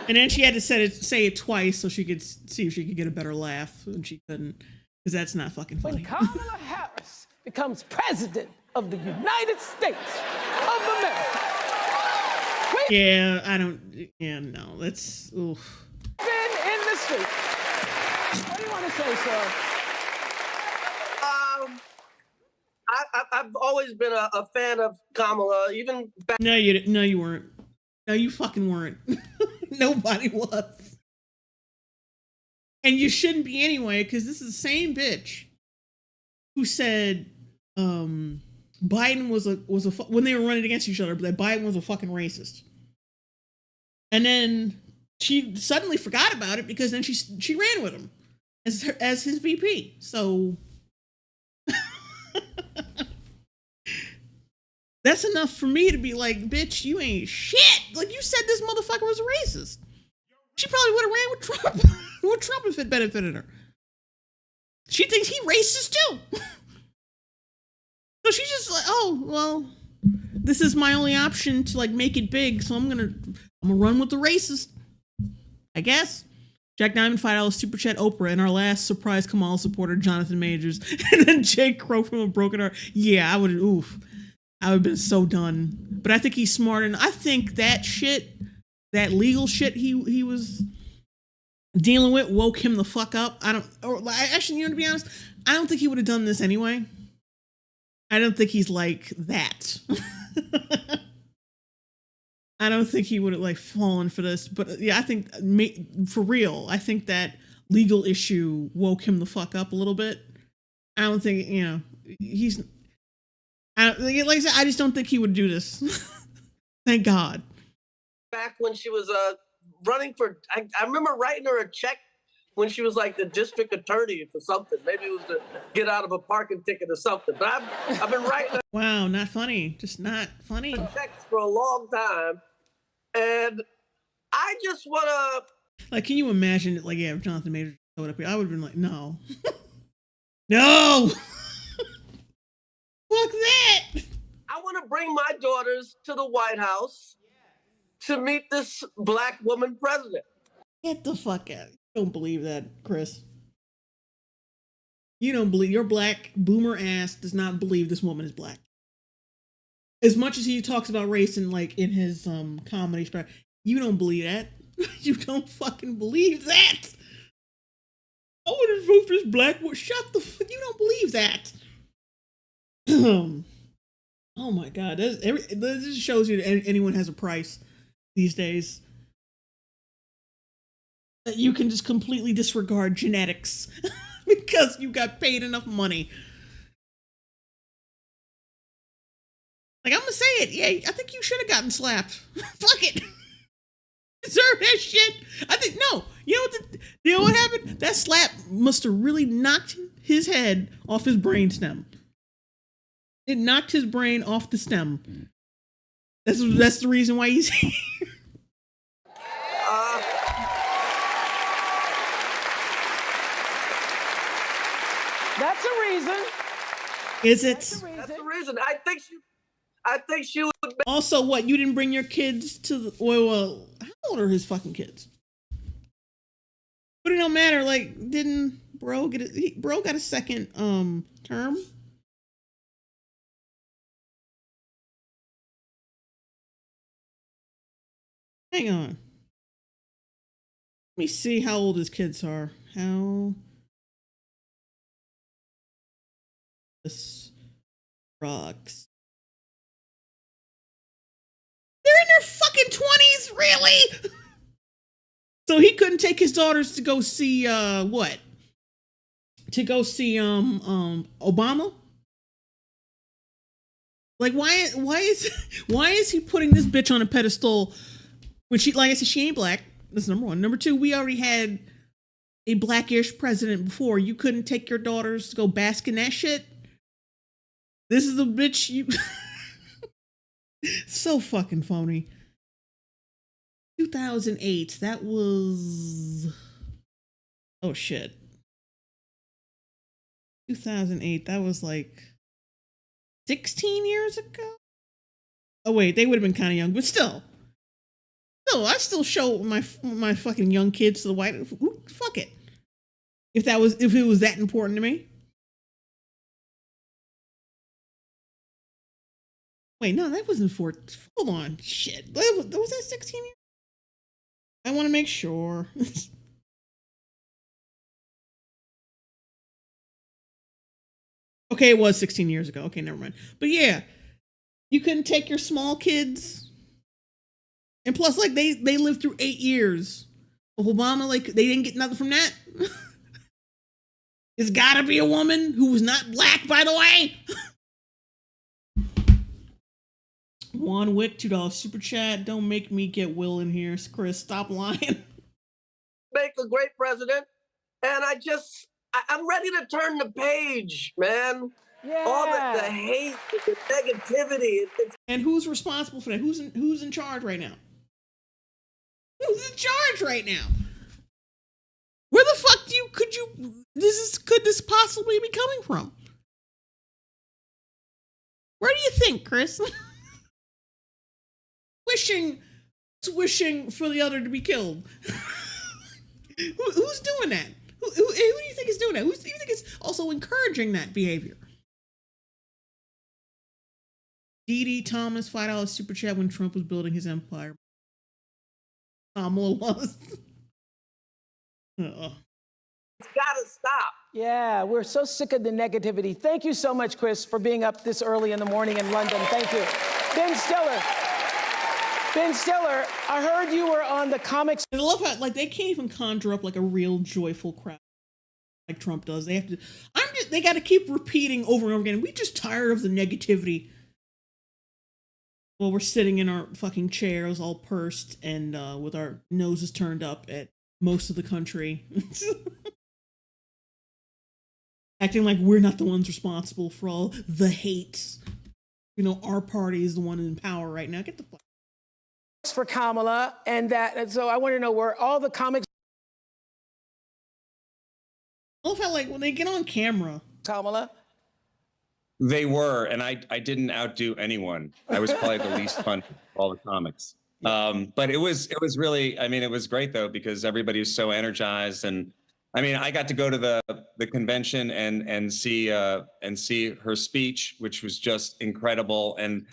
And then she had to say it twice so she could see if she could get a better laugh, and she couldn't, because that's not fucking funny. When Kamala Harris becomes president of the United States of America. No, that's, oof. In the street. What do you want to say, sir? I've always been a fan of Kamala, even back. No, you weren't. No, you fucking weren't. Nobody was. And you shouldn't be anyway, because this is the same bitch who said Biden was when they were running against each other, that Biden was a fucking racist. And then she suddenly forgot about it because then she ran with him as his VP. So that's enough for me to be like, bitch, you ain't shit. Like, you said this motherfucker was a racist. She probably would have ran with Trump. With Trump if it benefited her. She thinks he racist too. So she's just like, oh, well, this is my only option to make it big, so I'm gonna run with the racist, I guess. Jack Diamond, $5 super chat Oprah, and our last surprise Kamala supporter, Jonathan Majors. And then Jake Crow from A Broken Heart. Yeah, I would have been so done. But I think he's smart, and I think that shit, that legal shit he was dealing with woke him the fuck up. Actually, to be honest, I don't think he would have done this anyway. I don't think he's like that. I don't think he would have like fallen for this, but yeah, I think for real, I think that legal issue woke him the fuck up a little bit. I don't think, like I said, I just don't think he would do this. Thank God. Back when she was running for, I remember writing her a check when she was like the district attorney for something. Maybe it was to get out of a parking ticket or something. But I've been writing. Wow, not funny. Just not funny. Checks for a long time. And I just want to... Like, can you imagine it? Like, yeah, if Jonathan Majors showed up here, I would have been like, no. No! Fuck that! I want to bring my daughters to the White House to meet this black woman president. Get the fuck out. You don't believe that, Chris. You don't believe, your black boomer ass does not believe this woman is black. As much as he talks about race in his comedy special, you don't believe that. You don't fucking believe that. I want to vote for this black woman. Shut the fuck. You don't believe that. Oh my God. This just shows you that anyone has a price these days. That you can just completely disregard genetics because you got paid enough money. Like, I'm gonna say it. Yeah, I think you should have gotten slapped. Fuck it. Deserve that shit. I think, no. You know what happened? That slap must have really knocked his head off his brainstem. It knocked his brain off the stem. That's the reason why he's here. That's a reason. Is it? That's the reason. I think she would. Also, what? You didn't bring your kids to the? Well, how old are his fucking kids? But it don't matter. Like, didn't Bro get it? Bro got a second term. Hang on. Let me see how old his kids are. How this rocks. They're in their fucking 20s, really? So he couldn't take his daughters to go see what? To go see Obama? Like, why is he putting this bitch on a pedestal when she, like I said, she ain't black? That's number one. Number two, we already had a blackish president before. You couldn't take your daughters to go bask in that shit? This is the bitch you... So fucking phony. 2008, that was... Oh shit. 2008, that was like 16 years ago? Oh wait, they would have been kind of young, but still. No, I still show my fucking young kids to the White House. Fuck it. If it was that important to me. Wait, no, that wasn't hold on. Shit. Was that 16 years? I want to make sure. Okay, it was 16 years ago. Okay, never mind. But yeah, you couldn't take your small kids. And plus, like, they lived through 8 years of Obama. Like, they didn't get nothing from that. It's gotta be a woman who was not black, by the way. Juan Wick, $2 super chat. Don't make me get Will in here. Chris, stop lying. Make a great president. And I'm ready to turn the page, man. Yeah. All the hate, the negativity. And who's responsible for that? Who's in charge right now? Who's in charge right now? Where the fuck could this possibly be coming from? Where do you think, Chris? wishing for the other to be killed. Who's doing that? Who do you think is doing that? Who do you think is also encouraging that behavior? Dee Thomas, $5 super chat when Trump was building his empire. Kamala was. It's gotta stop. Yeah, we're so sick of the negativity. Thank you so much, Chris, for being up this early in the morning in London. Thank you. Ben Stiller. Ben Stiller, I heard you were on the comics. I love how like they can't even conjure up like a real joyful crowd like Trump does. They have to. They got to keep repeating over and over again. We just tired of the negativity. Well, we're sitting in our fucking chairs, all pursed and with our noses turned up at most of the country, acting like we're not the ones responsible for all the hate. You know, our party is the one in power right now. Get the fuck. For Kamala, and so I want to know where all the comics. I love how, like, when they get on camera, Kamala. They were, and I didn't outdo anyone. I was probably the least fun of all the comics. But it was really, I mean, it was great though, because everybody was so energized. And I mean, I got to go to the convention and see her speech, which was just incredible. And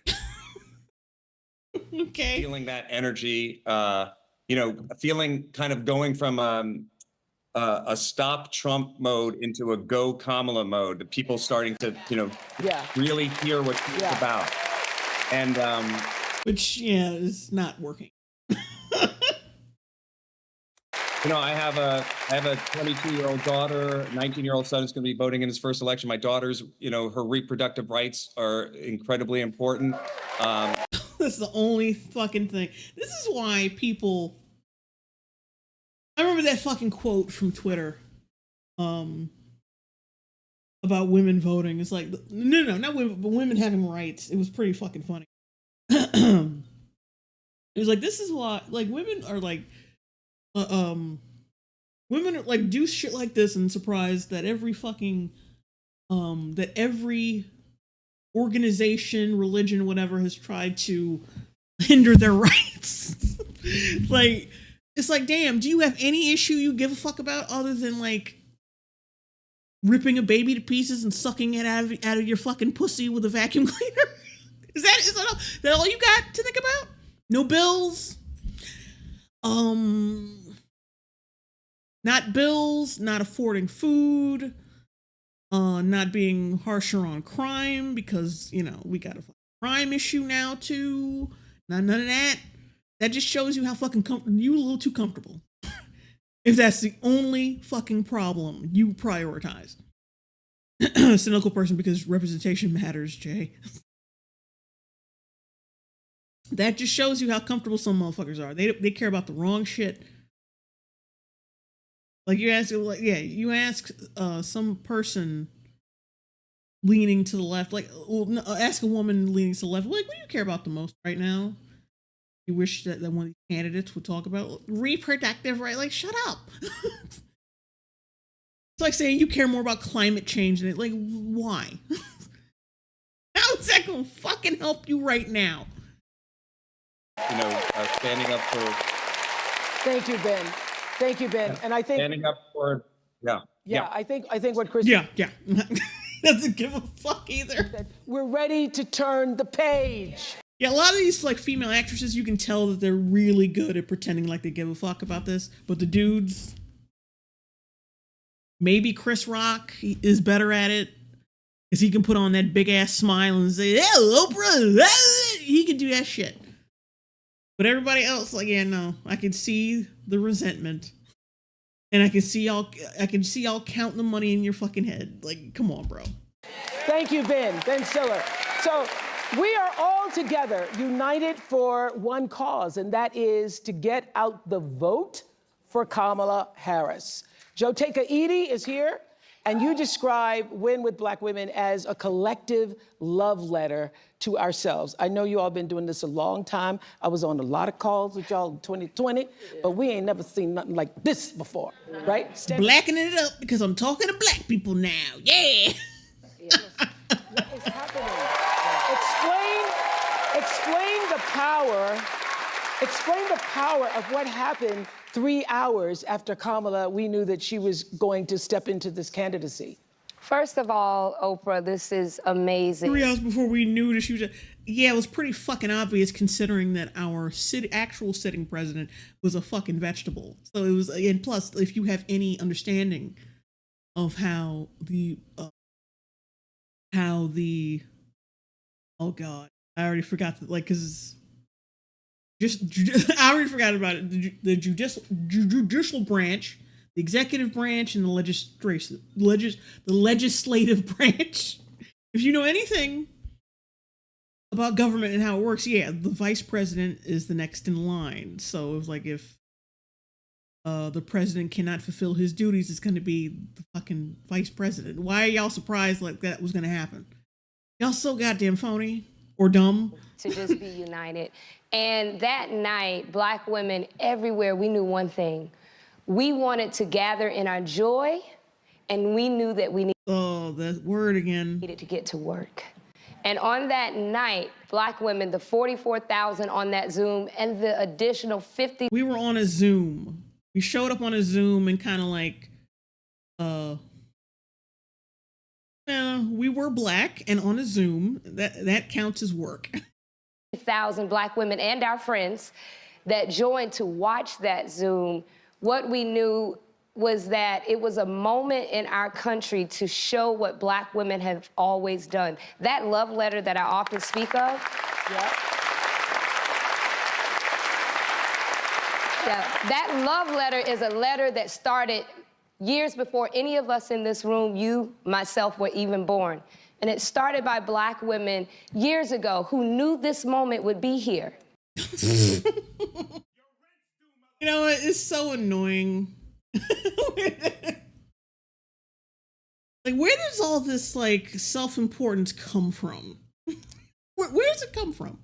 okay, feeling that energy, you know, feeling kind of going from a stop Trump mode into a go Kamala mode. The people starting to, you know, really hear what she's about, and which is not working. You know, I have a 22-year-old daughter, 19-year-old son is going to be voting in his first election. My daughter's, you know, her reproductive rights are incredibly important. That's the only fucking thing. This is why people. I remember that fucking quote from Twitter, about women voting. It's like, no, not women, but women having rights. It was pretty fucking funny. It was like, this is why, like, women are like, women are like do shit like this and surprised that every fucking, that every organization, religion, whatever has tried to hinder their rights. Like, it's like, damn, do you have any issue you give a fuck about other than like ripping a baby to pieces and sucking it out of your fucking pussy with a vacuum cleaner? Is that all you got to think about? No bills? Not bills, not affording food, not being harsher on crime because, you know, we got a crime issue now too. None of that. That just shows you how fucking you a little too comfortable. If that's the only fucking problem you prioritize. Cynical person because representation matters, Jay. That just shows you how comfortable some motherfuckers are. They care about the wrong shit. Like you ask, like, yeah, you ask some person leaning to the left, like, well, ask a woman leaning to the left, like, what do you care about the most right now? You wish that one of these candidates would talk about reproductive right? Like, shut up. It's like saying you care more about climate change than it. Like, why? How is that gonna fucking help you right now? You know, standing up for. Thank you, Ben. Thank you, Ben. And I think standing up for. Yeah. I think what Chris. Yeah. Doesn't give a fuck either. We're ready to turn the page. Yeah, a lot of these like female actresses, you can tell that they're really good at pretending like they give a fuck about this. But the dudes, maybe Chris Rock is better at it because he can put on that big ass smile and say, "Yeah, Oprah." He can do that shit. But everybody else, like, yeah, no, I can see the resentment, and I can see y'all counting the money in your fucking head. Like, come on, bro. Thank you, Ben Stiller. So. We are all together, united for one cause, and that is to get out the vote for Kamala Harris. Jotaika Edie is here, and you describe Win with Black Women as a collective love letter to ourselves. I know you all been doing this a long time. I was on a lot of calls with y'all in 2020, but we ain't never seen nothing like this before, right? Blackening it up because I'm talking to black people now. Yeah. What is happening? Explain the power of what happened 3 hours after Kamala, we knew that she was going to step into this candidacy? First of all, Oprah, this is amazing. 3 hours before we knew that she was, yeah, it was pretty fucking obvious considering that our actual sitting president was a fucking vegetable. So it was, and plus, if you have any understanding of how the, oh God, I already forgot that, like, cause I already forgot about it. The judicial branch, the executive branch, and the legislative branch. If you know anything about government and how it works, yeah, the vice president is the next in line. So it was like if the president cannot fulfill his duties, it's going to be the fucking vice president. Why are y'all surprised like that was going to happen? Y'all so goddamn phony or dumb. To just be united. And that night, Black women everywhere, we knew one thing. We wanted to gather in our joy, and we knew that we that word again. Needed to get to work. And on that night, Black women, the 44,000 on that Zoom, and the additional 50. We were on a Zoom. We showed up on a Zoom and kind of like, we were Black and on a Zoom. That counts as work. 1,000 Black women and our friends that joined to watch that Zoom. What we knew was that it was a moment in our country to show what Black women have always done. That love letter that I often speak of. Yeah. That love letter is a letter that started years before any of us in this room, you, myself, were even born. And it started by Black women years ago who knew this moment would be here. You know, it's so annoying. Like, where does all this, like, self-importance come from? Where does it come from?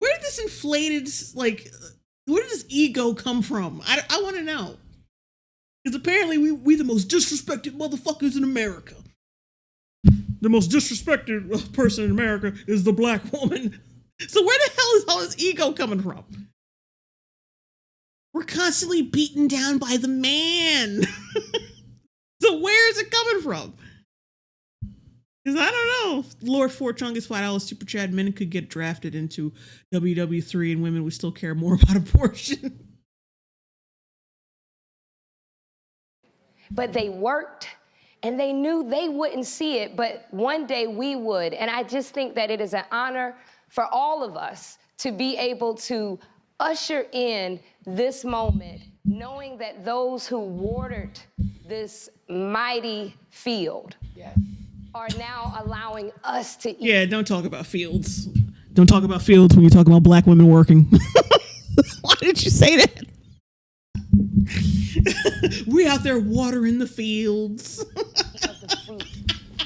Where did this inflated, like, where did this ego come from? I want to know. Because apparently we the most disrespected motherfuckers in America. The most disrespected person in America is the Black woman. So where the hell is all this ego coming from? We're constantly beaten down by the man. So where is it coming from? Because I don't know. Lord Forchungus $5 super chat. Men could get drafted into WW3 and women would still care more about abortion. But they worked. And they knew they wouldn't see it, but one day we would. And I just think that it is an honor for all of us to be able to usher in this moment, knowing that those who watered this mighty field are now allowing us to eat. Yeah, don't talk about fields. Don't talk about fields when you talk about Black women working. Why did you say that? We out there watering the fields.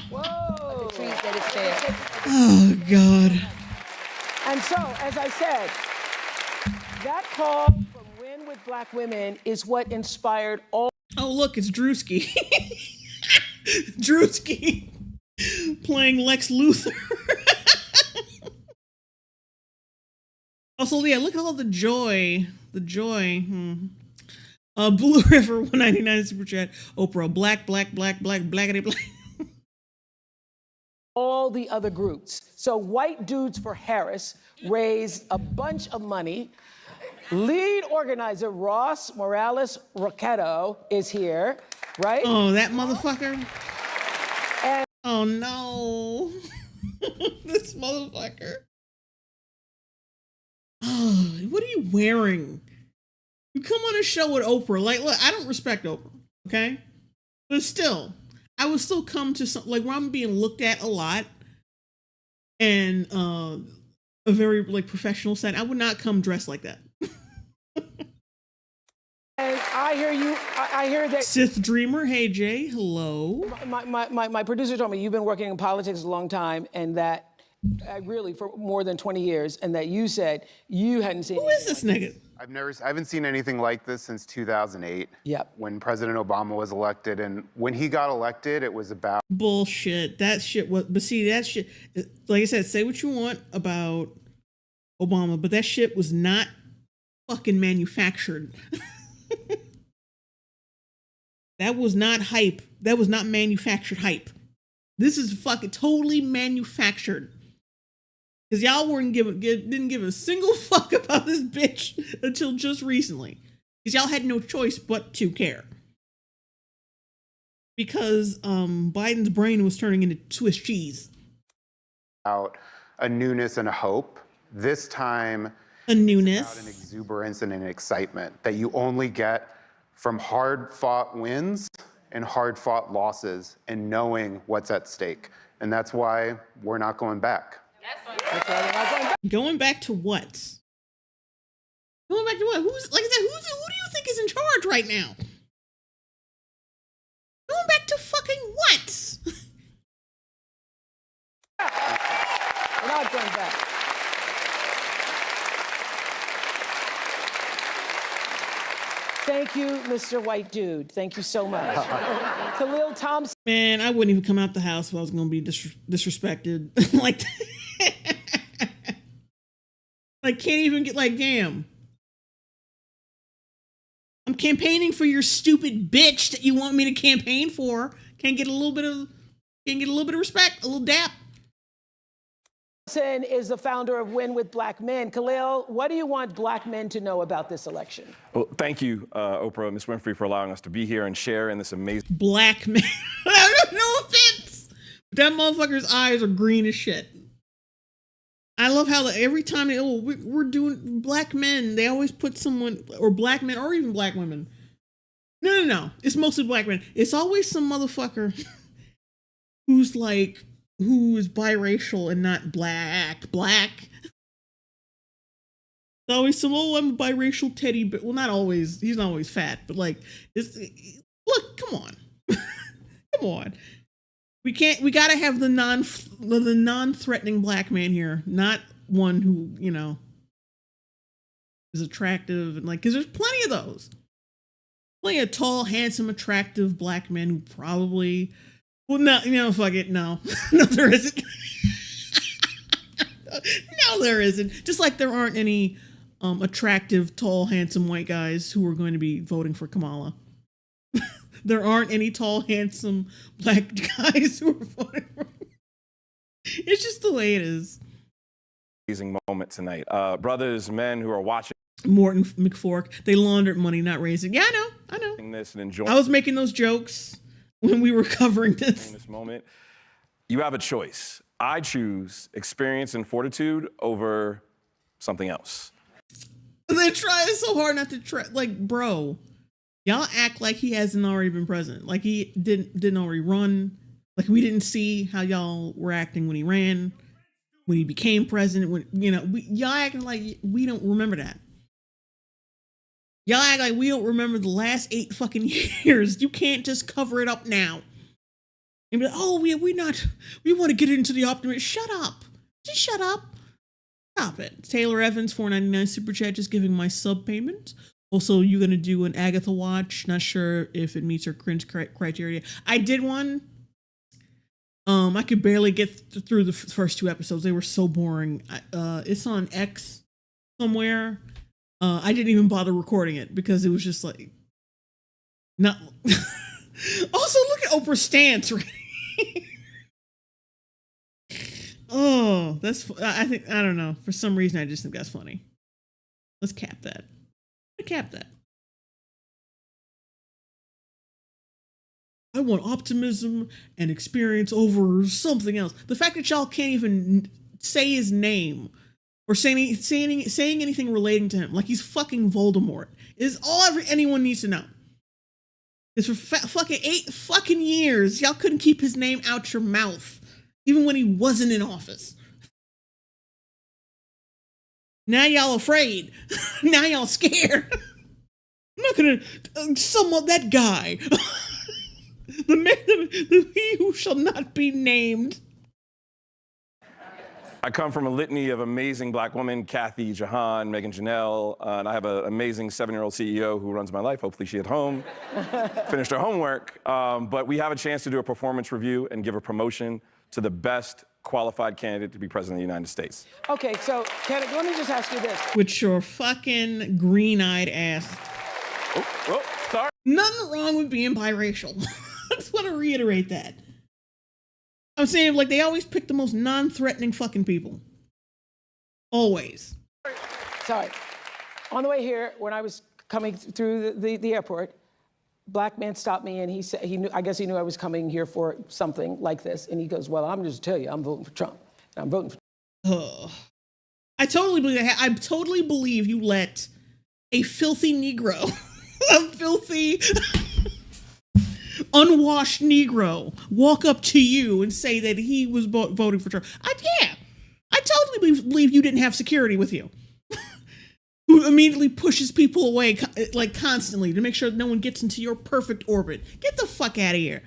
Whoa! The trees that is there. Oh God. And so, as I said, that call from Win with Black Women is what inspired all. Oh look, it's Drewski. Drewski playing Lex Luthor. Also, yeah, look at all the joy. The joy. Blue River 199 super chat. Oprah, blackity black. All the other groups. So White Dudes for Harris raised a bunch of money. Lead organizer Ross Morales Roquetto is here, right? Oh, that motherfucker. And oh no. This motherfucker. Oh, what are you wearing? You come on a show with Oprah. Like, look, I don't respect Oprah, okay? But still, I would still come to some, like, where I'm being looked at a lot and a very, like, professional set. I would not come dressed like that. And I hear you, I hear that. Sith Dreamer, hey Jay, hello. My producer told me you've been working in politics a long time and that really for more than 20 years, and that you said you hadn't seen. Who is this nigga? I haven't seen anything like this since 2008. Yep. When President Obama was elected, and when he got elected, it was about bullshit. That shit was, but see, that shit, like I said, say what you want about Obama, but that shit was not fucking manufactured. That was not hype. That was not manufactured hype. This is fucking totally manufactured. Because y'all didn't give a single fuck about this bitch until just recently. Because y'all had no choice but to care. Because Biden's brain was turning into Swiss cheese. Out a newness and a hope. This time, a newness, it's about an exuberance and an excitement that you only get from hard-fought wins and hard-fought losses and knowing what's at stake. And that's why we're not going back. Going back to what? Going back to what? Who's, like I said, who do you think is in charge right now? Going back to fucking what? We're not going back. Thank you, Mr. White Dude. Thank you so much. Khalil Thompson. Man, I wouldn't even come out the house if I was going to be disrespected. Like, like, can't even get, like, damn. I'm campaigning for your stupid bitch that you want me to campaign for. Can't get a little bit of respect, a little dap. Is the founder of Win with Black Men. Khalil, what do you want black men to know about this election? Well, thank you, Oprah and Ms. Winfrey, for allowing us to be here and share in this amazing... Black men. No offense. That motherfucker's eyes are green as shit. I love how every time we're doing black men, they always put someone, or black men, or even black women. No. It's mostly black men. It's always some motherfucker who is biracial and not black. It's always some, I'm a biracial teddy, but well, not always. He's not always fat, but like, look, come on. Come on. We gotta have the non-threatening black man here, not one who, is attractive and like, because there's plenty of those. Plenty of tall, handsome, attractive black men who probably, well, no, fuck it, no. No, there isn't. No, there isn't. Just like there aren't any attractive, tall, handsome white guys who are going to be voting for Kamala. There aren't any tall, handsome black guys who are voting for him. It's just the way it is. Amazing moment tonight. Brothers, men who are watching. Morton McFork, they laundered money, not raising. Yeah, I know. This and enjoying. I was making those jokes when we were covering this. In this moment, you have a choice. I choose experience and fortitude over something else. They're trying so hard not to try. Like, bro. Y'all act like he hasn't already been president. Like he didn't already run. Like we didn't see how y'all were acting when he ran, when he became president. When y'all acting like we don't remember that. Y'all act like we don't remember the last 8 fucking years. You can't just cover it up now. And be like, oh, we want to get into the optimism. Shut up. Just shut up. Stop it. Taylor Evans, $4.99 super chat, just giving my sub payment. Also, you're going to do an Agatha watch. Not sure if it meets our cringe criteria. I did one. I could barely get through the first 2 episodes. They were so boring. It's on X somewhere. I didn't even bother recording it because it was just like... not. Also, look at Oprah's stance, right? Oh, that's... I don't know. For some reason, I just think that's funny. Let's cap that. I want optimism and experience over something else. The fact that y'all can't even say his name or say anything relating to him, like he's fucking Voldemort, is all anyone needs to know. Because for fucking 8 fucking years, y'all couldn't keep his name out your mouth, even when he wasn't in office. Now y'all afraid. Now y'all scared. I'm not gonna sum up that guy. The man, he who shall not be named. I come from a litany of amazing black women, Kathy, Jahan, Megan Janelle, and I have an amazing 7-year-old CEO who runs my life. Hopefully she at home finished her homework. But we have a chance to do a performance review and give a promotion to the best qualified candidate to be president of the United States. Okay, so let me just ask you this. With your fucking green-eyed ass. Oh, sorry. Nothing wrong with being biracial. I just want to reiterate that. I'm saying, like, they always pick the most non-threatening fucking people. Always. Sorry. On the way here, when I was coming through the airport, black man stopped me and he said, I guess he knew I was coming here for something like this. And he goes, well, I'm just tell you, I'm voting for Trump. And I'm voting for I totally believe that. I totally believe you let a filthy Negro, a filthy, unwashed Negro walk up to you and say that he was voting for Trump. I totally believe you didn't have security with you. Who immediately pushes people away, like, constantly to make sure no one gets into your perfect orbit. Get the fuck out of here.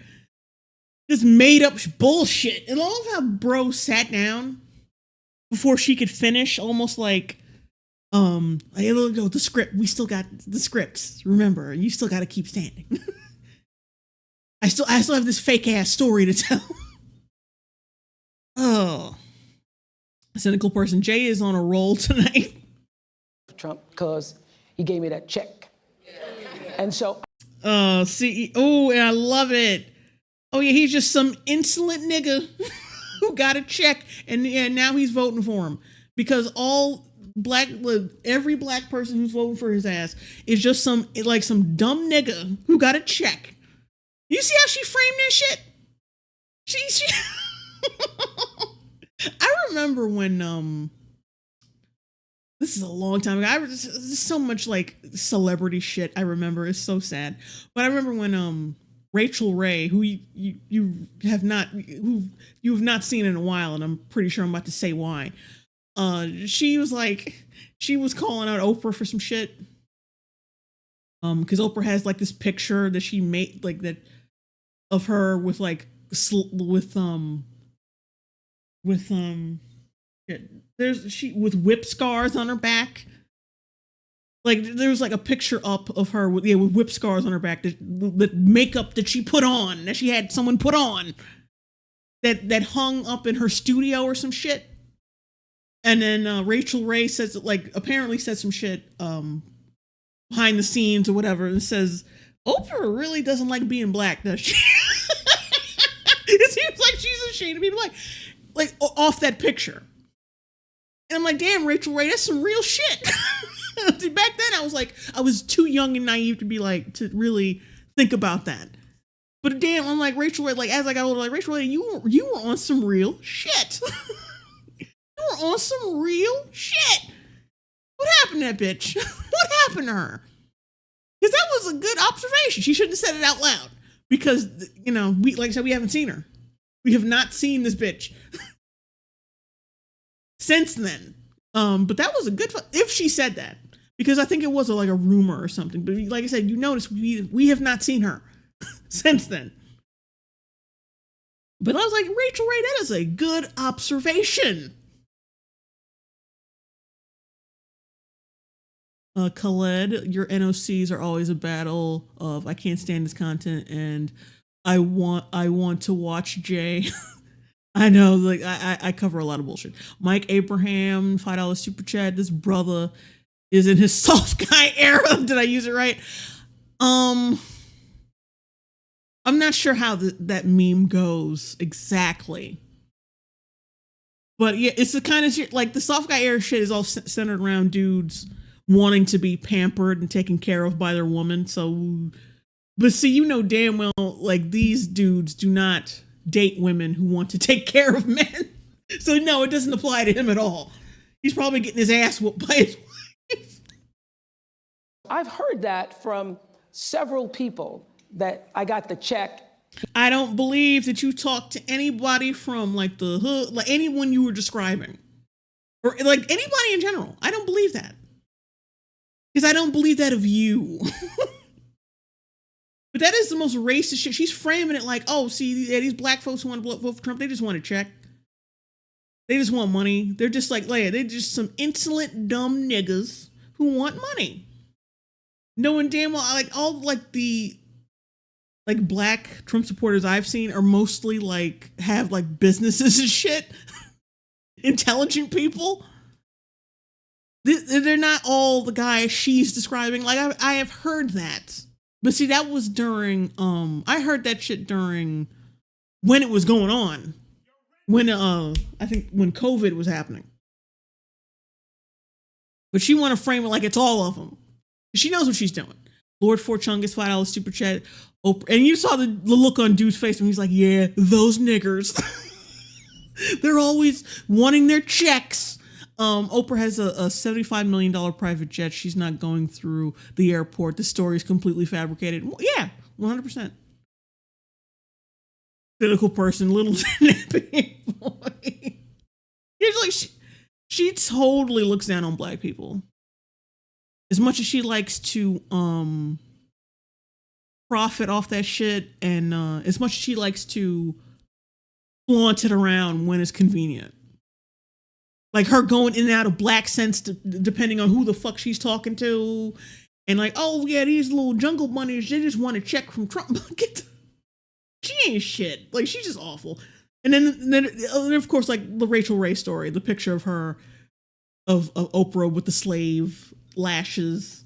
This made up bullshit. And all of how bro sat down before she could finish, almost like, hey, look, go, the script. We still got the scripts. Remember, you still got to keep standing. I still have this fake ass story to tell. Oh, cynical person. Jay is on a roll tonight. Trump because he gave me that check. And so and I love it. Oh yeah, he's just some insolent nigga who got a check and now he's voting for him because every black person who's voting for his ass is just some dumb nigga who got a check. You see how she framed this shit? She I remember when this is a long time ago. There's so much like celebrity shit I remember. It's so sad. But I remember when Rachel Ray, who you have not seen in a while, and I'm pretty sure I'm about to say why. She was calling out Oprah for some shit. Because Oprah has like this picture that she made like that of her with with whip scars on her back. Like there's like a picture up of her with whip scars on her back, the makeup that she put on, that she had someone put on, that hung up in her studio or some shit. And then Rachel Ray apparently said some shit behind the scenes or whatever, and says, Oprah really doesn't like being black, does she? It seems like she's ashamed of being black. Like off that picture. And I'm like, damn, Rachel Ray, that's some real shit. Back then, I was too young and naive to be like, to really think about that. But damn, I'm like, Rachel Ray, like, as I got older, like, Rachel Ray, you were on some real shit. You were on some real shit. What happened to that bitch? What happened to her? Because that was a good observation. She shouldn't have said it out loud. Because, like I said, we haven't seen her. We have not seen this bitch since then. But that was a good, if she said that, because I think it was like a rumor or something. But like I said, you notice we have not seen her since then. But I was like, Rachel Ray, that is a good observation. Khaled, your NOCs are always a battle of I can't stand this content and I want to watch Jay. I know, like I cover a lot of bullshit. Mike Abraham, $5 super chat. This brother is in his soft guy era. Did I use it right? I'm not sure how that meme goes exactly. But yeah, it's the kind of shit, like the soft guy era shit is all centered around dudes wanting to be pampered and taken care of by their woman. So, but see, damn well, like these dudes do not date women who want to take care of men. So no, it doesn't apply to him at all. He's probably getting his ass whooped by his wife. I've heard that from several people that I got the check. I don't believe that you talked to anybody from like the hood, like anyone you were describing, or like anybody in general. I don't believe that. Because I don't believe that of you. But that is the most racist shit. She's framing it like, oh, see, these black folks who want to vote for Trump, they just want a check. They just want money. They're just like, they're just some insolent, dumb niggas who want money. Knowing damn well, like, all like the like black Trump supporters I've seen are mostly like have like businesses and shit. Intelligent people. They're not all the guys she's describing. Like I have heard that. But see, that was during I heard that shit during when it was going on. When I think when COVID was happening. But she want to frame it like it's all of them. She knows what she's doing. Lord Forchungus, $5 super chat. Oprah, and you saw the look on dude's face when he's like, yeah, those niggers. They're always wanting their checks. Oprah has a $75 million private jet. She's not going through the airport. The story is completely fabricated. Yeah, 100%. Cynical person, little nappy boy. He's like, she totally looks down on black people. As much as she likes to profit off that shit, and as much as she likes to flaunt it around when it's convenient. Like her going in and out of black sense depending on who the fuck she's talking to. And like, oh yeah, these little jungle bunnies, they just want a check from Trump. She ain't shit. Like, she's just awful. And then of course, like the Rachel Ray story, the picture of her, of Oprah with the slave lashes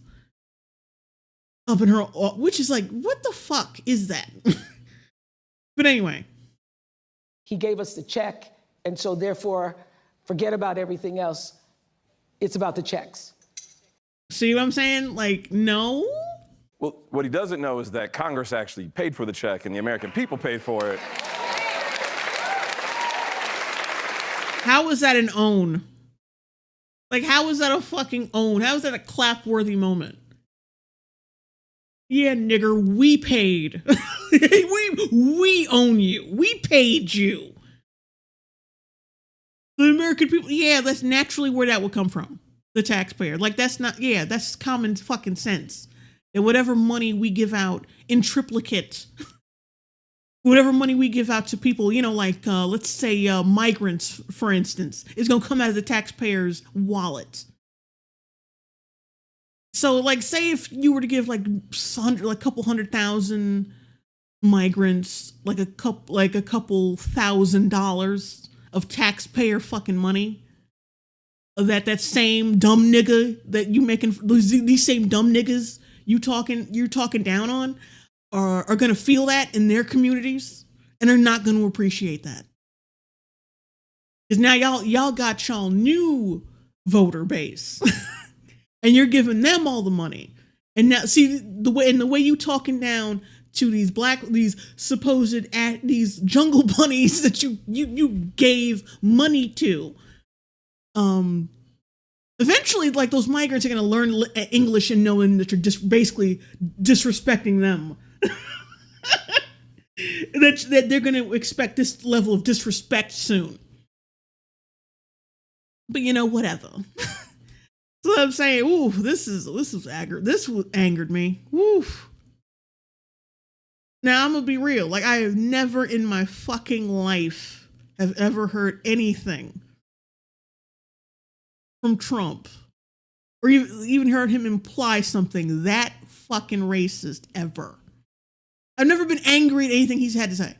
up in her, which is like, what the fuck is that? But anyway. He gave us the check, and so therefore, forget about everything else. It's about the checks. See what I'm saying? Like, no. Well, what he doesn't know is that Congress actually paid for the check and the American people paid for it. How is that an own? Like, how is that a fucking own? How is that a clap-worthy moment? Yeah, nigger, we paid. we own you. We paid you. The American people, yeah, that's naturally where that would come from. The taxpayer. Like, that's not, yeah, that's common fucking sense. And whatever money we give out in triplicate, whatever money we give out to people, you know, like, let's say migrants, for instance, is going to come out of the taxpayer's wallet. So, like, say if you were to give like a couple 100,000 migrants, like a couple $1,000 of taxpayer fucking money, that same dumb nigga that you making, these same dumb niggas you're talking down on are gonna feel that in their communities, and they're not gonna appreciate that. Because now y'all got y'all new voter base. And you're giving them all the money. And now see the way you talking down to these these jungle bunnies that you gave money to. Eventually, like, those migrants are going to learn English and knowing that you're just basically disrespecting them. that they're going to expect this level of disrespect soon. But you know, whatever. So I'm saying, ooh, this angered me. Ooh. Now I'm gonna be real. Like, I have never in my fucking life have ever heard anything from Trump, or even heard him imply something that fucking racist ever. I've never been angry at anything he's had to say.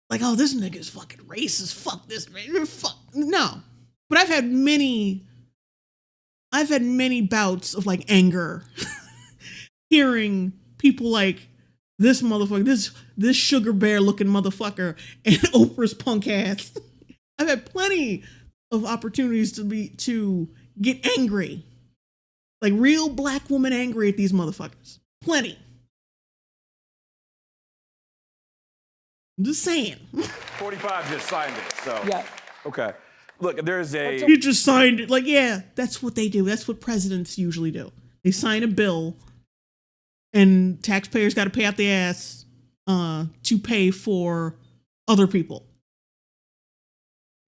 Like, oh, this nigga's fucking racist. Fuck this man. Fuck. No. But I've had many bouts of like anger hearing people like this motherfucker, this sugar bear looking motherfucker, and Oprah's punk ass. I've had plenty of opportunities to get angry, like real black woman angry at these motherfuckers. Plenty. I'm just saying. 45 just signed it, so. Yeah. Okay. Look, You just signed it. Like, yeah, that's what they do. That's what presidents usually do. They sign a bill, and taxpayers got to pay out the ass to pay for other people.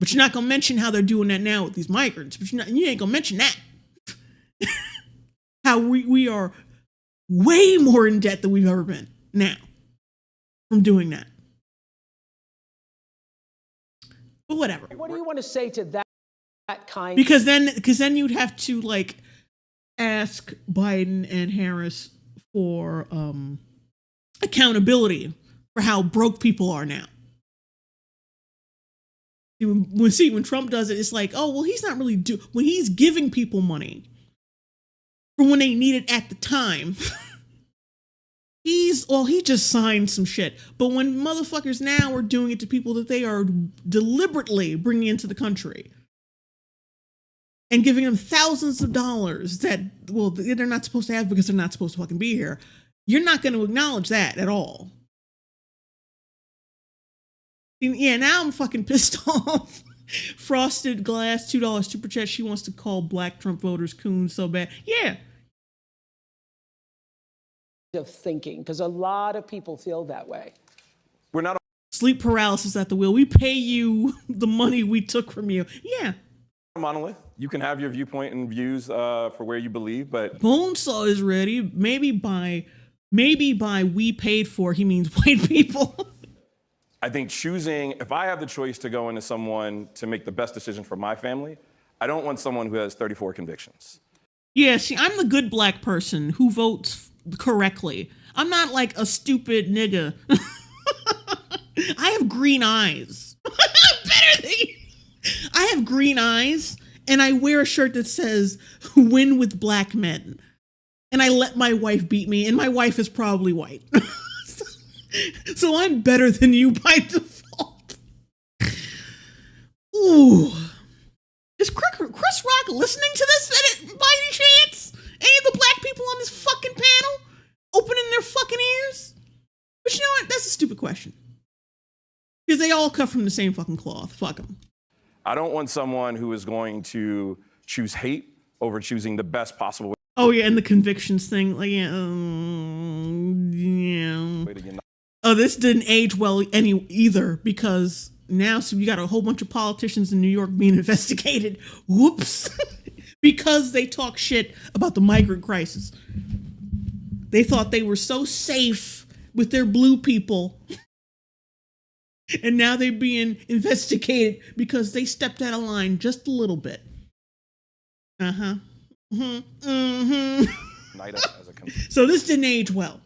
But you're not going to mention how they're doing that now with these migrants. But you ain't going to mention that. How we are way more in debt than we've ever been now from doing that. But whatever. What do you want to say to that kind? Because then you'd have to like ask Biden and Harris for accountability for how broke people are now. When Trump does it, it's like, oh, well, he's not really when he's giving people money for when they need it at the time. He just signed some shit. But when motherfuckers now are doing it to people that they are deliberately bringing into the country and giving them thousands of dollars that, well, they're not supposed to have because they're not supposed to fucking be here, you're not going to acknowledge that at all. Yeah, now I'm fucking pissed off. Frosted Glass, $2 super chat. She wants to call black Trump voters coons so bad. Yeah. Of thinking, because a lot of people feel that way. We're not sleep paralysis at the wheel. We pay you the money we took from you. Yeah. a monolith. You can have your viewpoint and views for where you believe, but Bonesaw is ready. Maybe by we paid for, he means white people. I think choosing, if I have the choice to go into someone to make the best decision for my family, I don't want someone who has 34 convictions. Yeah, see, I'm the good black person who votes correctly. I'm not like a stupid nigga. I have green eyes. Better than you. I have green eyes, and I wear a shirt that says, win with black men. And I let my wife beat me, and my wife is probably white. So I'm better than you by default. Ooh. Is Chris Rock listening to this by any chance? Any of the black people on this fucking panel opening their fucking ears? But you know what? That's a stupid question. Because they all cut from the same fucking cloth. Fuck them. I don't want someone who is going to choose hate over choosing the best possible way. Oh, yeah, and the convictions thing. Like, yeah. Oh, this didn't age well either, because now so you got a whole bunch of politicians in New York being investigated. Whoops. Because they talk shit about the migrant crisis. They thought they were so safe with their blue people. And now they're being investigated because they stepped out of line just a little bit. Uh-huh. Mm-hmm. Mm-hmm. So this didn't age well.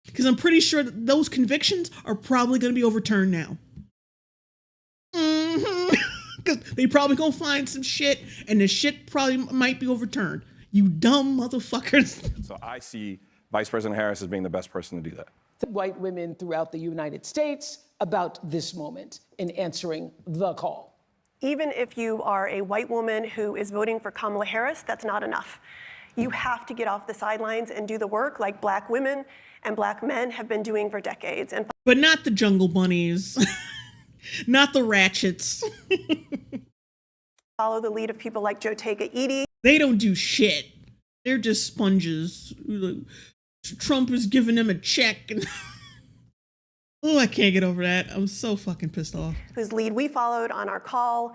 Because I'm pretty sure that those convictions are probably going to be overturned now. Mm-hmm. Because they probably going to find some shit, and the shit probably might be overturned. You dumb motherfuckers. So I see Vice President Harris as being the best person to do that. White women throughout the United States about this moment in answering the call. Even if you are a white woman who is voting for Kamala Harris, that's not enough. You have to get off the sidelines and do the work like black women and black men have been doing for decades. But not the jungle bunnies, not the ratchets. Follow the lead of people like Jotega Edie. They don't do shit. They're just sponges. Trump is giving them a check. And oh, I can't get over that. I'm so fucking pissed off. Whose lead we followed on our call.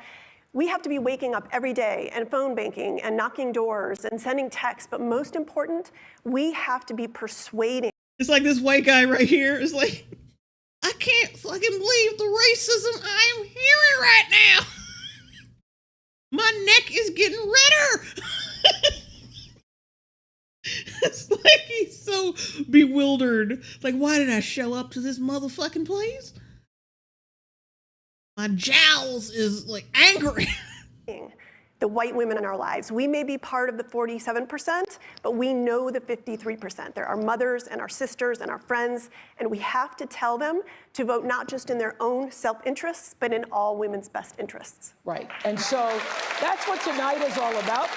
We have to be waking up every day and phone banking and knocking doors and sending texts. But most important, we have to be persuading. It's like this white guy right here is like, I can't fucking believe the racism I am hearing right now. My neck is getting redder. It's like he's so bewildered. Like, why did I show up to this motherfucking place? My jowls is like angry. The white women in our lives. We may be part of the 47%, but we know the 53%. They're our mothers and our sisters and our friends, and we have to tell them to vote not just in their own self-interests, but in all women's best interests. Right, and so that's what tonight is all about.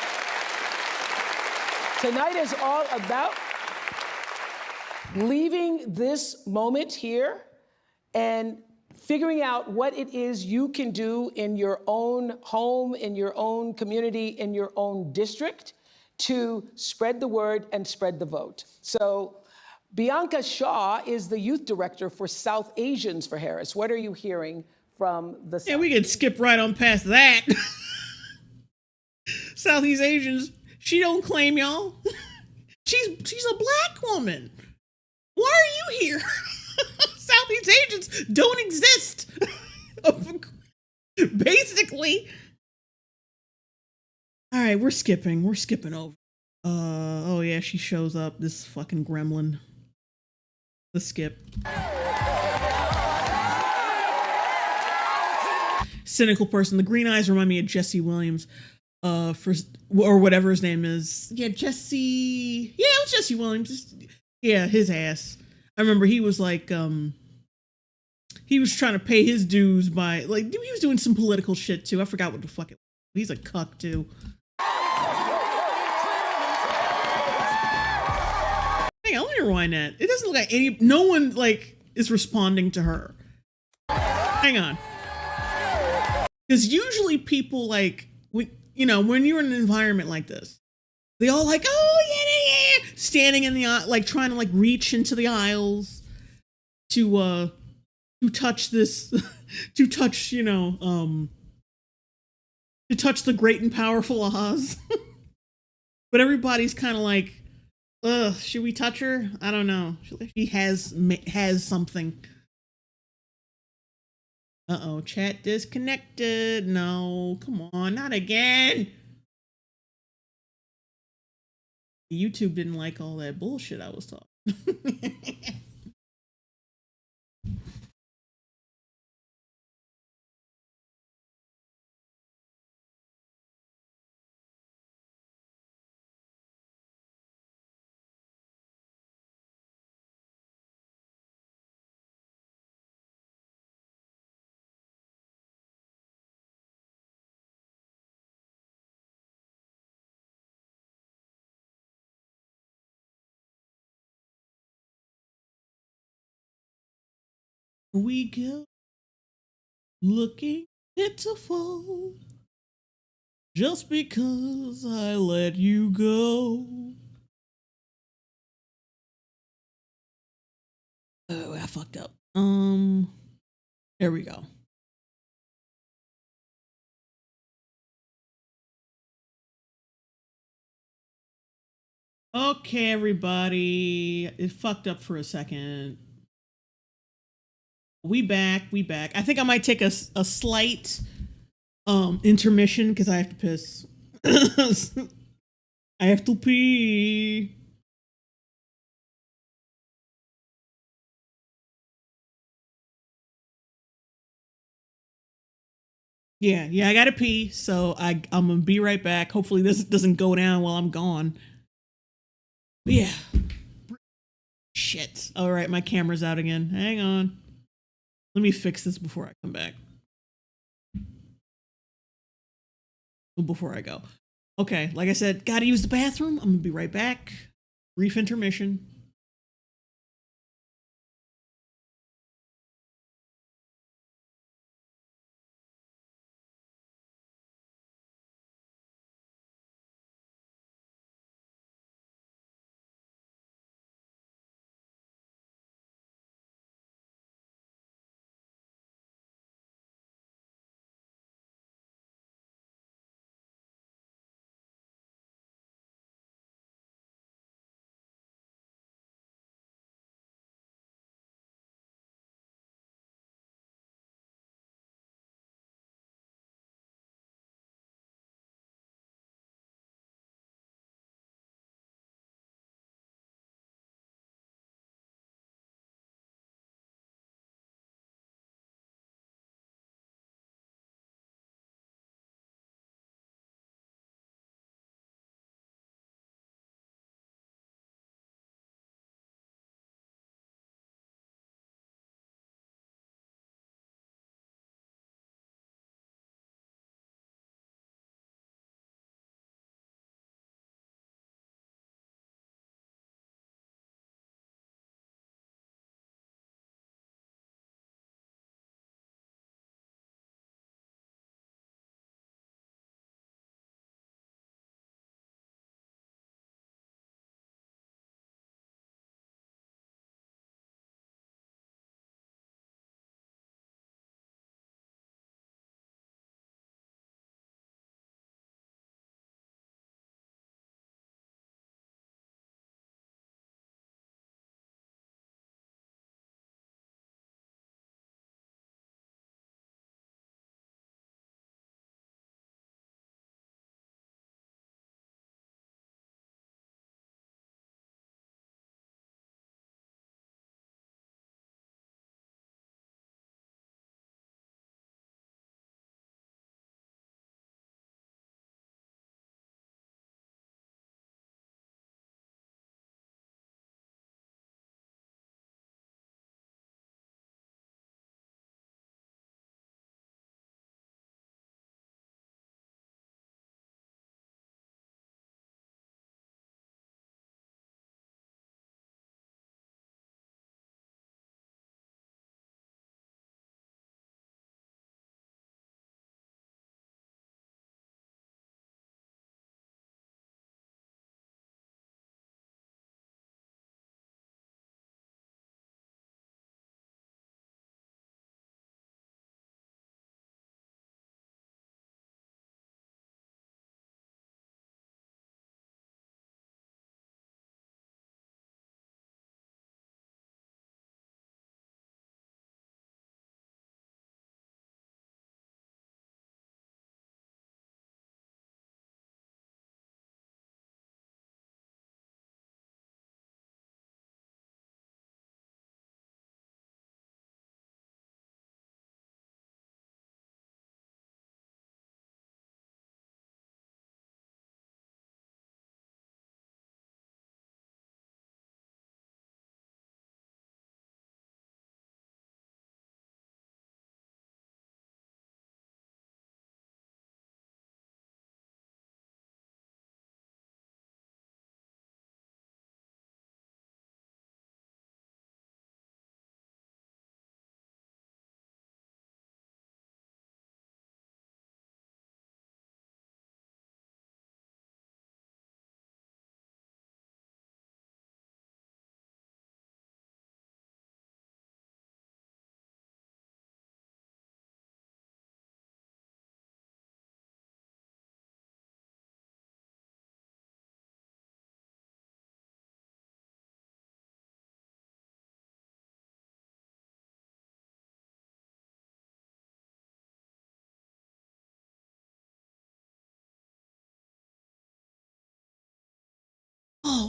Tonight is all about leaving this moment here and figuring out what it is you can do in your own home, in your own community, in your own district to spread the word and spread the vote. So Bianca Shaw is the youth director for South Asians for Harris. What are you hearing from the South? Yeah, we could skip right on past that. Southeast Asians, she don't claim y'all. She's a black woman. Why are you here? Southeast Asians don't exist. Basically. All right, we're skipping over. Oh yeah, she shows up, this fucking gremlin. The skip. Cynical person. The green eyes remind me of Jesse Williams, or whatever his name is. Yeah, Jesse. Yeah, it was Jesse Williams. Yeah, his ass. I remember he was like, he was trying to pay his dues by, like, he was doing some political shit too. I forgot what the fuck it was. He's a cuck too. Hey, I want to rewind that. It doesn't look like no one, like, is responding to her. Hang on. Because usually people, like, when you're in an environment like this, they all like, oh, yeah, standing in the aisle, like, trying to, like, reach into the aisles to touch this, to touch, to touch the great and powerful Oz. But everybody's kind of like, ugh, should we touch her? I don't know. She has something. Uh-oh, chat disconnected. No, come on, not again. YouTube didn't like all that bullshit I was talking. We go looking pitiful just because I let you go. Oh, I fucked up. There we go. Okay, everybody. It fucked up for a second. We back. I think I might take a slight intermission because I have to piss. I have to pee. Yeah, I gotta pee, so I'm gonna be right back. Hopefully this doesn't go down while I'm gone. But yeah. Shit. All right, my camera's out again. Hang on. Let me fix this before I come back. Before I go. Okay, like I said, gotta use the bathroom. I'm gonna be right back. Brief intermission.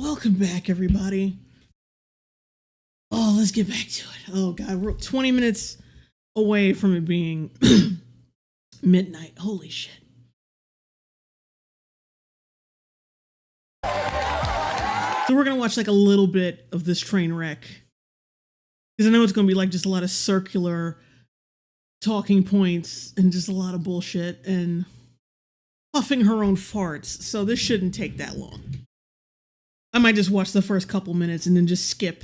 Welcome back, everybody. Oh, let's get back to it. Oh, God, we're 20 minutes away from it being midnight. Holy shit. So we're going to watch like a little bit of this train wreck. Because I know it's going to be like just a lot of circular talking points and just a lot of bullshit and puffing her own farts. So this shouldn't take that long. I might just watch the first couple minutes and then just skip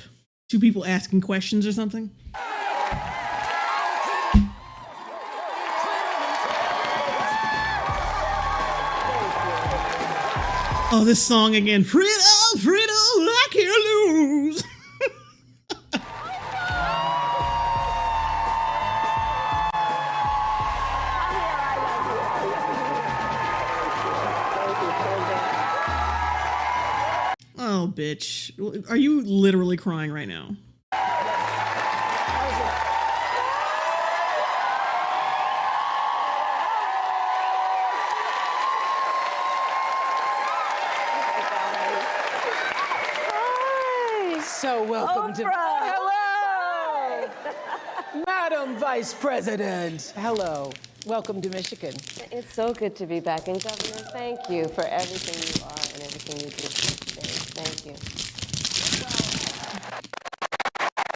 two people asking questions or something. Oh, this song again. Freedom, freedom, I can't lose. Oh, bitch. Are you literally crying right now? So welcome to hello, Madam Vice President. Hello, welcome to Michigan. It's so good to be back. And Governor, thank you for everything you are and everything you do for the state. Thank you.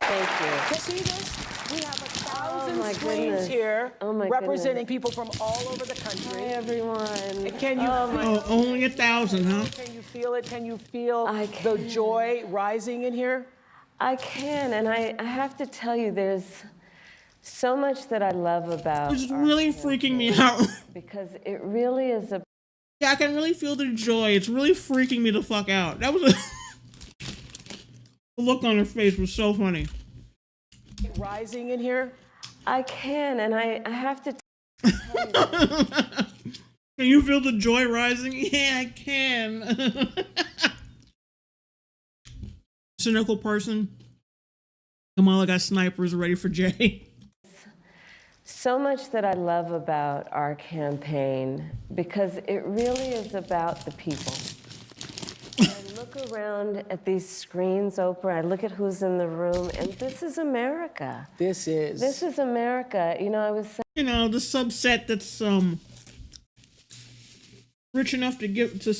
Thank you. To see this, we have 1,000 my screens goodness. here Oh my representing goodness. people from all over the country. Hi, everyone. Can you Oh, only 1,000, huh? Can you feel it? Can you feel the joy rising in here? I can, and I have to tell you, there's so much that I love about It's really freaking me out. because it really is a. Yeah, I can really feel the joy. It's really freaking me the fuck out. That was the look on her face was so funny. Rising in here? I can, and I have to. Can you feel the joy rising? Yeah, I can. Cynical person. Kamala got snipers ready for Jay. So much that I love about our campaign because it really is about the people. I look around at these screens, Oprah, I look at who's in the room, and this is America. This is America. You know, I was saying, You know, the subset that's rich enough to give to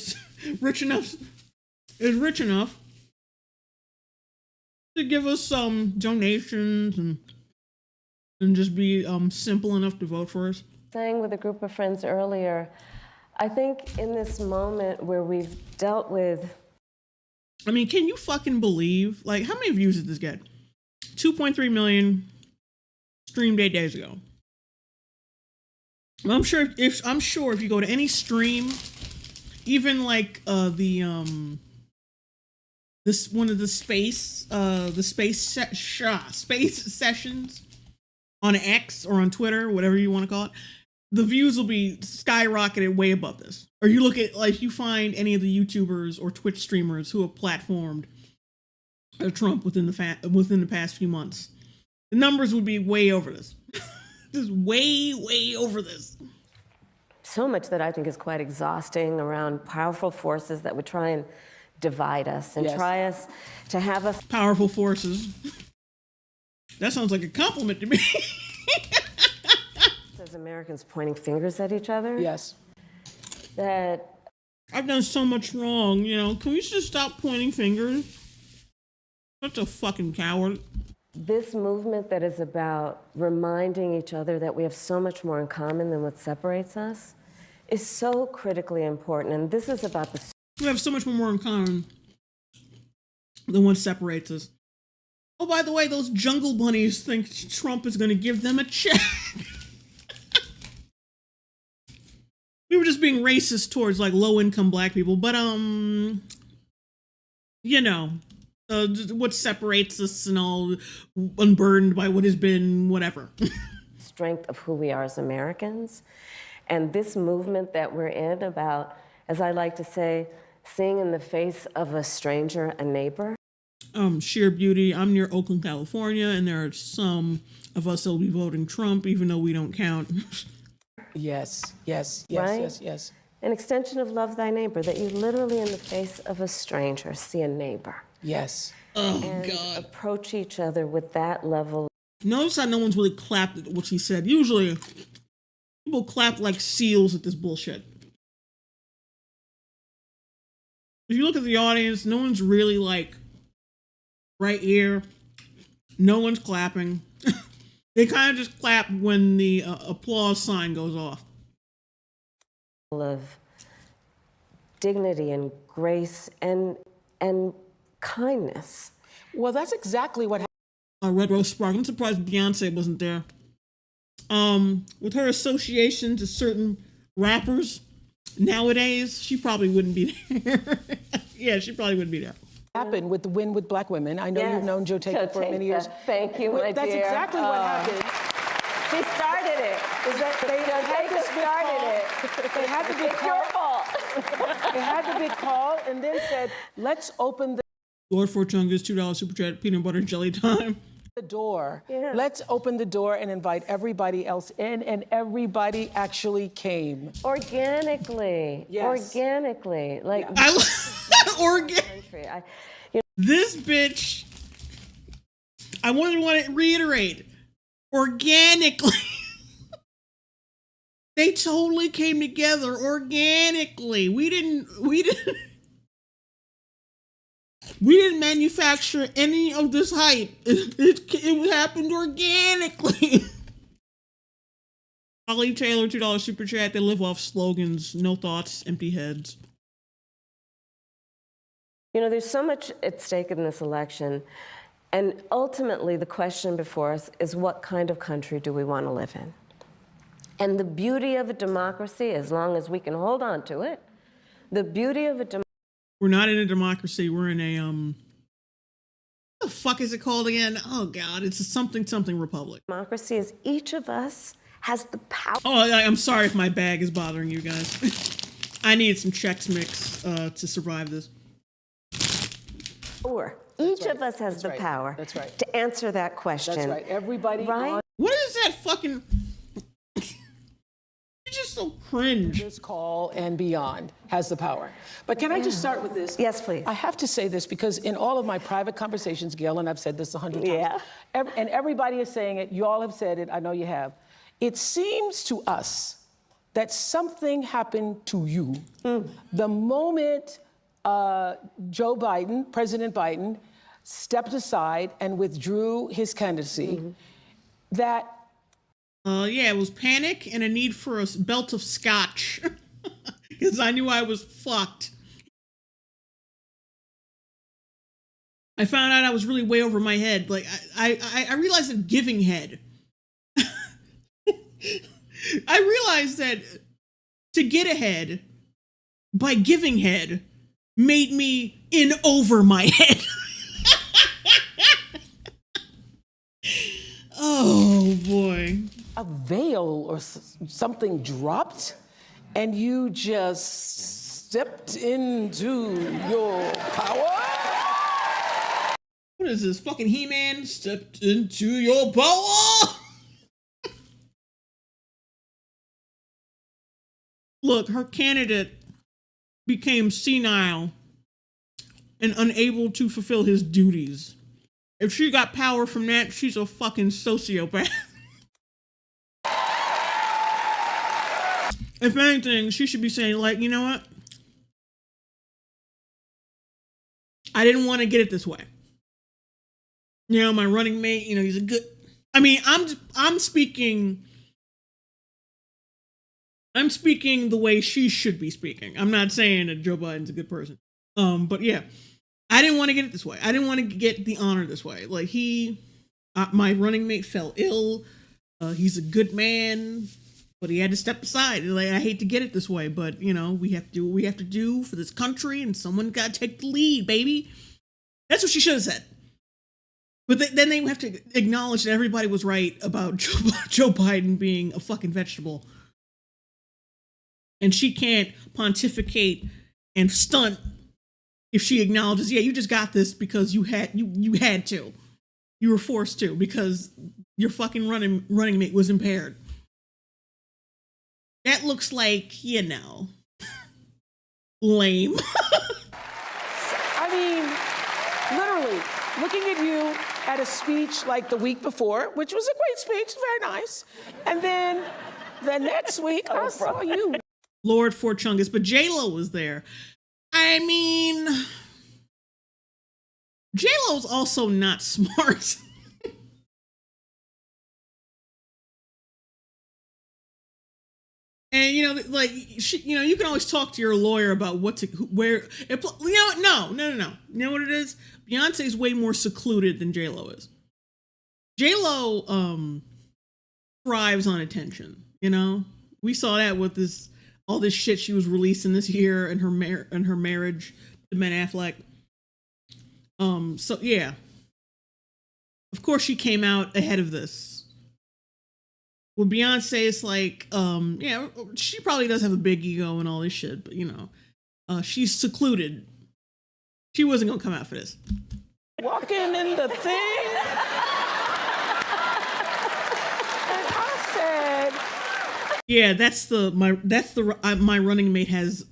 rich enough to give us some donations and just be simple enough to vote for us. saying with a group of friends earlier, I think in this moment where we've dealt with. I mean, can you fucking believe? Like, how many views did this get? 2.3 million streamed 8 days ago. I'm sure if you go to any stream, even like this one of the space sessions on X or on Twitter, whatever you want to call it, the views will be skyrocketed way above this. Or you look at, like, you find any of the YouTubers or Twitch streamers who have platformed Trump within the past few months, the numbers would be way over this. Just way over this. So much that I think is quite exhausting around powerful forces that would try and divide us and try us to have us. Powerful forces. That sounds like a compliment to me. As Americans pointing fingers at each other. Yes. That I've done so much wrong, you know. Can we just stop pointing fingers? Such a fucking coward. this movement that is about reminding each other that we have so much more in common than what separates us is so critically important. And this is about the... We have so much more in common than what separates us. Oh, by the way, those jungle bunnies think Trump is going to give them a check. We were just being racist towards, like, low-income black people, but, you know, what separates us and all, unburdened by what has been whatever. strength of who we are as Americans. And this movement that we're in about, as I like to say, seeing in the face of a stranger a neighbor. Sheer beauty. I'm near Oakland, California, and there are some of us that will be voting Trump, even though we don't count. Yes, yes, yes, Right? yes, yes. An extension of love thy neighbor, that you literally in the face of a stranger see a neighbor. Yes. Oh, and God. approach each other with that level. Notice how no one's really clapped at what she said. Usually, people clap like seals at this bullshit. If you look at the audience, no one's really like right here. No one's clapping. They kind of just clap when the applause sign goes off. Of dignity and grace and kindness. Well, that's exactly what happened. Red Rose Spark. I'm surprised Beyonce wasn't there. With her association to certain rappers nowadays, she probably wouldn't be there. Yeah, she probably wouldn't be there. Happened with the win with black women. I know you've known Joe Taker for many years. Thank you, my That's dear. exactly what happened. She started it. Is that they had this big call. They had the big call. They had the big call and then said, let's open the Lord Fortungus, $2 super chat, peanut butter and jelly time. door. Yeah. Let's open the door and invite everybody else in, and everybody actually came. Organically. Yes. Organically. Like This bitch, I want to reiterate, organically. They totally came together organically. We didn't manufacture any of this hype. It happened organically. Holly Taylor, $2 super chat. They live off slogans, no thoughts, empty heads. You know, there's so much at stake in this election. And ultimately, the question before us is, what kind of country do we want to live in? And the beauty of a democracy, as long as we can hold on to it, the beauty of a democracy. We're not in a democracy. We're in a, what the fuck is it called again? Oh, God, it's a something republic. Democracy is each of us has the power. Oh, I'm sorry if my bag is bothering you guys. I need some Chex Mix to survive this. Each of us has the power to answer that question. That's right. Everybody. Right? What is that fucking... It's just so cringe. This call and beyond has the power. But can I just start with this? Yes, please. I have to say this because in all of my private conversations, Gail, and I've said this 100 times, and everybody is saying it, you all have said it, I know you have. It seems to us that something happened to you the moment Joe Biden, President Biden, stepped aside and withdrew his candidacy, that yeah, it was panic and a need for a belt of scotch. Because I knew I was fucked. I found out I was really way over my head. Like, I realized that giving head. I realized that to get ahead by giving head made me in over my head. Oh, boy. A veil or something dropped and you just stepped into your power? What is this? Fucking He-Man stepped into your power? Look, her candidate became senile and unable to fulfill his duties. If she got power from that, she's a fucking sociopath. If anything, she should be saying, like, you know what? I didn't want to get it this way. You know, my running mate, you know, he's a good... I mean, I'm speaking the way she should be speaking. I'm not saying that Joe Biden's a good person. But yeah, I didn't want to get it this way. I didn't want to get the honor this way. Like, my running mate fell ill. He's a good man, but he had to step aside. Like, I hate to get it this way, but, you know, we have to do what we have to do for this country, and someone got to take the lead, baby. That's what she should have said. But then they have to acknowledge that everybody was right about Joe Biden being a fucking vegetable. And she can't pontificate and stunt if she acknowledges, yeah, you just got this because you had to. You were forced to because your fucking running mate was impaired. That looks like, you know. Lame. I mean, literally, looking at you at a speech like the week before, which was a great speech, very nice. And then the next week, I saw you. Lord for Chungus, but J-Lo was there. I mean, J-Lo's also not smart. And like you can always talk to your lawyer about where. You know what? No. You know what it is? Beyonce's way more secluded than J-Lo is. J-Lo thrives on attention. We saw that with all this shit she was releasing this year and her marriage to Ben Affleck. So yeah, of course she came out ahead of this. With Beyonce, it's like, yeah, she probably does have a big ego and all this shit, but she's secluded. She wasn't gonna come out for this. Walking in the thing. And I said, yeah, my running mate has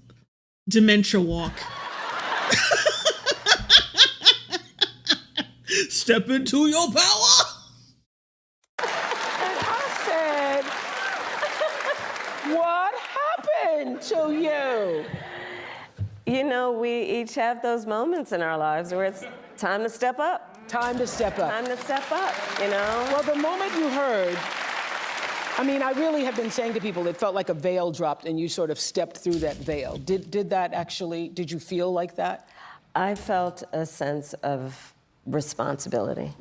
dementia walk. Step into your power. What happened to you? We each have those moments in our lives where it's time to step up. Time to step up. Time to step up, Well, the moment you heard, I really have been saying to people, it felt like a veil dropped and you sort of stepped through that veil. Did you feel like that? I felt a sense of responsibility,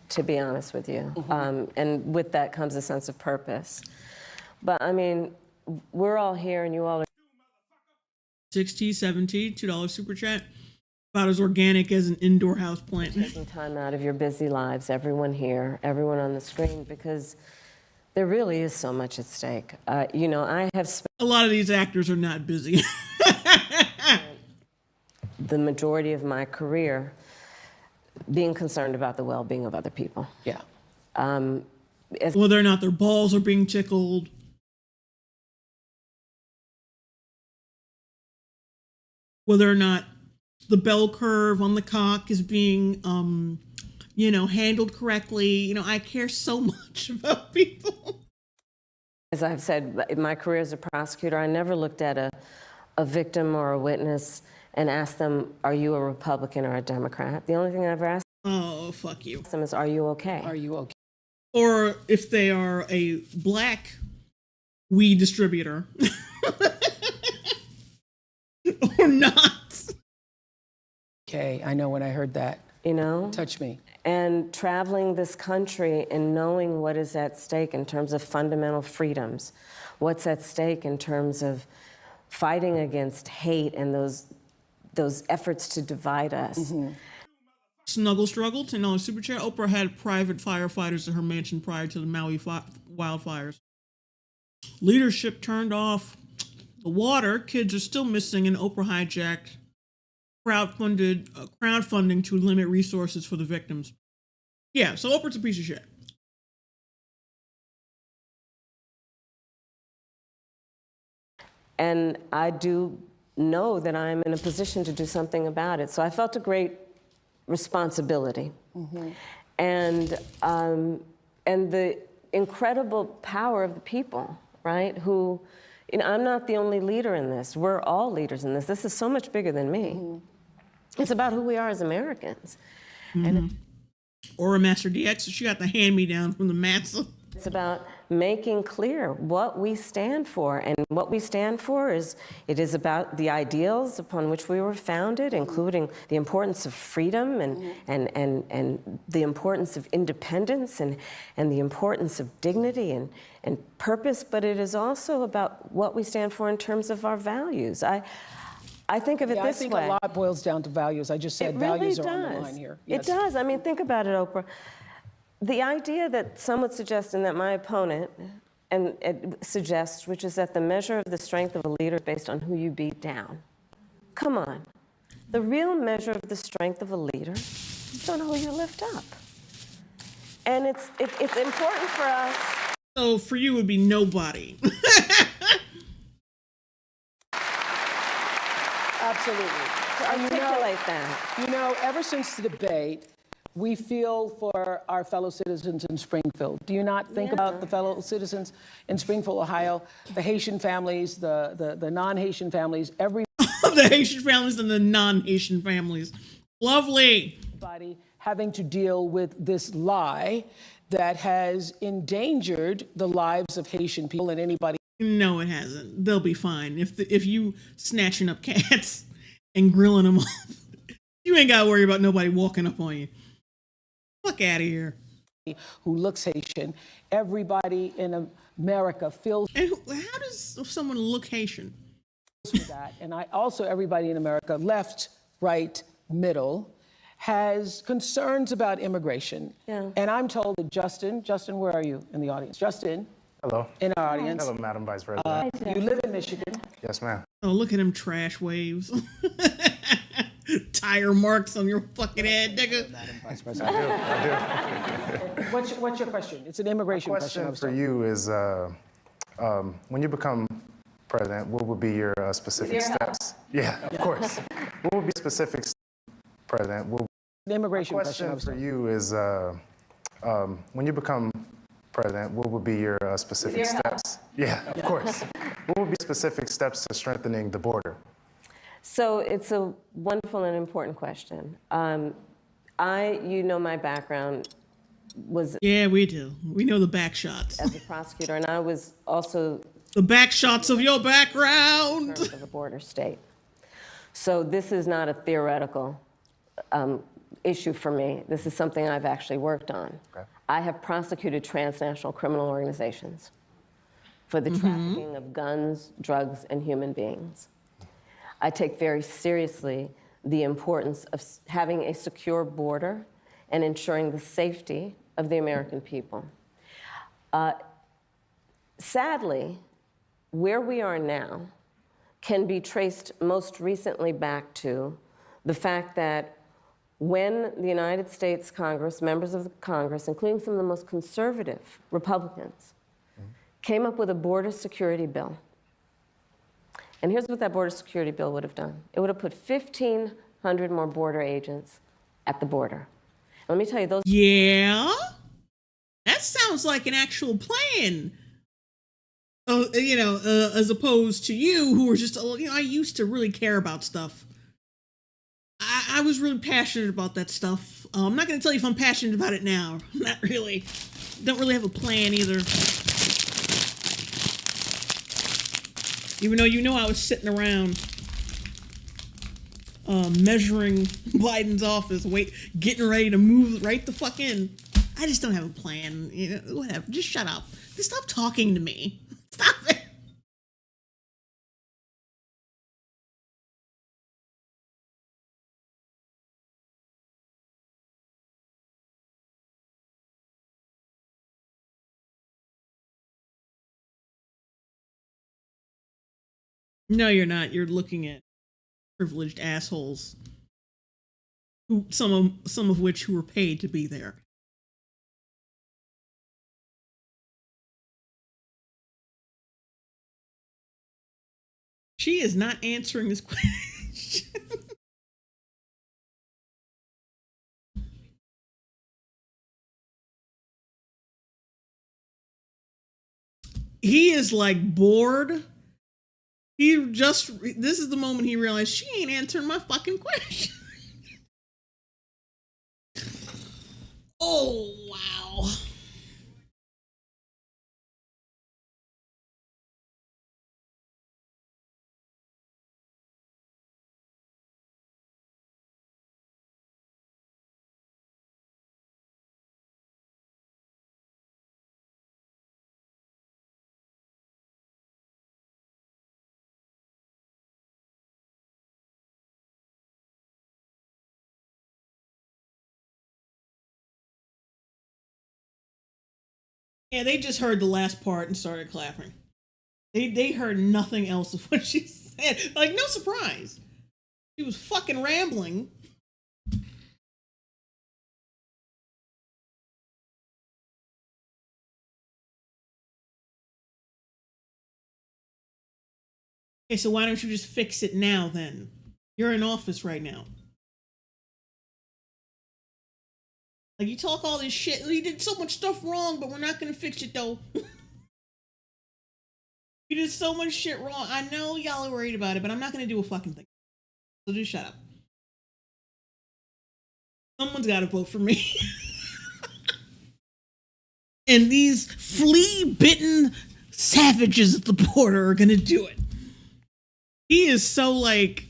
to be honest with you. And with that comes a sense of purpose. But we're all here and you all are 60, 70, $2 super chat. About as organic as an indoor house plant. taking time out of your busy lives, everyone here, everyone on the screen, because there really is so much at stake. I have spent a lot of these actors are not busy. the majority of my career being concerned about the well-being of other people. Yeah. Whether or not their balls are being tickled. Whether or not the bell curve on the cock is being, handled correctly. I care so much about people. As I've said, in my career as a prosecutor, I never looked at a victim or a witness and asked them, are you a Republican or a Democrat? The only thing I ever asked fuck you. them is, are you okay? Are you okay? Or if they are a black weed distributor. Or not. Okay, I know when I heard that. Touch me. And traveling this country and knowing what is at stake in terms of fundamental freedoms, what's at stake in terms of fighting against hate and those efforts to divide us. Snuggle struggle, $10 super chat. Oprah had private firefighters at her mansion prior to the Maui wildfires. Leadership turned off. The water, kids are still missing, and Oprah hijacked crowdfunding to limit resources for the victims. Yeah, so Oprah's a piece of shit. And I do know that I'm in a position to do something about it. So I felt a great responsibility. And the incredible power of the people, right? Who, I'm not the only leader in this. We're all leaders in this. This is so much bigger than me. It's about who we are as Americans. And Or a Master DX, she got the hand-me-down from the massa. it's about making clear what we stand for. And what we stand for is about the ideals upon which we were founded, including the importance of freedom and the importance of independence and the importance of dignity and purpose. But it is also about what we stand for in terms of our values. I think of it this way. I think a lot boils down to values. I just said values are on the line here. It does. Think about it, Oprah. The idea that some would suggest, and that my opponent suggests, which is that the measure of the strength of a leader is based on who you beat down. Come on. The real measure of the strength of a leader is on who you lift up. And it's important for us. So for you, it would be nobody. Absolutely. And Articulate that. You know, ever since the debate, we feel for our fellow citizens in Springfield. Do you not think about the fellow citizens in Springfield, Ohio, the Haitian families, the non-Haitian families, the Haitian families and the non-Haitian families. Lovely. Everybody having to deal with this lie that has endangered the lives of Haitian people and anybody. No, it hasn't. They'll be fine. If you snatching up cats and grilling them up, you ain't gotta worry about nobody walking up on you. Fuck out of here. Who looks Haitian. Everybody in America feels. And how does someone look Haitian? For that. And everybody in America, left, right, middle, has concerns about immigration. Yeah. And I'm told that Justin, where are you in the audience? Justin. Hello. In our audience. Hello, Madam Vice President. You live in Michigan. Yes, ma'am. Oh, look at them trash waves. Tire marks on your fucking head, nigga. Madam Vice President. I do. What's your question? It's an immigration question. My question for you is, when you become president, what would be your specific steps? Yeah, of course. What would be specific president? An immigration question for you is, when you become president, what would be your specific steps? Yeah, of course. What would be specific steps to strengthening the border? So it's a wonderful and important question. You know, my background was. Yeah, we do. We know the back shots. As a prosecutor, and I was also. The back shots of your background. Of a border state. So this is not a theoretical issue for me. This is something I've actually worked on. Okay. I have prosecuted transnational criminal organizations for the trafficking of guns, drugs, and human beings. I take very seriously the importance of having a secure border and ensuring the safety of the American people. Sadly, where we are now can be traced most recently back to the fact that when the United States Congress, members of the Congress, including some of the most conservative Republicans, came up with a border security bill. And here's what that border security bill would have done. It would have put 1,500 more border agents at the border. Let me tell you, those. Yeah? That sounds like an actual plan. As opposed to you, who were just, I used to really care about stuff. I was really passionate about that stuff. I'm not going to tell you if I'm passionate about it now. Not really. Don't really have a plan either. Even though I was sitting around measuring Biden's office, getting ready to move right the fuck in. I just don't have a plan. Whatever. Just shut up. Just stop talking to me. Stop it. No, you're not. You're looking at privileged assholes, some of which who were paid to be there. She is not answering this question. He is like bored. This is the moment he realized she ain't answering my fucking question. Oh, wow. Yeah, they just heard the last part and started clapping. They heard nothing else of what she said. Like, no surprise. She was fucking rambling. Okay, so why don't you just fix it now then? You're in office right now. Like, you talk all this shit. You did so much stuff wrong, but we're not going to fix it, though. You did so much shit wrong. I know y'all are worried about it, but I'm not going to do a fucking thing. So just shut up. Someone's got to vote for me. And these flea-bitten savages at the border are going to do it. He is so like,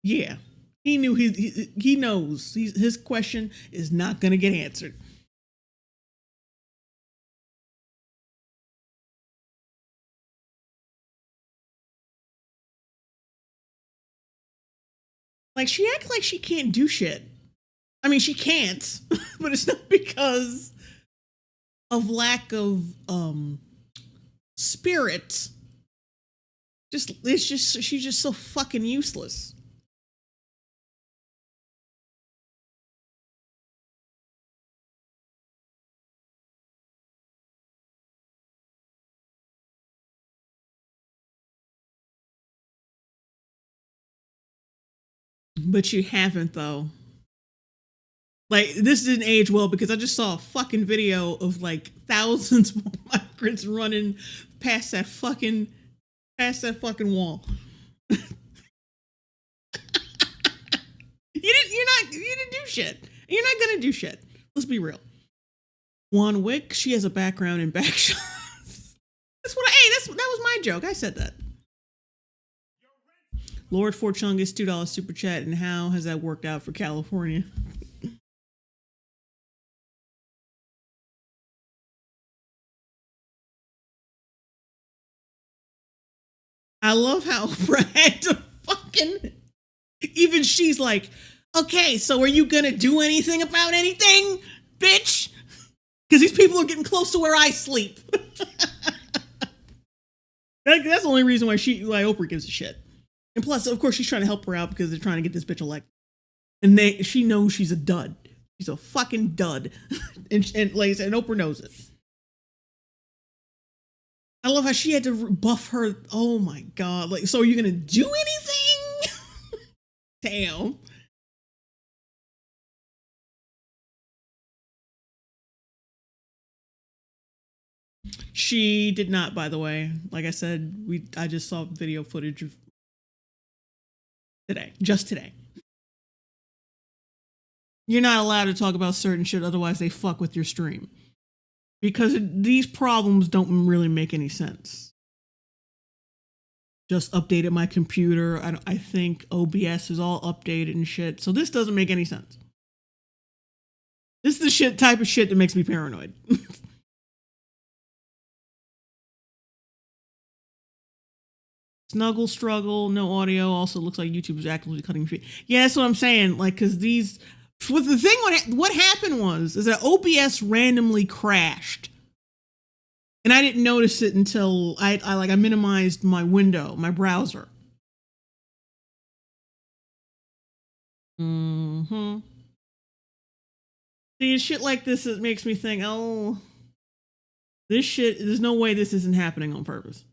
yeah. He knew he knows his question is not going to get answered. Like, she acts like she can't do shit. I mean, she can't, but it's not because of lack of spirit. She's just so fucking useless. But you haven't, though. Like, this didn't age well because I just saw a fucking video of like thousands more migrants running past that fucking wall. You didn't do shit. You're not gonna do shit. Let's be real. Juan Wick, she has a background in back shots. That was my joke. I said that. Lord Forchungus, $2 super chat, and how has that worked out for California? I love how Oprah had to fucking, even she's like, okay, so are you gonna do anything about anything, bitch? Because these people are getting close to where I sleep. That's the only reason why Oprah gives a shit. And plus, of course, she's trying to help her out because they're trying to get this bitch elected. And she knows she's a dud. She's a fucking dud. and like I said, and Oprah knows it. I love how she had to buff her. Oh my God. Like, so are you going to do anything? Damn. She did not, by the way. Like I said, I just saw video footage of just today. You're not allowed to talk about certain shit, otherwise they fuck with your stream. Because these problems don't really make any sense. Just updated my computer. I think OBS is all updated and shit. So this doesn't make any sense. This is the type of shit that makes me paranoid. Snuggle struggle, no audio. Also looks like YouTube is actively cutting feed. Yeah, that's what I'm saying. Like, because these, with the thing, what happened is that OBS randomly crashed, and I didn't notice it until I minimized my window, my browser. See, shit like this, it makes me think, oh, this shit. There's no way this isn't happening on purpose.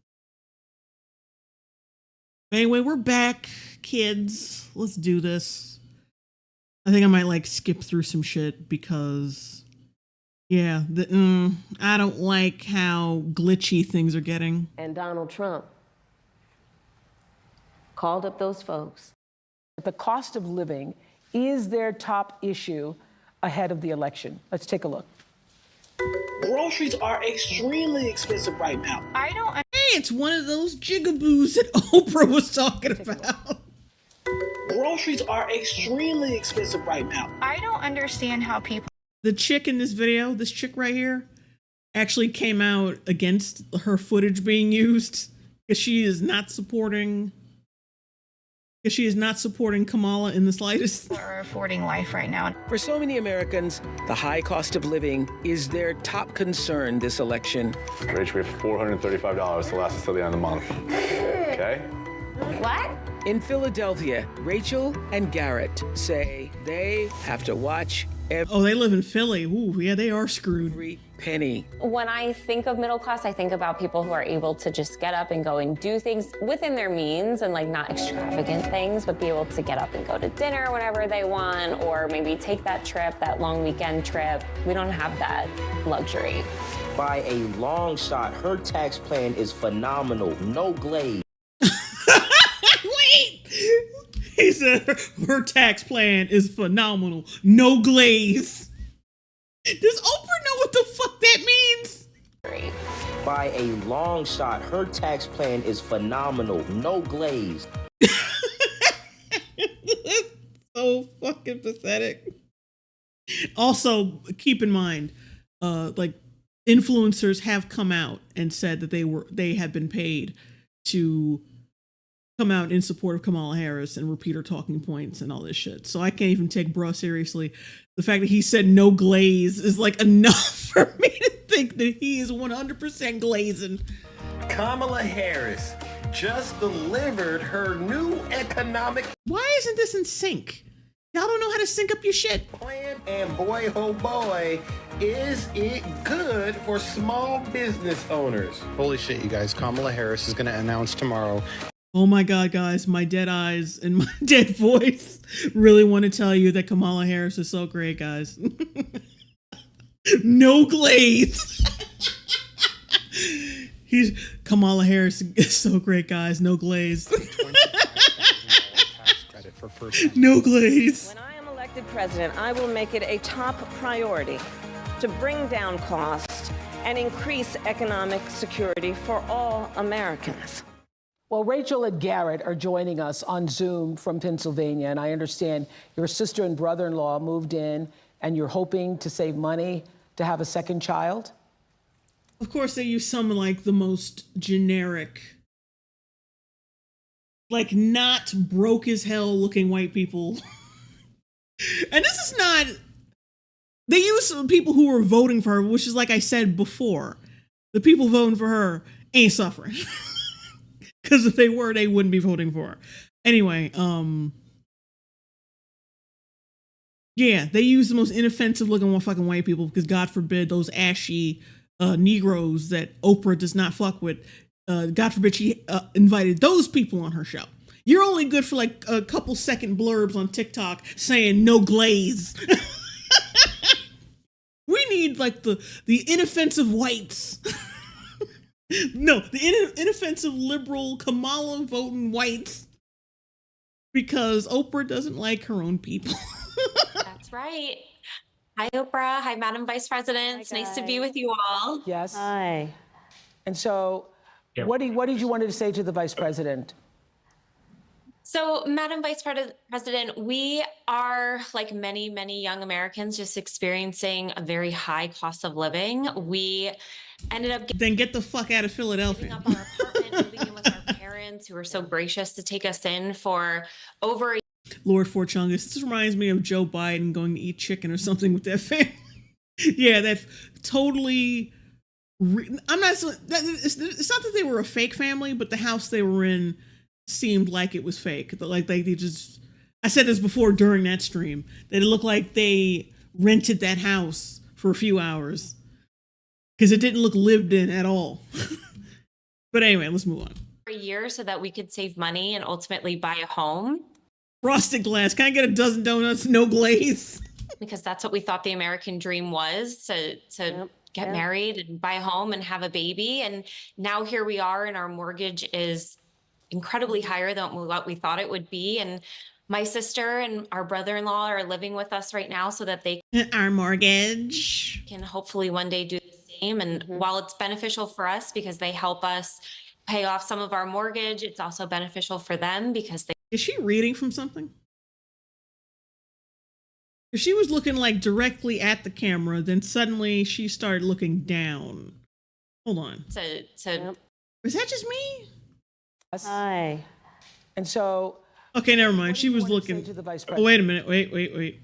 Anyway, we're back, kids. Let's do this. I think I might skip through some shit because, yeah, I don't like how glitchy things are getting. And Donald Trump called up those folks. The cost of living is their top issue ahead of the election. Let's take a look. Groceries are extremely expensive right now. Hey, it's one of those jigaboos that Oprah was talking about. Groceries are extremely expensive right now. I don't understand how people... The chick in this video, this chick right here, actually came out against her footage being used because she is not supporting Kamala in the slightest. Are affording life right now. For so many Americans, the high cost of living is their top concern this election. Rach, we have $435 to last us till the end of the month. Okay? What? In Philadelphia, Rachel and Garrett say they have to watch Oh, they live in Philly. Ooh, yeah, they are screwed. Every penny. When I think of middle class, I think about people who are able to just get up and go and do things within their means and like not extravagant things, but be able to get up and go to dinner whenever they want, or maybe take that trip, that long weekend trip. We don't have that luxury. By a long shot, her tax plan is phenomenal. No glaze. Wait! He said her tax plan is phenomenal. No glaze. Does Oprah know what the fuck that means? By a long shot, her tax plan is phenomenal. No glaze. So fucking pathetic. Also, keep in mind, like influencers have come out and said that they have been paid to come out in support of Kamala Harris and repeat her talking points and all this shit. So I can't even take bruh seriously. The fact that he said no glaze is like enough for me to think that he is 100% glazing. Kamala Harris just delivered her new economic Why isn't this in sync? Y'all don't know how to sync up your shit. plan, and boy, oh boy, is it good for small business owners. Holy shit, you guys. Kamala Harris is going to announce tomorrow. Oh my God, guys, my dead eyes and my dead voice really want to tell you that Kamala Harris is so great, guys. No glaze. Kamala Harris is so great, guys. No glaze. No glaze. When I am elected president, I will make it a top priority to bring down costs and increase economic security for all Americans. Well, Rachel and Garrett are joining us on Zoom from Pennsylvania, and I understand your sister and brother-in-law moved in, and you're hoping to save money to have a second child? Of course, they use some like the most generic, like not broke as hell looking white people. And this is not, they use some people who were voting for her, which is like I said before, the people voting for her ain't suffering. Because if they were, they wouldn't be voting for her. Anyway, yeah, they use the most inoffensive looking fucking white people because God forbid those ashy Negroes that Oprah does not fuck with. God forbid she invited those people on her show. You're only good for like a couple second blurbs on TikTok saying no glaze. We need like the inoffensive whites. No, the inoffensive liberal Kamala voting whites, because Oprah doesn't like her own people. That's right. Hi, Oprah. Hi, Madam Vice President. It's nice to be with you all. Yes. Hi. And so, what did you want to say to the Vice President? So, Madam Vice President, we are, like many, many young Americans, just experiencing a very high cost of living. We ended up then get the fuck out of Philadelphia. Up our apartment, moving in with our parents, who were so gracious to take us in for over a Lord Forchungus. This reminds me of Joe Biden going to eat chicken or something with that family. Yeah, that's totally. I'm not. It's not that they were a fake family, but the house they were in seemed like it was fake. Like they just. I said this before during that stream. That it looked like they rented that house for a few hours because it didn't look lived in at all. But anyway, let's move on. a year so that we could save money and ultimately buy a home. Frosted glass. Can I get a dozen donuts, no glaze? Because that's what we thought the American dream was, to get married and buy a home and have a baby. And now here we are, and our mortgage is incredibly higher than what we thought it would be. And my sister and our brother-in-law are living with us right now so that they our mortgage can hopefully one day do the same. And while it's beneficial for us because they help us pay off some of our mortgage, it's also beneficial for them because they... Is she reading from something? She was looking like directly at the camera, then suddenly she started looking down. Hold on. Is that just me? Hi. And so... Okay, never mind. She was looking... To the Vice Oh, wait a minute. Wait.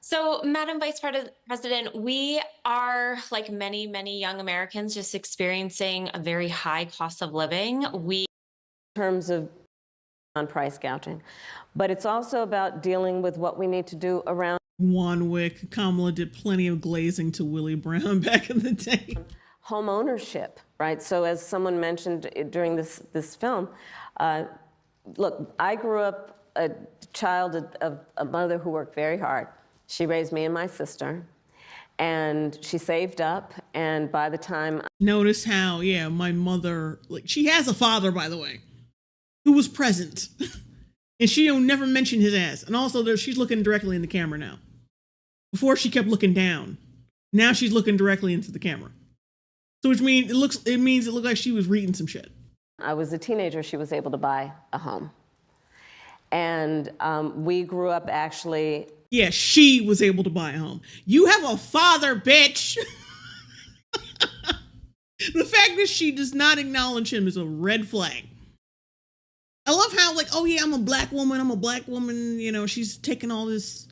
So, Madam Vice President, we are, like many, many young Americans, just experiencing a very high cost of living. In terms of on price gouging, but it's also about dealing with what we need to do around Wanwick. Kamala did plenty of glazing to Willie Brown back in the day. Home ownership, right? So as someone mentioned during this film, look, I grew up a child of a mother who worked very hard. She raised me and my sister, and she saved up, and by the time... Notice how, yeah, my mother, like, she has a father, by the way, who was present. And she don't never mention his ass. And also, she's looking directly in the camera now. Before she kept looking down. Now she's looking directly into the camera. So which means it looked like she was reading some shit. I was a teenager, she was able to buy a home. And we grew up actually... Yeah, she was able to buy a home. You have a father, bitch! The fact that she does not acknowledge him is a red flag. I love how, like, oh yeah, I'm a black woman, you know, she's taking all this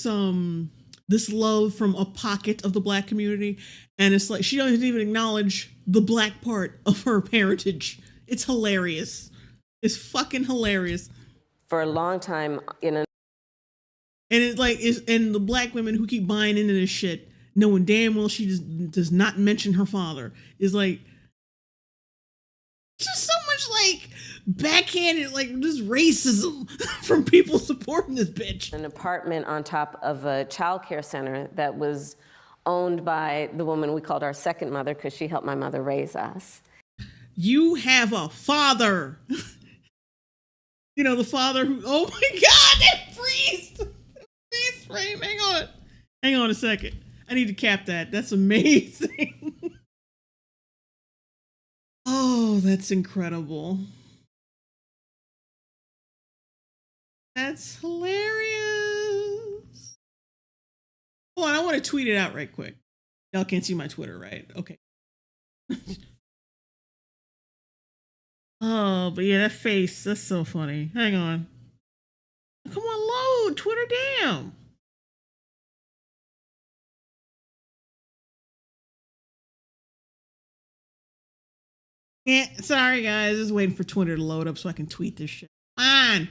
love from a pocket of the black community, and it's like she doesn't even acknowledge the black part of her parentage. It's hilarious. It's fucking hilarious. For a long time, you know. And it's like, and the black women who keep buying into this shit, knowing damn well she does not mention her father, is like, just so much like backhanded, like just racism from people supporting this bitch. An apartment on top of a childcare center that was owned by the woman we called our second mother because she helped my mother raise us. You have a father. You know, the father who, oh my God, that freeze frame. Hang on a second. I need to cap that. That's amazing. Oh, that's incredible. That's hilarious. Hold on, I want to tweet it out right quick. Y'all can't see my Twitter, right? Okay. Oh, but yeah, that face, that's so funny. Hang on. Come on, load. Twitter, damn. Yeah, sorry guys, just waiting for Twitter to load up so I can tweet this shit. Come on.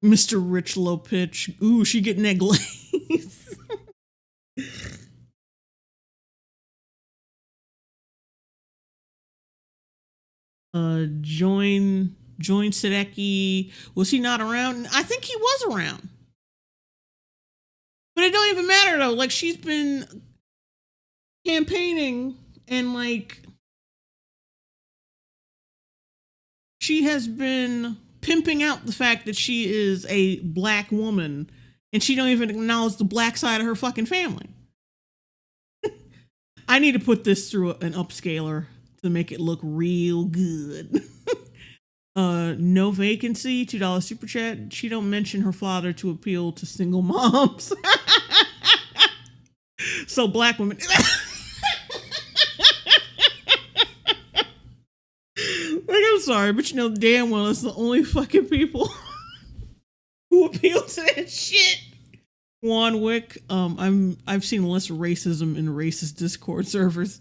Mr. Rich Low Pitch. Ooh, she getting that glaze. Join Sadecki. Was he not around? I think he was around. But it don't even matter though. Like, she's been campaigning and like she has been pimping out the fact that she is a black woman and she don't even acknowledge the black side of her fucking family. I need to put this through an upscaler to make it look real good. No vacancy, $2 super chat. She don't mention her father to appeal to single moms. So black women. Like, I'm sorry, but you know damn well it's the only fucking people who appeal to that shit. Wanwick, I've seen less racism in racist Discord servers.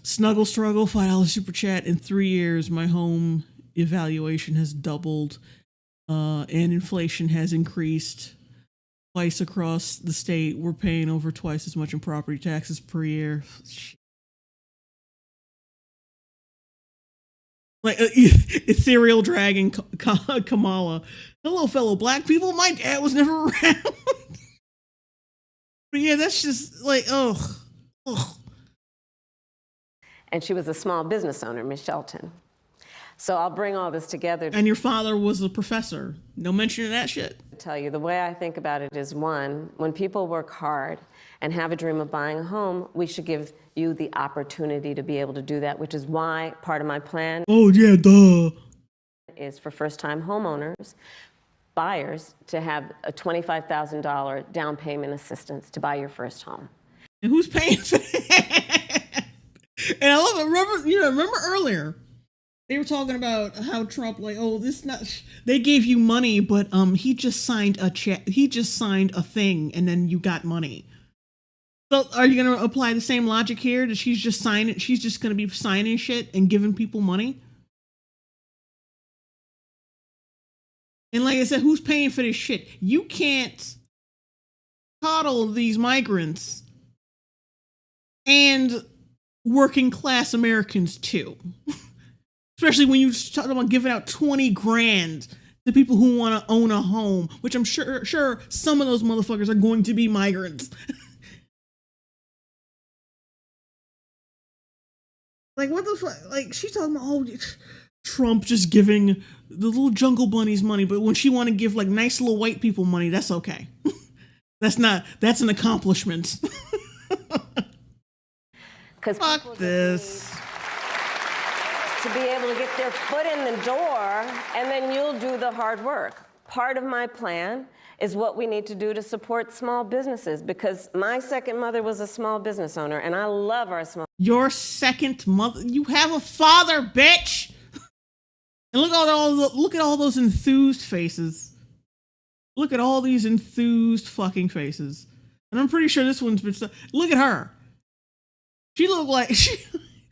Snuggle Struggle, $5 super chat. In 3 years, my home evaluation has doubled, and inflation has increased twice across the state. We're paying over twice as much in property taxes per year. Like ethereal dragon Kamala. Hello, fellow black people. My dad was never around. But yeah, that's just like, ugh. And she was a small business owner, Miss Shelton. So I'll bring all this together. And your father was a professor. No mention of that shit. To tell you, the way I think about it is, one, when people work hard and have a dream of buying a home, we should give you the opportunity to be able to do that, which is why part of my plan is for first-time homeowners, buyers, to have a $25,000 down payment assistance to buy your first home. And who's paying for that? And I love it. Remember earlier, they were talking about how Trump, like, oh, they gave you money, but he just signed a check. He just signed a thing, and then you got money. So are you going to apply the same logic here? That she's just going to be signing shit and giving people money? And like I said, who's paying for this shit? You can't coddle these migrants and working class Americans too. Especially when you talk about giving out 20 grand to people who want to own a home, which I'm sure some of those motherfuckers are going to be migrants. Like, what the fuck? Like, she's talking about, oh, Trump just giving the little jungle bunnies money, but when she want to give, like, nice little white people money, that's okay. That's an accomplishment. Because fuck this. To be able to get their foot in the door, and then you'll do the hard work. Part of my plan is what we need to do to support small businesses, because my second mother was a small business owner, and I love our small. Your second mother? You have a father, bitch! And look at all those enthused faces. Look at all these enthused fucking faces. And I'm pretty sure this one's been. Look at her. She looked like she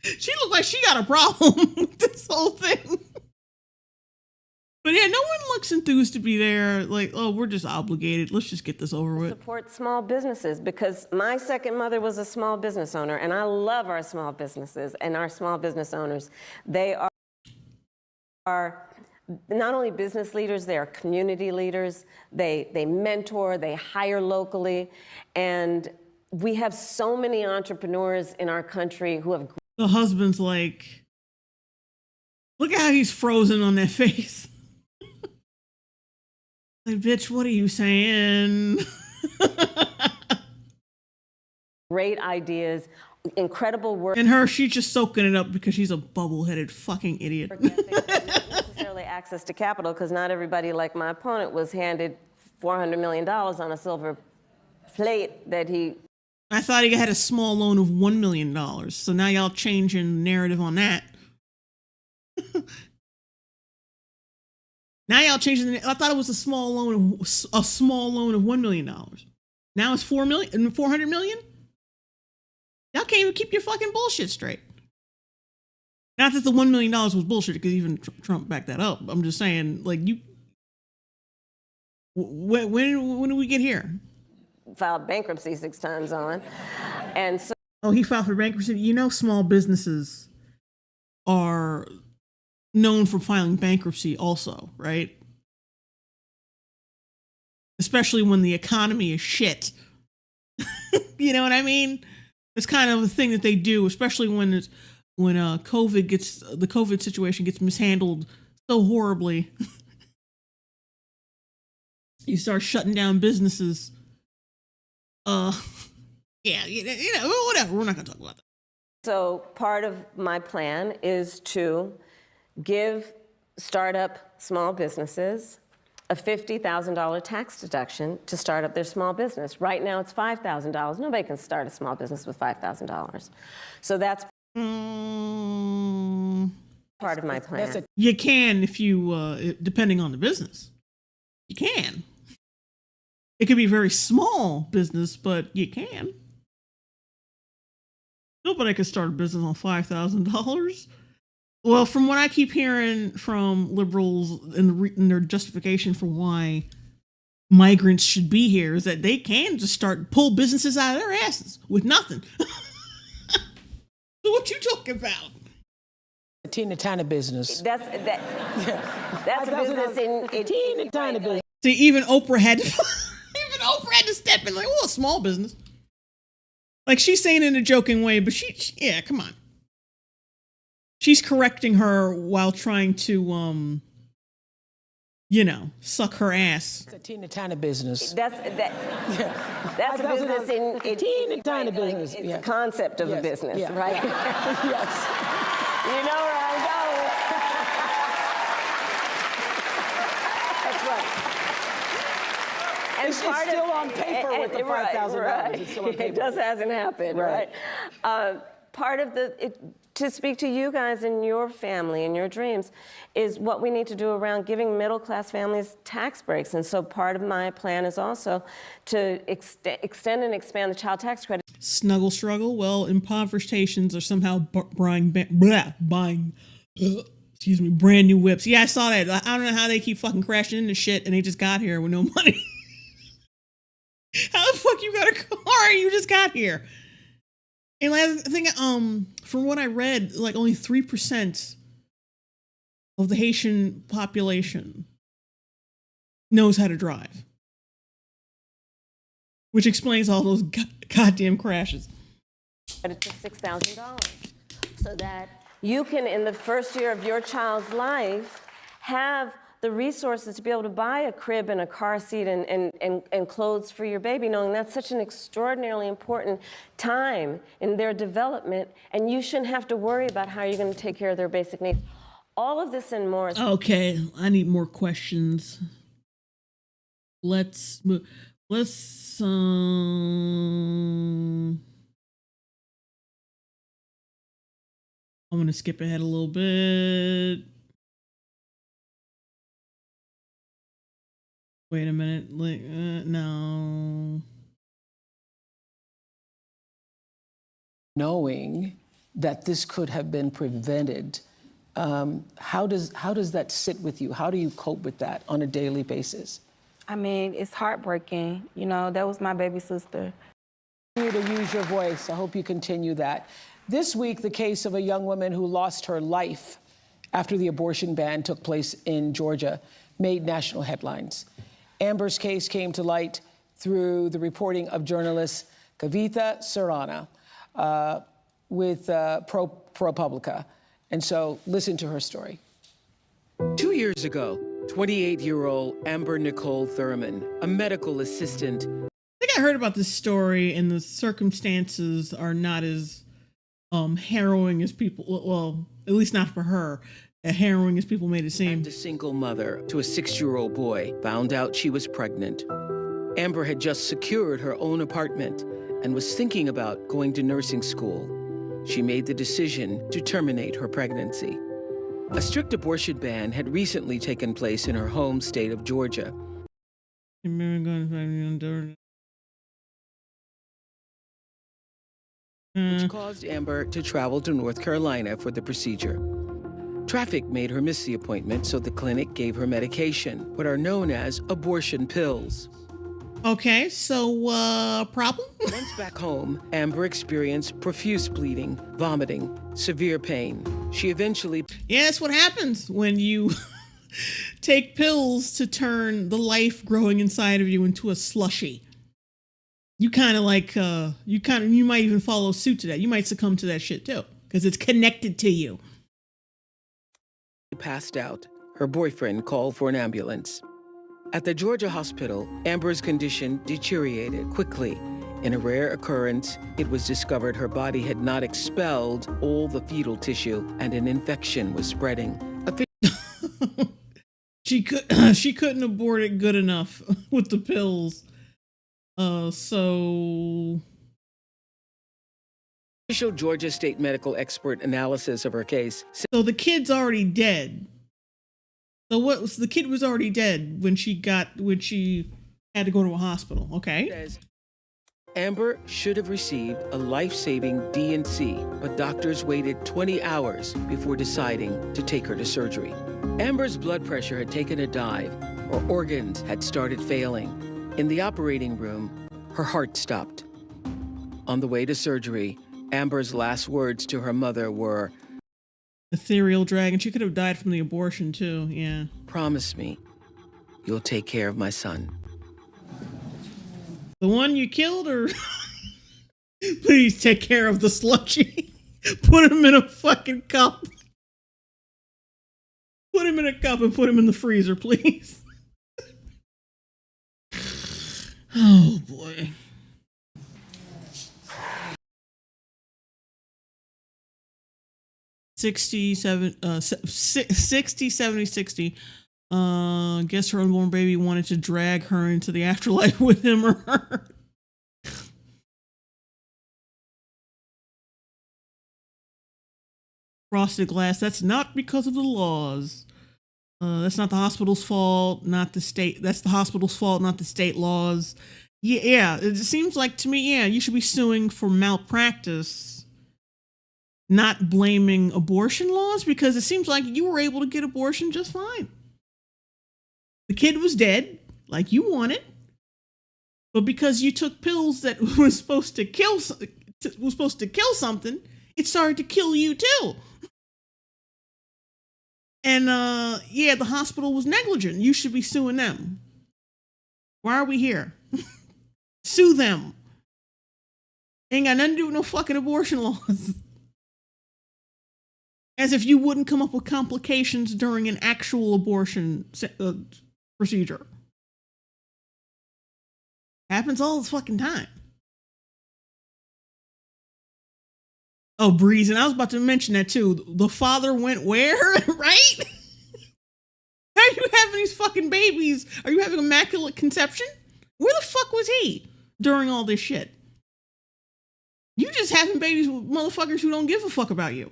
looked like she got a problem with this whole thing. But yeah, no one looks enthused to be there. Like, oh, we're just obligated. Let's just get this over with. Support small businesses, because my second mother was a small business owner, and I love our small businesses and our small business owners. They are not only business leaders, they are community leaders. They mentor, they hire locally, and we have so many entrepreneurs in our country who have. The husband's like, look at how he's frozen on that face. Like, bitch, what are you saying? Great ideas, incredible work. And her, she's just soaking it up because she's a bubble-headed fucking idiot. Not necessarily access to capital, because not everybody, like my opponent, was handed $400 million on a silver plate that he. I thought he had a small loan of $1 million. So now y'all changing the narrative on that. Now y'all changing I thought it was a small loan of $1 million. Now it's $400 million? Y'all can't even keep your fucking bullshit straight. Not that the $1 million was bullshit, because even Trump backed that up. I'm just saying, like, you. When do we get here? Filed bankruptcy 6 times on, and so. Oh, he filed for bankruptcy. You know, small businesses are known for filing bankruptcy also, right? Especially when the economy is shit. You know what I mean? It's kind of a thing that they do, especially when the COVID situation gets mishandled so horribly. You start shutting down businesses. Yeah, you know, whatever. We're not gonna talk about that. So part of my plan is to give startup small businesses a $50,000 tax deduction to start up their small business. Right now it's $5,000. Nobody can start a small business with $5,000. So that's part of my plan. You can if you, depending on the business. You can. It could be a very small business, but you can. Nobody can start a business on $5,000. Well, from what I keep hearing from liberals and their justification for why migrants should be here is that they can just pull businesses out of their asses with nothing. So what you talking about? A teeny tiny business. That's a business in teeny tiny business. See, even Oprah had to step in, like, well, a small business. Like, she's saying it in a joking way, but yeah, come on. She's correcting her while trying to, suck her ass. It's a teeny tiny business. That's a business in teeny tiny business. It's a concept of a business, right? Yes. You know where I'm going. That's right. And it's still on paper with the $5,000. Right. It's still on paper. It just hasn't happened, right? Part of to speak to you guys and your family and your dreams is what we need to do around giving middle-class families tax breaks. And so part of my plan is also to extend and expand the child tax credit. Snuggle struggle? Well, impoverished Haitians are somehow Excuse me, brand new whips. Yeah, I saw that. I don't know how they keep fucking crashing into shit and they just got here with no money. How the fuck you got a car and you just got here? And I think, from what I read, like only 3% of the Haitian population knows how to drive, which explains all those goddamn crashes. It's $6,000 so that you can, in the first year of your child's life, have the resources to be able to buy a crib and a car seat and clothes for your baby, knowing that's such an extraordinarily important time in their development, and you shouldn't have to worry about how you're going to take care of their basic needs. All of this and more. Okay, I need more questions. Let's move. I'm going to skip ahead a little bit. Wait a minute. No. Knowing that this could have been prevented, how does that sit with you? How do you cope with that on a daily basis? I mean, it's heartbreaking. You know, that was my baby sister. Continue to use your voice. I hope you continue that. This week, the case of a young woman who lost her life after the abortion ban took place in Georgia made national headlines. Amber's case came to light through the reporting of journalist Kavitha Sarana with ProPublica. And so listen to her story. 2 years ago, 28-year-old Amber Nicole Thurman, a medical assistant. I think I heard about this story, and the circumstances are not as harrowing as people, well, at least not for her, harrowing as people made it seem. And a single mother to a 6-year-old boy found out she was pregnant. Amber had just secured her own apartment and was thinking about going to nursing school. She made the decision to terminate her pregnancy. A strict abortion ban had recently taken place in her home state of Georgia. Which caused Amber to travel to North Carolina for the procedure. Traffic made her miss the appointment, so the clinic gave her medication, what are known as abortion pills. Okay, so, problem? Once back home, Amber experienced profuse bleeding, vomiting, severe pain. She eventually... Yeah, that's what happens when you take pills to turn the life growing inside of you into a slushy. You kind of like, you might even follow suit to that. You might succumb to that shit too, because it's connected to you. Passed out. Her boyfriend called for an ambulance. At the Georgia hospital, Amber's condition deteriorated quickly. In a rare occurrence, it was discovered her body had not expelled all the fetal tissue and an infection was spreading. She couldn't abort it good enough with the pills. So Official Georgia State medical expert analysis of her case. So the kid's already dead. So the kid was already dead when she had to go to a hospital. Okay. Says Amber should have received a life-saving D&C, but doctors waited 20 hours before deciding to take her to surgery. Amber's blood pressure had taken a dive. Her organs had started failing. In the operating room, her heart stopped. On the way to surgery, Amber's last words to her mother were, "Ethereal dragon." She could have died from the abortion too, yeah. "Promise me you'll take care of my son." The one you killed, or please take care of the slushy. Put him in a fucking cup. Put him in a cup and put him in the freezer, please. Oh boy. $60, $70, $60. Guess her unborn baby wanted to drag her into the afterlife with him or her. Frosted glass. That's not because of the laws. That's not the hospital's fault, not the state. That's the hospital's fault, not the state laws. Yeah, it seems like to me, yeah, you should be suing for malpractice, not blaming abortion laws because it seems like you were able to get abortion just fine. The kid was dead, like you wanted, but because you took pills that was supposed to kill something, it started to kill you too. And yeah, the hospital was negligent. You should be suing them. Why are we here? Sue them. Ain't got nothing to do with no fucking abortion laws. As if you wouldn't come up with complications during an actual abortion procedure. Happens all the fucking time. Oh, Breeze, and I was about to mention that too. The father went where, right? How are you having these fucking babies? Are you having immaculate conception? Where the fuck was he during all this shit? You just having babies with motherfuckers who don't give a fuck about you.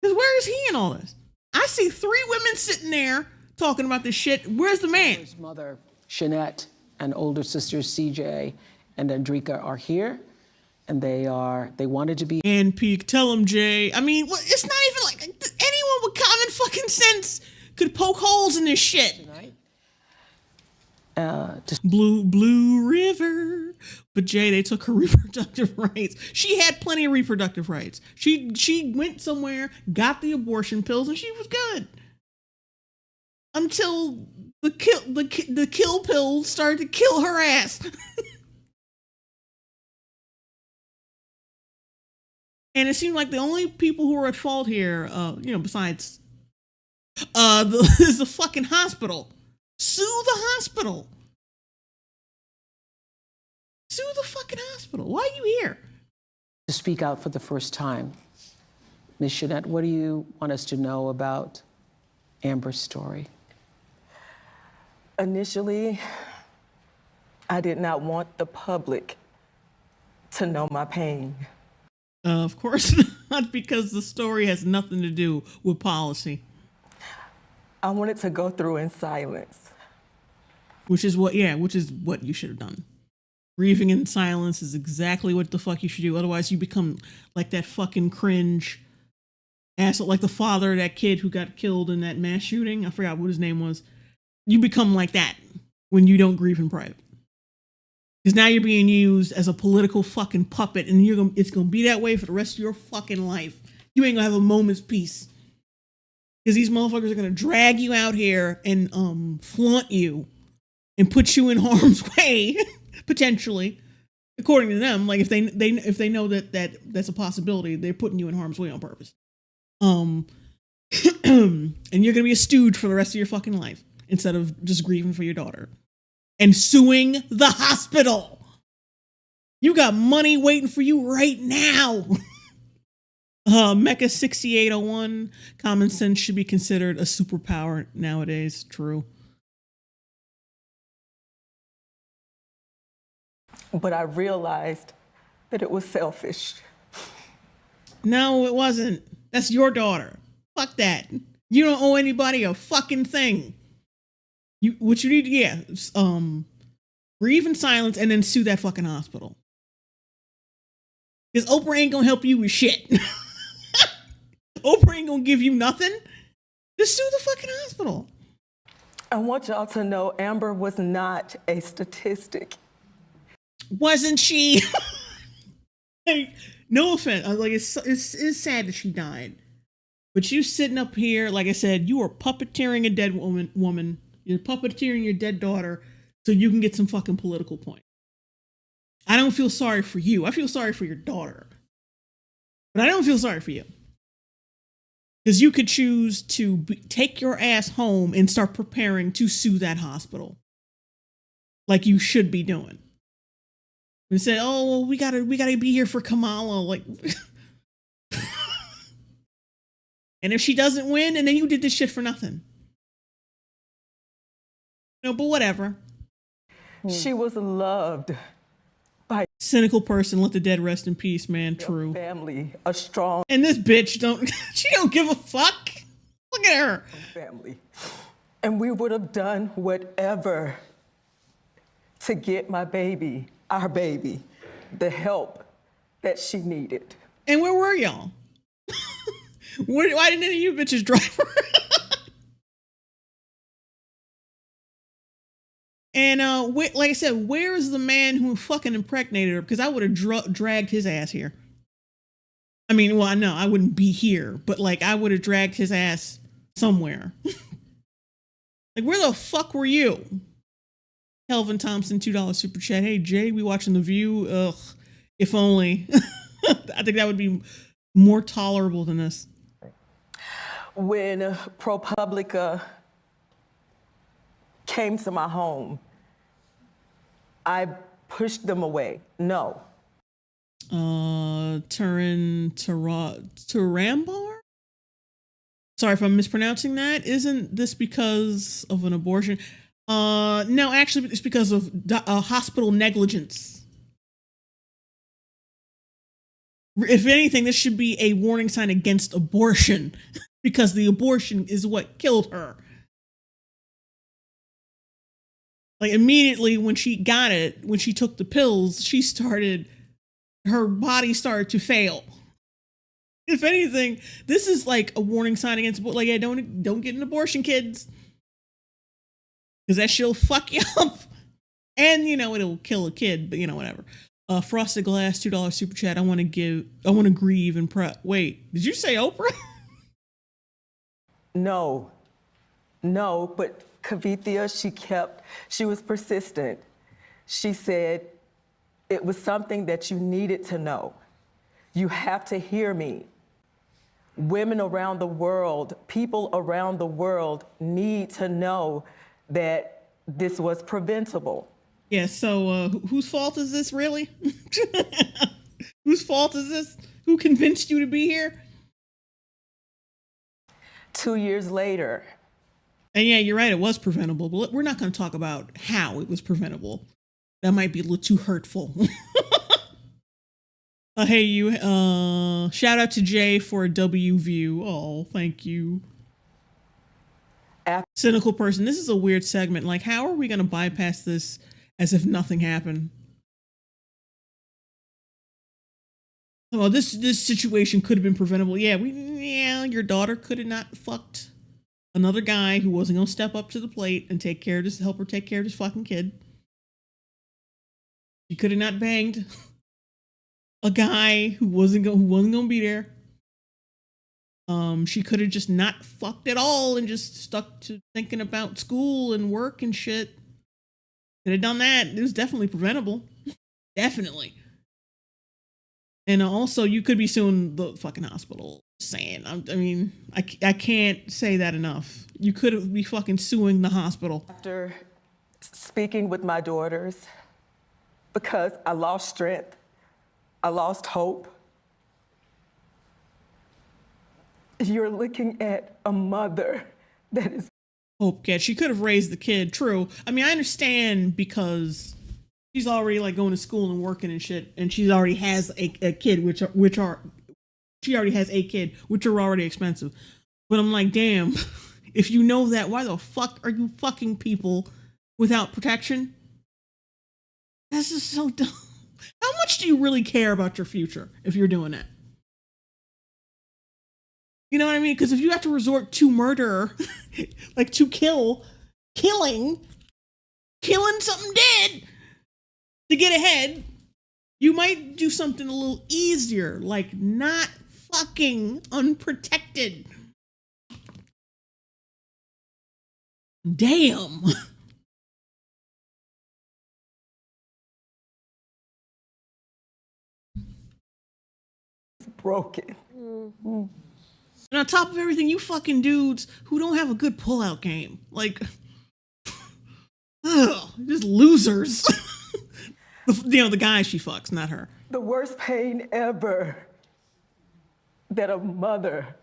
Because where is he in all this? I see 3 women sitting there talking about this shit. Where's the man? His mother, Shanette, and older sisters, CJ and Andrika, are here. And they wanted to be. And Peak, tell him, Jay. I mean, it's not even like anyone with common fucking sense could poke holes in this shit. Blue River. But Jay, they took her reproductive rights. She had plenty of reproductive rights. She went somewhere, got the abortion pills, and she was good. Until the kill pills started to kill her ass. And it seemed like the only people who are at fault here, besides is the fucking hospital. Sue the hospital. Sue the fucking hospital. Why are you here? To speak out for the first time. Ms. Shanette, what do you want us to know about Amber's story? Initially, I did not want the public to know my pain. Of course not, because the story has nothing to do with policy. I wanted to go through in silence. Which is what you should have done. Grieving in silence is exactly what the fuck you should do. Otherwise, you become like that fucking cringe asshole, like the father of that kid who got killed in that mass shooting. I forgot what his name was. You become like that when you don't grieve in private. Because now you're being used as a political fucking puppet, and it's gonna be that way for the rest of your fucking life. You ain't gonna have a moment's peace. Because these motherfuckers are gonna drag you out here and flaunt you and put you in harm's way, potentially, according to them. Like if they know that's a possibility, they're putting you in harm's way on purpose. And you're gonna be a stooge for the rest of your fucking life instead of just grieving for your daughter. And suing the hospital. You got money waiting for you right now. Mecha 6801, common sense should be considered a superpower nowadays. True. But I realized that it was selfish. No, it wasn't. That's your daughter. Fuck that. You don't owe anybody a fucking thing. What you need to, grieve in silence and then sue that fucking hospital. Because Oprah ain't gonna help you with shit. Oprah ain't gonna give you nothing. Just sue the fucking hospital. I want y'all to know Amber was not a statistic. Wasn't she? Like, no offense. Like it's sad that she died. But you sitting up here, like I said, you are puppeteering a dead woman. You're puppeteering your dead daughter so you can get some fucking political point. I don't feel sorry for you. I feel sorry for your daughter. But I don't feel sorry for you. Because you could choose to take your ass home and start preparing to sue that hospital. Like you should be doing. And say, oh, well, we gotta be here for Kamala. Like, and if she doesn't win, and then you did this shit for nothing. No, but whatever. She was loved by cynical person. Let the dead rest in peace, man. True. Family, a strong. And this bitch she don't give a fuck. Look at her. Family, and we would have done whatever to get my baby, our baby, the help that she needed. And where were y'all? Why didn't any of you bitches drive her? And like I said, where is the man who fucking impregnated her? Because I would have dragged his ass here. I mean, well, I know I wouldn't be here, but like I would have dragged his ass somewhere. Like, where the fuck were you? Kelvin Thompson, $2 super chat. Hey Jay, we watching The View? Ugh, if only. I think that would be more tolerable than this. When ProPublica came to my home, I pushed them away. No. Turambar? Sorry if I'm mispronouncing that. Isn't this because of an abortion? No, actually, it's because of hospital negligence. If anything, this should be a warning sign against abortion because the abortion is what killed her. Like immediately when she got it, when she took the pills, her body started to fail. If anything, this is like a warning sign against, like, yeah, don't get an abortion, kids. Because that shit'll fuck you up. And, it'll kill a kid, but, whatever. Frosted Glass, $2 super chat. I want to grieve and wait, did you say Oprah? No, but Kavithia, she was persistent. She said it was something that you needed to know. You have to hear me. Women around the world, people around the world need to know that this was preventable. Yeah, so whose fault is this really? Whose fault is this? Who convinced you to be here? 2 years later. And yeah, you're right, it was preventable, but we're not going to talk about how it was preventable. That might be a little too hurtful. Hey, you, shout out to Jay for a W view. Oh, thank you. Cynical person. This is a weird segment. Like, how are we going to bypass this as if nothing happened? Well, this situation could have been preventable. Yeah, your daughter could have not fucked another guy who wasn't going to step up to the plate and help her take care of this fucking kid. She could have not banged a guy who wasn't going to be there. She could have just not fucked at all and just stuck to thinking about school and work and shit. Could have done that. It was definitely preventable. Definitely. And also, you could be suing the fucking hospital. Saying, I can't say that enough. You could be fucking suing the hospital. After speaking with my daughters, because I lost strength, I lost hope. You're looking at a mother that is... Hope kid. She could have raised the kid, true. I understand because she's already like going to school and working and shit, and she already has a kid, she already has a kid, which are already expensive. But I'm like, damn, if you know that, why the fuck are you fucking people without protection? That's just so dumb. How much do you really care about your future if you're doing that? You know what I mean? Because if you have to resort to murder, like to killing something dead to get ahead, you might do something a little easier, like not fucking unprotected. Damn. It's broken. Mm-hmm. And on top of everything, you fucking dudes who don't have a good pullout game. Like, just losers. The guy she fucks, not her. The worst pain ever that a mother,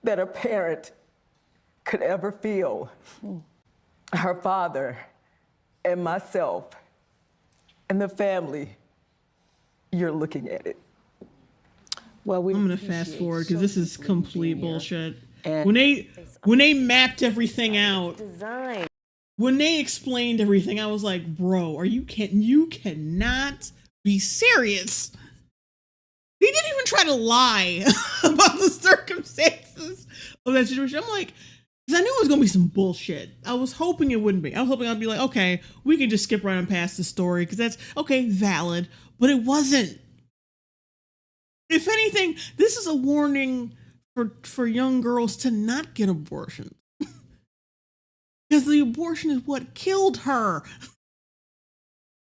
that a parent could ever feel. Her father and myself and the family, you're looking at it. Well, I'm gonna fast forward because this is complete bullshit. When they mapped everything out, when they explained everything, I was like, bro, you cannot be serious. didn't even try to lie about the circumstances of that situation. I'm like, because I knew it was going to be some bullshit. I was hoping it wouldn't be. I was hoping I'd be like, okay, we can just skip right on past the story because that's, okay, valid. But it wasn't. If anything, this is a warning for young girls to not get abortions. Because the abortion is what killed her.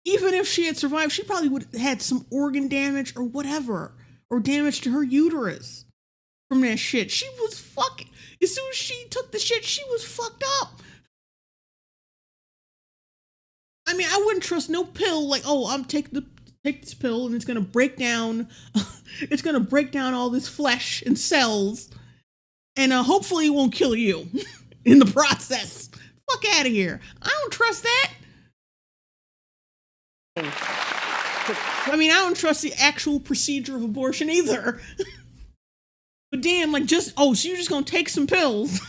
Even if she had survived, she probably would have had some organ damage or whatever, or damage to her uterus from that shit. She was fucking, as soon as she took the shit, she was fucked up. I mean, I wouldn't trust no pill like, oh, I'm take this pill and it's gonna break down, it's gonna break down all this flesh and cells, and hopefully it won't kill you in the process. Fuck out of here. I don't trust that. I mean, I don't trust the actual procedure of abortion either. But damn, like so you're just gonna take some pills.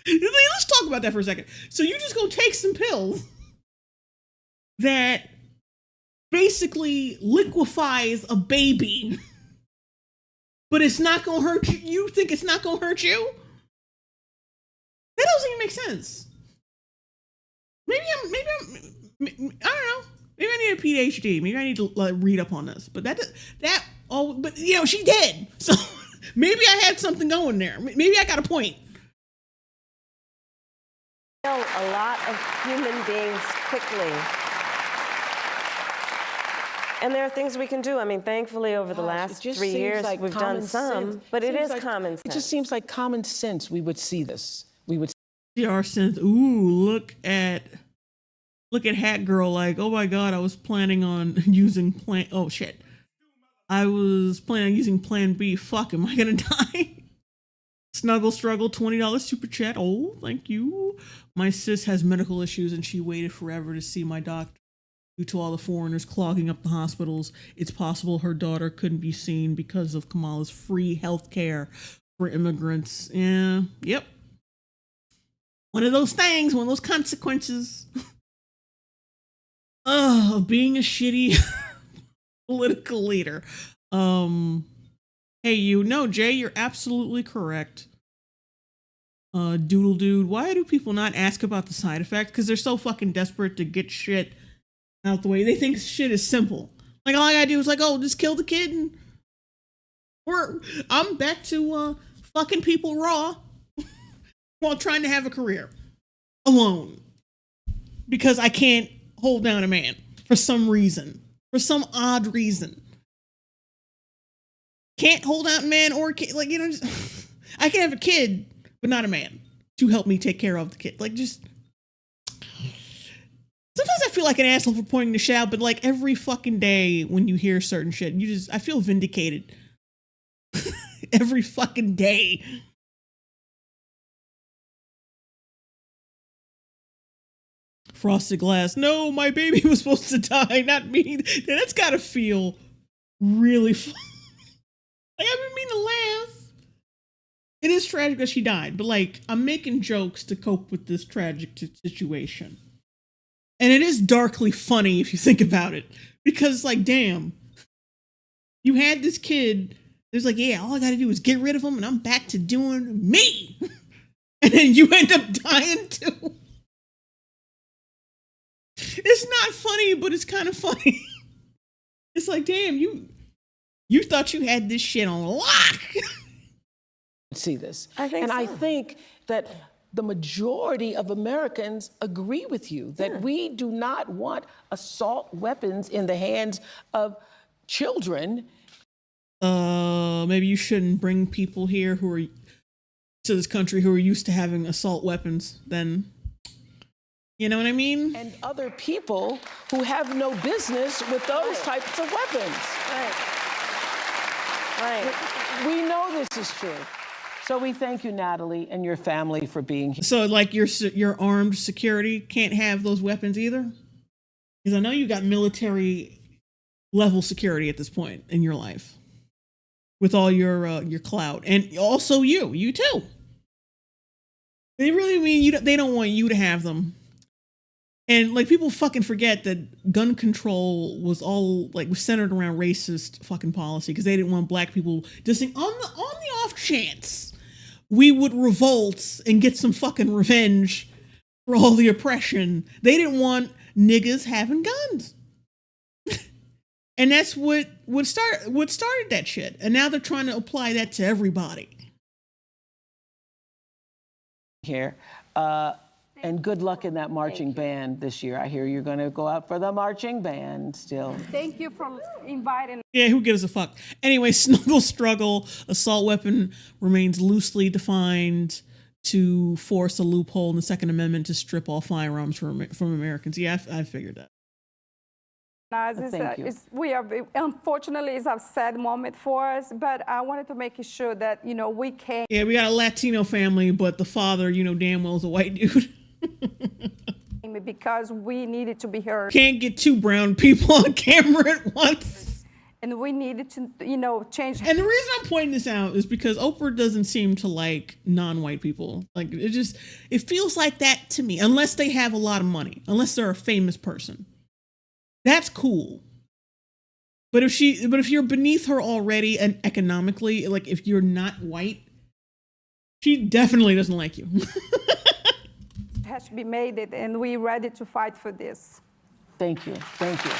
Let's talk about that for a second. So you're just gonna take some pills that basically liquefies a baby, but it's not gonna hurt you. You think it's not gonna hurt you? That doesn't even make sense. Maybe I'm I don't know. Maybe I need a PhD. Maybe I need to read up on this. But but you know, she did. So maybe I had something going there. Maybe I got a point. Kill a lot of human beings quickly. And there are things we can do. I mean, thankfully, over the last 3 years, like we've done some, but it is common sense. It just seems like common sense. We would see this. We would see our sense. Ooh, look at Hat Girl. Like, oh my God, I was planning on using oh shit. I was planning on using Plan B. Fuck, am I gonna die? Snuggle Struggle, $20 super chat. Oh, thank you. My sis has medical issues and she waited forever to see my doctor. Due to all the foreigners clogging up the hospitals, it's possible her daughter couldn't be seen because of Kamala's free health care for immigrants. Yeah, yep. One of those things, one of those consequences of being a shitty political leader. Hey, Jay, you're absolutely correct. Doodle dude, why do people not ask about the side effects? Because they're so fucking desperate to get shit out the way. They think shit is simple. Like, all I gotta do is like, oh, just kill the kid and I'm back to fucking people raw while trying to have a career alone. Because I can't hold down a man for some reason. For some odd reason. Can't hold out a man or like, you know, I can have a kid, but not a man to help me take care of the kid. Like, just sometimes I feel like an asshole for pointing the shit out, but like every fucking day when you hear certain shit, I feel vindicated. Every fucking day. Frosted Glass. No, my baby was supposed to die, not me. That's gotta feel really fun. Like, I didn't mean to laugh. It is tragic that she died, but like, I'm making jokes to cope with this tragic situation. And it is darkly funny if you think about it. Because, like, damn. You had this kid. There's like, yeah, all I gotta do is get rid of him and I'm back to doing me. And then you end up dying too. It's not funny, but it's kind of funny. It's like, damn, you thought you had this shit on lock. See this. I think that the majority of Americans agree with you that we do not want assault weapons in the hands of children. Maybe you shouldn't bring people here who are to this country who are used to having assault weapons then. You know what I mean? And other people who have no business with those types of weapons. Right. We know this is true. So we thank you, Natalie, and your family for being here. So, like, your armed security can't have those weapons either? Because I know you got military level security at this point in your life with all your clout, and also you too. They really mean they don't want you to have them. And like people fucking forget that gun control was all like was centered around racist fucking policy because they didn't want black people just saying on the off chance we would revolt and get some fucking revenge for all the oppression. They didn't want niggas having guns. And that's what started that shit. And now they're trying to apply that to everybody. Here. And good luck in that marching band this year. I hear you're going to go out for the marching band still. Thank you for inviting. Yeah, who gives a fuck? Anyway, snuggle struggle, assault weapon remains loosely defined to force a loophole in the Second Amendment to strip all firearms from Americans. Yeah, I figured that. Thank you. Unfortunately, it's a sad moment for us, but I wanted to make sure that, we can. Yeah, we got a Latino family, but the father, damn well is a white dude. Because we needed to be heard. Can't get two brown people on camera at once. And we needed to, change. And the reason I'm pointing this out is because Oprah doesn't seem to like non-white people. Like it feels like that to me, unless they have a lot of money, unless they're a famous person. That's cool. But if you're beneath her already and economically, like if you're not white, she definitely doesn't like you. Has to be made it, and we're ready to fight for this. Thank you. Thank you.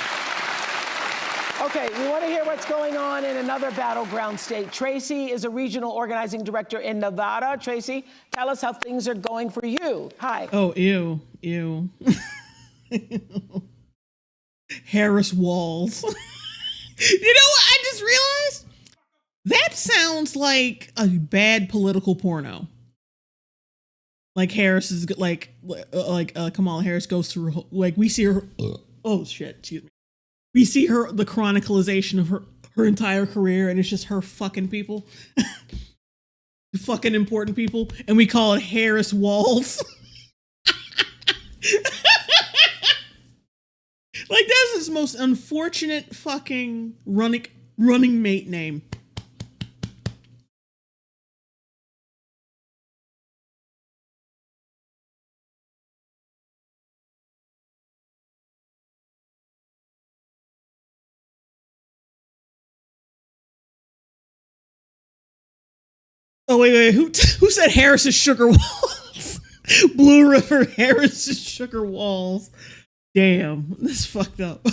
Okay, we want to hear what's going on in another battleground state. Tracy is a regional organizing director in Nevada. Tracy, tell us how things are going for you. Hi. Oh, ew. Harris Walls. You know what I just realized? That sounds like a bad political porno. Like Harris is like Kamala Harris goes through, like we see her, oh shit, excuse me. We see her, the chronicalization of her entire career, and it's just her fucking people. Fucking important people. And we call it Harris Walls. Like that's his most unfortunate fucking running mate name. Oh wait, who said Harris's Sugar Walls? Blue River Harris's Sugar Walls. Damn, that's fucked up.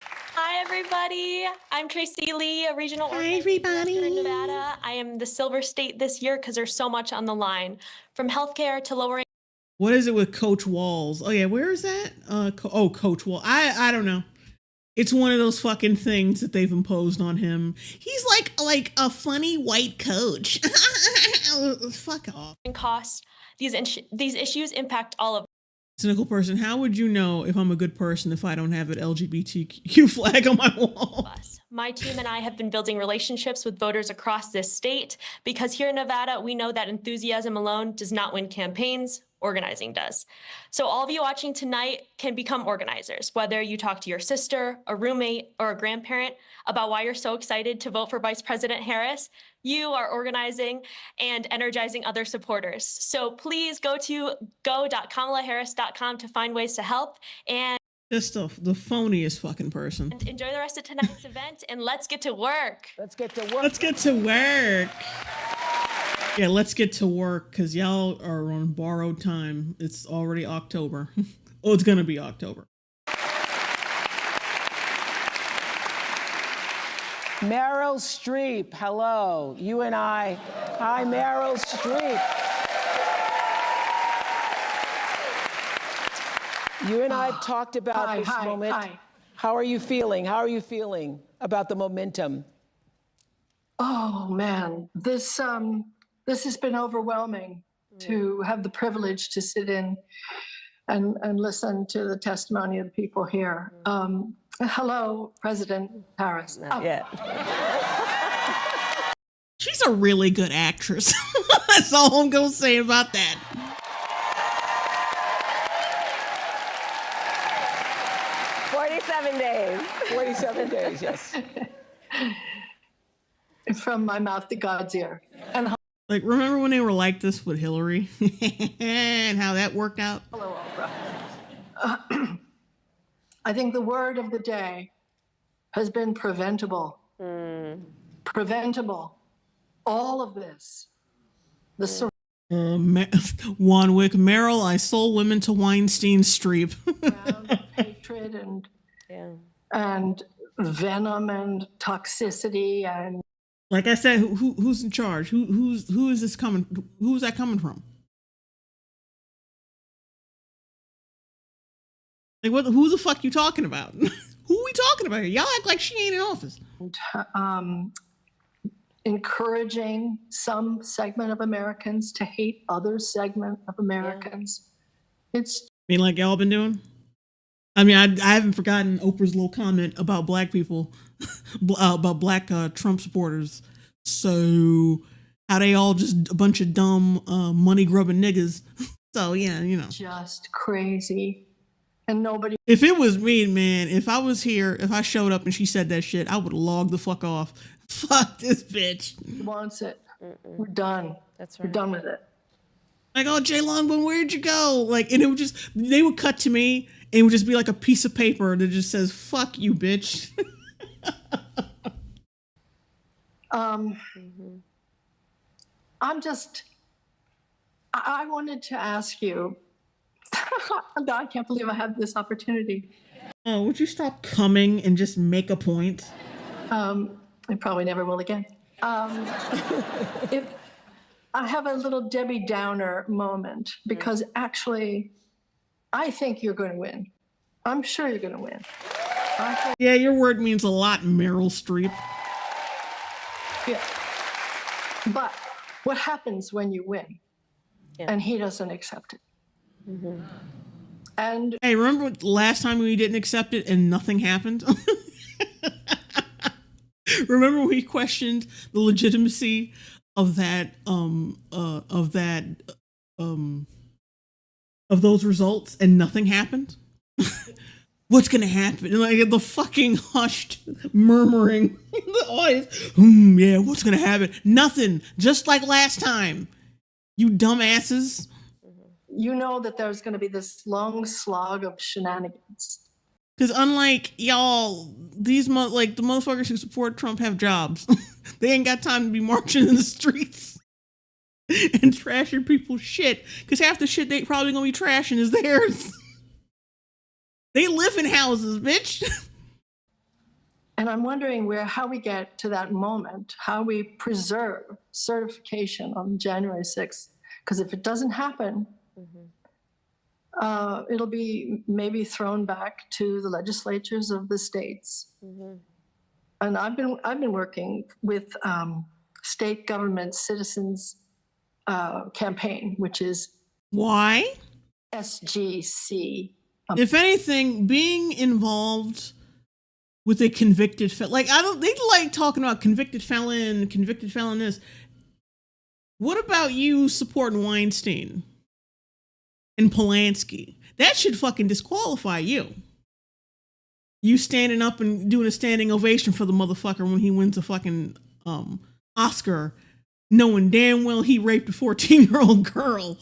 Hi everybody, I'm Tracy Lee, a regional organizer in Nevada. I am the Silver State this year because there's so much on the line, from healthcare to lowering. What is it with Coach Walls? Oh yeah, where is that? Coach Walls. I don't know. It's one of those fucking things that they've imposed on him. He's like a funny white coach. Fuck off. Cost. These issues impact all of. Cynical person, how would you know if I'm a good person if I don't have an LGBTQ flag on my wall? My team and I have been building relationships with voters across this state because here in Nevada, we know that enthusiasm alone does not win campaigns. Organizing does. So all of you watching tonight can become organizers, whether you talk to your sister, a roommate, or a grandparent about why you're so excited to vote for Vice President Harris. You are organizing and energizing other supporters. So please go to go.kamalaharris.com to find ways to help and just the phoniest fucking person. And enjoy the rest of tonight's event and let's get to work. Let's get to work. Let's get to work. Yeah, let's get to work because y'all are on borrowed time. It's already October. Oh, it's going to be October. Meryl Streep, hello. You and I. Hi, Meryl Streep. You and I have talked about this moment. Hi. How are you feeling? How are you feeling about the momentum? Oh, man. This has been overwhelming to have the privilege to sit in and listen to the testimony of the people here. Hello, President Harris. Yeah. She's a really good actress. That's all I'm going to say about that. Days. 47 days, yes. From my mouth to God's ear. And Like, remember when they were like this with Hillary and how that worked out? Hello, Oprah. I think the word of the day has been preventable. Preventable. All of this. The Wanwick, Merrill, I sold women to Weinstein Streep. hatred and venom and toxicity and Like I said, who's in charge? Who is this coming? Who's that coming from? Like who the fuck you talking about? Who are we talking about here? Y'all act like she ain't in office. encouraging some segment of Americans to hate other segment of Americans. It's I mean, like y'all been doing. I mean, I haven't forgotten Oprah's little comment about black people, about black Trump supporters. So how they all just a bunch of dumb money grubbing niggas. So yeah, you know, just crazy. And nobody. If it was me, man, if I was here, if I showed up and she said that shit, I would log the fuck off. Fuck this bitch. Wants it. We're done. That's right. We're done with it. Like, oh, Jay Longbone, where'd you go? Like, and it would just, they would cut to me and it would just be like a piece of paper that just says, fuck you, bitch. I'm just, I wanted to ask you, I can't believe I have this opportunity. Oh, would you stop coming and just make a point? I probably never will again. If I have a little Debbie Downer moment, because actually, I think you're going to win. I'm sure you're going to win. Yeah, your word means a lot, Meryl Streep. Yeah. But what happens when you win? And he doesn't accept it. And hey, remember last time we didn't accept it and nothing happened? Remember we questioned the legitimacy of that of those results and nothing happened? What's gonna happen? Like the fucking hushed murmuring in the audience. Yeah, what's gonna happen? Nothing. Just like last time. You dumbasses. You know that there's going to be this long slog of shenanigans. Because unlike y'all, these like the motherfuckers who support Trump have jobs. They ain't got time to be marching in the streets and trashing people's shit. Because half the shit they probably gonna be trashing is theirs. They live in houses, bitch. And I'm wondering how we get to that moment, how we preserve certification on January 6th. Because if it doesn't happen, it'll be maybe thrown back to the legislatures of the states. And I've been working with state government citizens campaign, which is why SGC. If anything, being involved with a convicted felon, like they like talking about convicted felon this. What about you supporting Weinstein and Polanski? That should fucking disqualify you. You standing up and doing a standing ovation for the motherfucker when he wins a fucking Oscar, knowing damn well he raped a 14-year-old girl.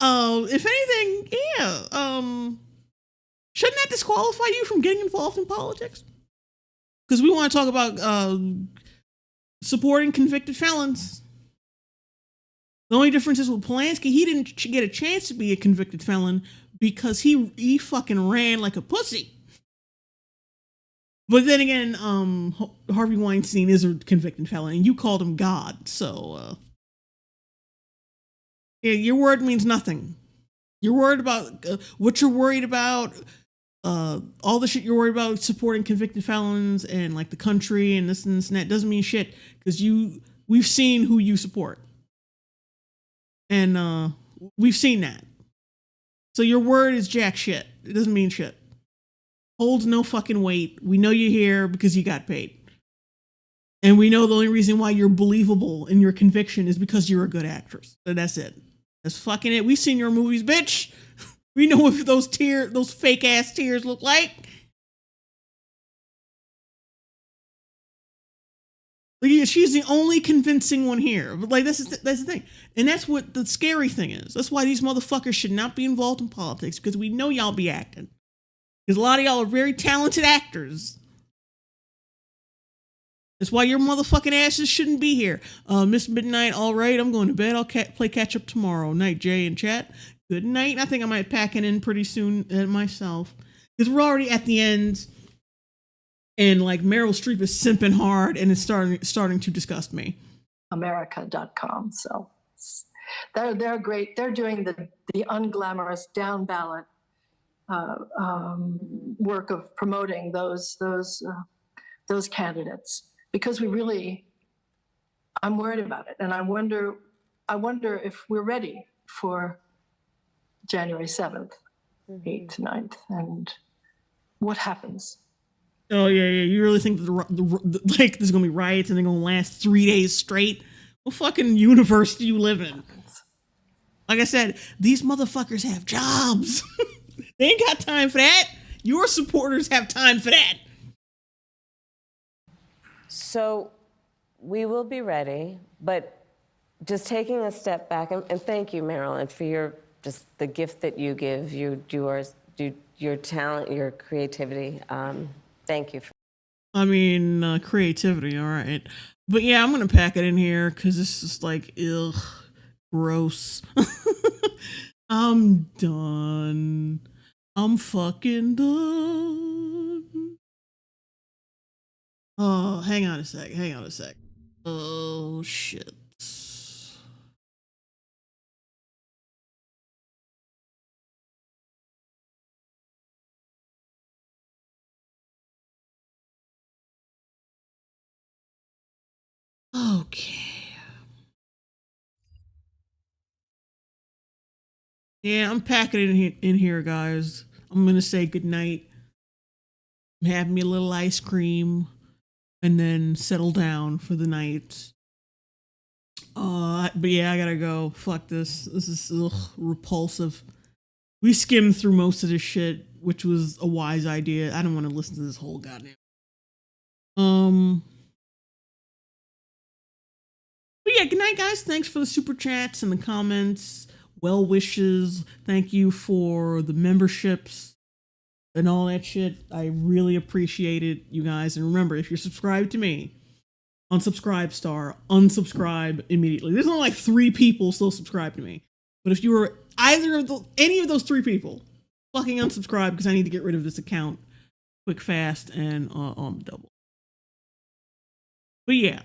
If anything, yeah. Shouldn't that disqualify you from getting involved in politics? Because we want to talk about supporting convicted felons. The only difference is with Polanski, he didn't get a chance to be a convicted felon because he fucking ran like a pussy. But then again, Harvey Weinstein is a convicted felon, and you called him God, so yeah, your word means nothing. You're worried about what you're worried about, all the shit you're worried about supporting convicted felons and like the country and this and that doesn't mean shit because we've seen who you support. And we've seen that. So your word is jack shit. It doesn't mean shit. Holds no fucking weight. We know you're here because you got paid. And we know the only reason why you're believable in your conviction is because you're a good actress. So that's it. That's fucking it. We've seen your movies, bitch. We know what those fake ass tears look like. Like, yeah, she's the only convincing one here. But like, that's the thing, and that's what the scary thing is. That's why these motherfuckers should not be involved in politics, because we know y'all be acting. Because a lot of y'all are very talented actors. That's why your motherfucking asses shouldn't be here. Miss Midnight, all right, I'm going to bed. I'll play catch up tomorrow. Night, Jay and chat. Good night. I think I might pack it in pretty soon myself, because we're already at the end. And like Meryl Streep is simping hard, and it's starting to disgust me. America.com. So they're great. They're doing the unglamorous down ballot work of promoting those candidates, because I'm worried about it, and I wonder if we're ready for January 7th, 8th, 9th, and what happens. Oh yeah. You really think that like there's gonna be riots and they're gonna last 3 days straight? What fucking universe do you live in? Like I said, these motherfuckers have jobs. They ain't got time for that. Your supporters have time for that. So we will be ready, but just taking a step back, and thank you, Marilyn, for the gift that you give, your talent, your creativity. Thank you. Creativity, all right. But yeah, I'm going to pack it in here because this is like, ugh, gross. I'm done. I'm fucking done. Oh, hang on a sec. Oh, shit. Okay. Yeah, I'm packing it in here, guys. I'm gonna say goodnight. Have me a little ice cream, and then settle down for the night. But yeah, I gotta go. Fuck this. This is repulsive. We skimmed through most of this shit, which was a wise idea. I don't want to listen to this whole goddamn. But yeah, good night, guys. Thanks for the super chats and the comments, well wishes. Thank you for the memberships and all that shit. I really appreciate it, you guys. And remember, if you're subscribed to me, unsubscribe star, unsubscribe immediately. There's only like 3 people still subscribed to me. But if you were any of those 3 people, fucking unsubscribe, because I need to get rid of this account quick, fast, and on the double. But yeah,